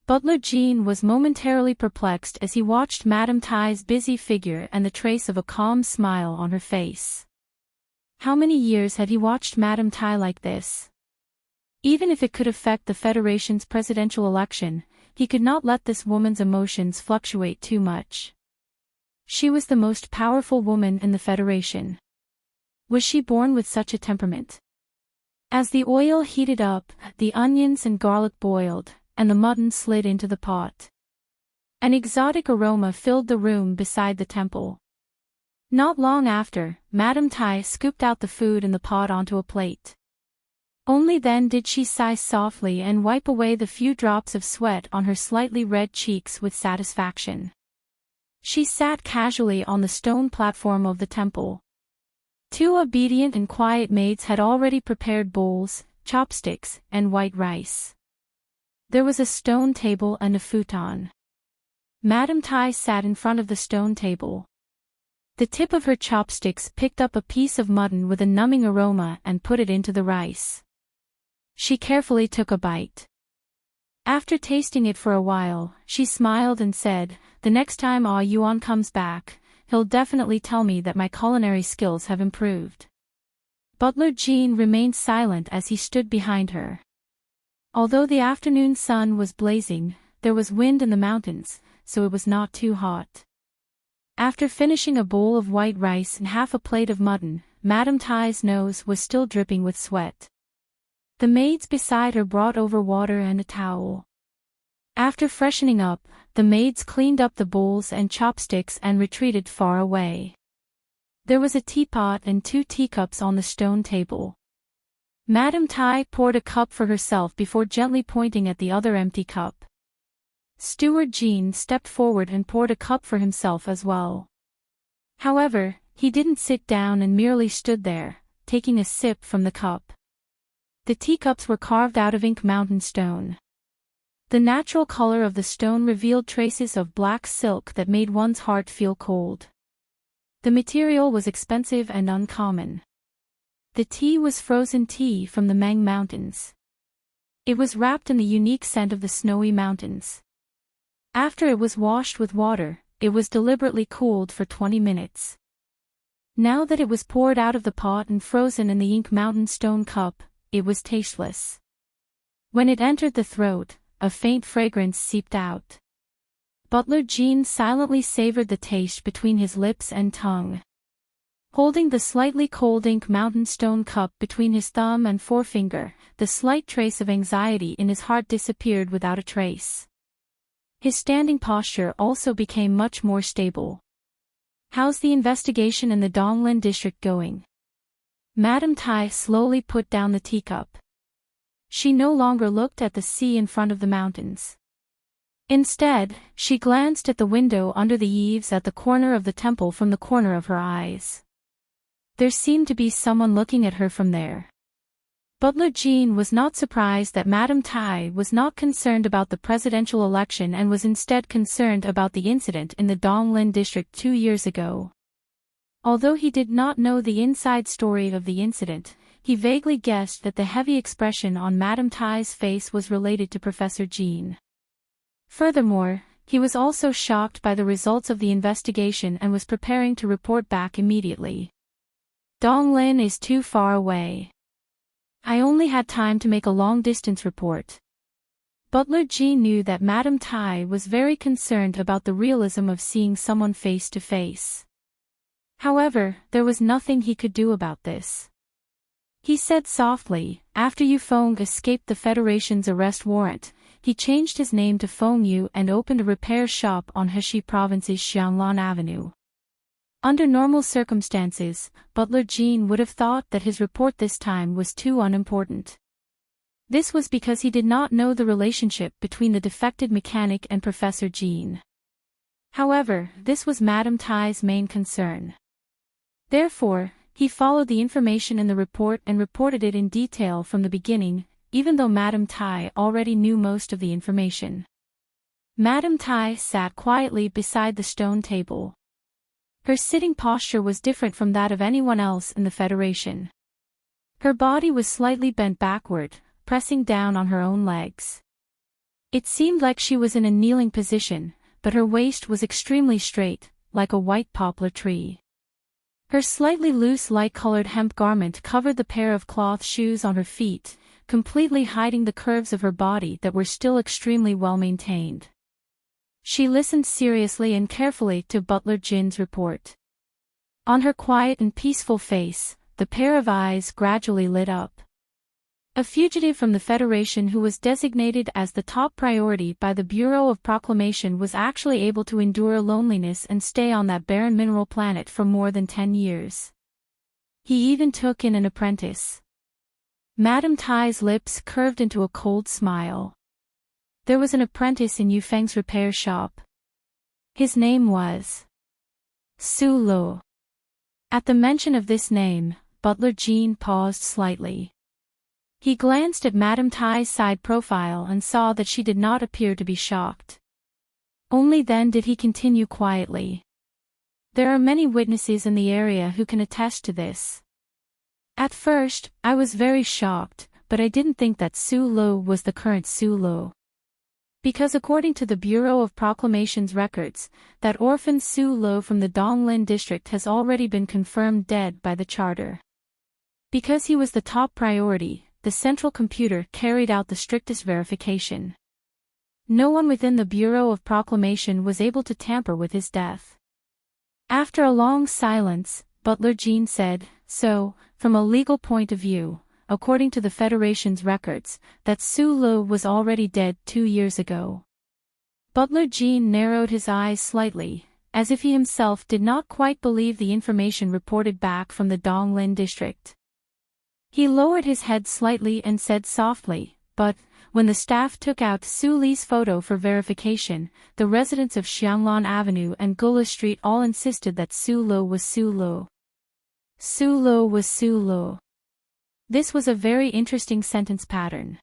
Butler Jean was momentarily perplexed as he watched Madame Tai's busy figure and the trace of a calm smile on her face. How many years had he watched Madame Tai like this? Even if it could affect the Federation's presidential election, he could not let this woman's emotions fluctuate too much. She was the most powerful woman in the Federation. Was she born with such a temperament? As the oil heated up, the onions and garlic boiled, and the mutton slid into the pot. An exotic aroma filled the room beside the temple. Not long after, Madame Tai scooped out the food in the pot onto a plate. Only then did she sigh softly and wipe away the few drops of sweat on her slightly red cheeks with satisfaction. She sat casually on the stone platform of the temple. Two obedient and quiet maids had already prepared bowls, chopsticks, and white rice. There was a stone table and a futon. Madame Tai sat in front of the stone table. The tip of her chopsticks picked up a piece of mutton with a numbing aroma and put it into the rice. She carefully took a bite. After tasting it for a while, she smiled and said, "The next time Ah Yuan comes back, he'll definitely tell me that my culinary skills have improved." Butler Jean remained silent as he stood behind her. Although the afternoon sun was blazing, there was wind in the mountains, so it was not too hot. After finishing a bowl of white rice and half a plate of mutton, Madame Tai's nose was still dripping with sweat. The maids beside her brought over water and a towel. After freshening up, the maids cleaned up the bowls and chopsticks and retreated far away. There was a teapot and 2 teacups on the stone table. Madame Tai poured a cup for herself before gently pointing at the other empty cup. Steward Jean stepped forward and poured a cup for himself as well. However, he didn't sit down and merely stood there, taking a sip from the cup. The teacups were carved out of ink mountain stone. The natural color of the stone revealed traces of black silk that made one's heart feel cold. The material was expensive and uncommon. The tea was frozen tea from the Meng Mountains. It was wrapped in the unique scent of the snowy mountains. After it was washed with water, it was deliberately cooled for 20 minutes. Now that it was poured out of the pot and frozen in the ink mountain stone cup, it was tasteless. When it entered the throat, a faint fragrance seeped out. Butler Jean silently savored the taste between his lips and tongue. Holding the slightly cold ink mountain stone cup between his thumb and forefinger, the slight trace of anxiety in his heart disappeared without a trace. His standing posture also became much more stable. "How's the investigation in the Donglin district going?" Madame Tai slowly put down the teacup. She no longer looked at the sea in front of the mountains. Instead, she glanced at the window under the eaves at the corner of the temple from the corner of her eyes. There seemed to be someone looking at her from there. Butler Jean was not surprised that Madame Tai was not concerned about the presidential election and was instead concerned about the incident in the Donglin district 2 years ago. Although he did not know the inside story of the incident, he vaguely guessed that the heavy expression on Madame Tai's face was related to Professor Jean. Furthermore, he was also shocked by the results of the investigation and was preparing to report back immediately. "Donglin is too far away. I only had time to make a long-distance report." Butler Jean knew that Madame Tai was very concerned about the realism of seeing someone face to face. However, there was nothing he could do about this. He said softly, "After Yu Feng escaped the Federation's arrest warrant, he changed his name to Feng Yu and opened a repair shop on Heshi Province's Xianglan Avenue." Under normal circumstances, Butler Jean would have thought that his report this time was too unimportant. This was because he did not know the relationship between the defected mechanic and Professor Jean. However, this was Madame Tai's main concern. Therefore, he followed the information in the report and reported it in detail from the beginning, even though Madame Tai already knew most of the information. Madame Tai sat quietly beside the stone table. Her sitting posture was different from that of anyone else in the Federation. Her body was slightly bent backward, pressing down on her own legs. It seemed like she was in a kneeling position, but her waist was extremely straight, like a white poplar tree. Her slightly loose light-colored hemp garment covered the pair of cloth shoes on her feet, completely hiding the curves of her body that were still extremely well-maintained. She listened seriously and carefully to Butler Jin's report. On her quiet and peaceful face, the pair of eyes gradually lit up. A fugitive from the Federation who was designated as the top priority by the Bureau of Proclamation was actually able to endure loneliness and stay on that barren mineral planet for more than 10 years. He even took in an apprentice. Madame Tai's lips curved into a cold smile. There was an apprentice in Yufeng's repair shop. His name was Su Lo. At the mention of this name, Butler Jin paused slightly. He glanced at Madame Tai's side profile and saw that she did not appear to be shocked. Only then did he continue quietly. There are many witnesses in the area who can attest to this. At first, I was very shocked, but I didn't think that Su Lo was the current Su Lo. Because according to the Bureau of Proclamation's records, that orphan Su Lo from the Donglin district has already been confirmed dead by the charter. Because he was the top priority, the central computer carried out the strictest verification. No one within the Bureau of Proclamation was able to tamper with his death. After a long silence, Butler Jin said, "So, from a legal point of view, according to the Federation's records, that Su Lo was already dead 2 years ago." Butler Jin narrowed his eyes slightly, as if he himself did not quite believe the information reported back from the Donglin district. He lowered his head slightly and said softly, "But, when the staff took out Su Li's photo for verification, the residents of Xianglan Avenue and Gula Street all insisted that Su Lo was Su Lo. Su Lo was Su Lo." This was a very interesting sentence pattern.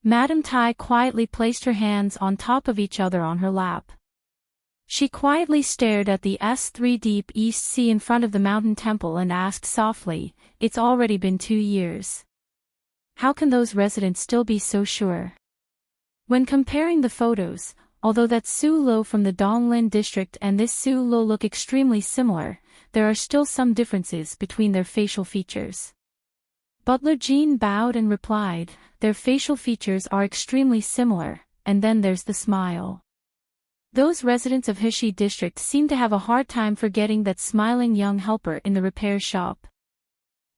Madame Tai quietly placed her hands on top of each other on her lap. She quietly stared at the S3 deep East Sea in front of the mountain temple and asked softly, "It's already been 2 years. How can those residents still be so sure?" When comparing the photos, although that Su Lo from the Donglin district and this Su Lo look extremely similar, there are still some differences between their facial features. Butler Jin bowed and replied, "Their facial features are extremely similar, and then there's the smile." Those residents of Hishi district seem to have a hard time forgetting that smiling young helper in the repair shop.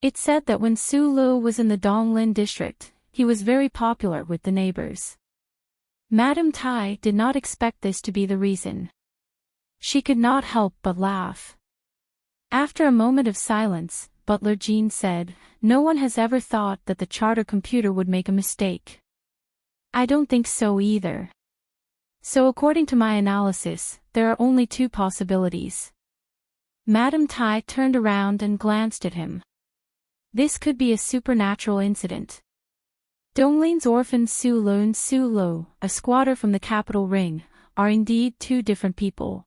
It said that when Su Lo was in the Donglin district, he was very popular with the neighbors. Madame Tai did not expect this to be the reason. She could not help but laugh. After a moment of silence, Butler Jin said, "No one has ever thought that the charter computer would make a mistake. I don't think so either. So according to my analysis, there are only 2 possibilities." Madame Tai turned around and glanced at him. This could be a supernatural incident. Donglin's orphan Su Lo and Su Lo, a squatter from the capital ring, are indeed 2 different people.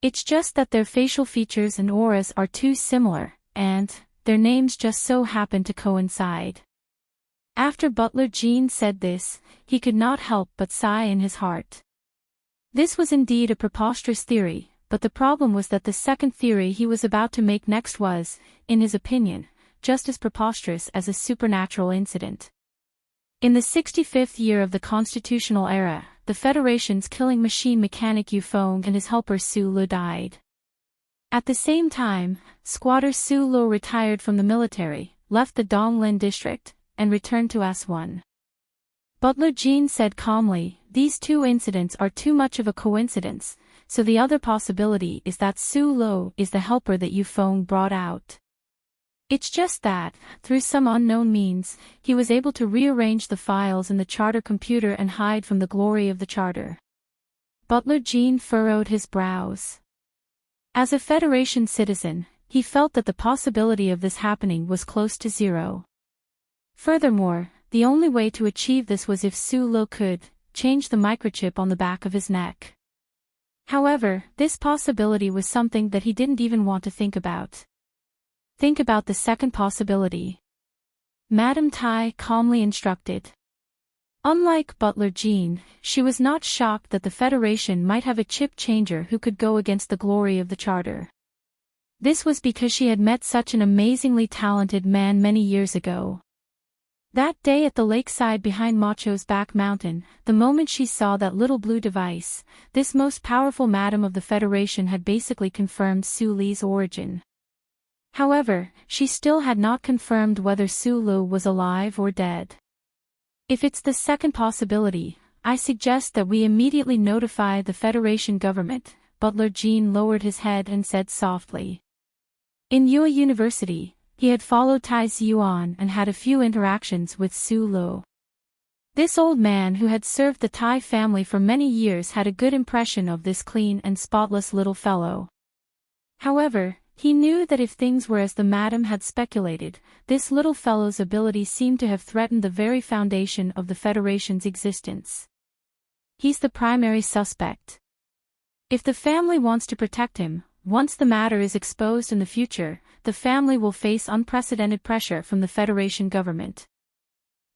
It's just that their facial features and auras are too similar, and their names just so happen to coincide. After Butler Jin said this, he could not help but sigh in his heart. This was indeed a preposterous theory, but the problem was that the second theory he was about to make next was, in his opinion, just as preposterous as a supernatural incident. In the 65th year of the constitutional era, the Federation's killing machine mechanic Yu Feng and his helper Su Lo died. At the same time, squatter Su Lo retired from the military, left the Donglin district, and returned to S1. Butler Jin said calmly, "These 2 incidents are too much of a coincidence, so the other possibility is that Su Lo is the helper that Yu Feng brought out. It's just that, through some unknown means, he was able to rearrange the files in the charter computer and hide from the glory of the charter." Butler Jin furrowed his brows. As a Federation citizen, he felt that the possibility of this happening was close to 0. Furthermore, the only way to achieve this was if Su Lo could change the microchip on the back of his neck. However, this possibility was something that he didn't even want to think about. "Think about the second possibility," Madame Tai calmly instructed. Unlike Butler Jin, she was not shocked that the Federation might have a chip changer who could go against the glory of the charter. This was because she had met such an amazingly talented man many years ago. That day at the lakeside behind Macho's back mountain, the moment she saw that little blue device, this most powerful madam of the Federation had basically confirmed Su Li's origin. However, she still had not confirmed whether Su Lu was alive or dead. If it's the second possibility, I suggest that we immediately notify the Federation government, Butler Jean lowered his head and said softly. In Yue University, he had followed Tai Yuan and had a few interactions with Su Lu. This old man who had served the Tai family for many years had a good impression of this clean and spotless little fellow. However, he knew that if things were as the madam had speculated, this little fellow's ability seemed to have threatened the very foundation of the Federation's existence. He's the primary suspect. If the family wants to protect him, once the matter is exposed in the future, the family will face unprecedented pressure from the Federation government.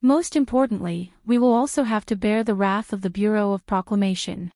Most importantly, we will also have to bear the wrath of the Bureau of Proclamation.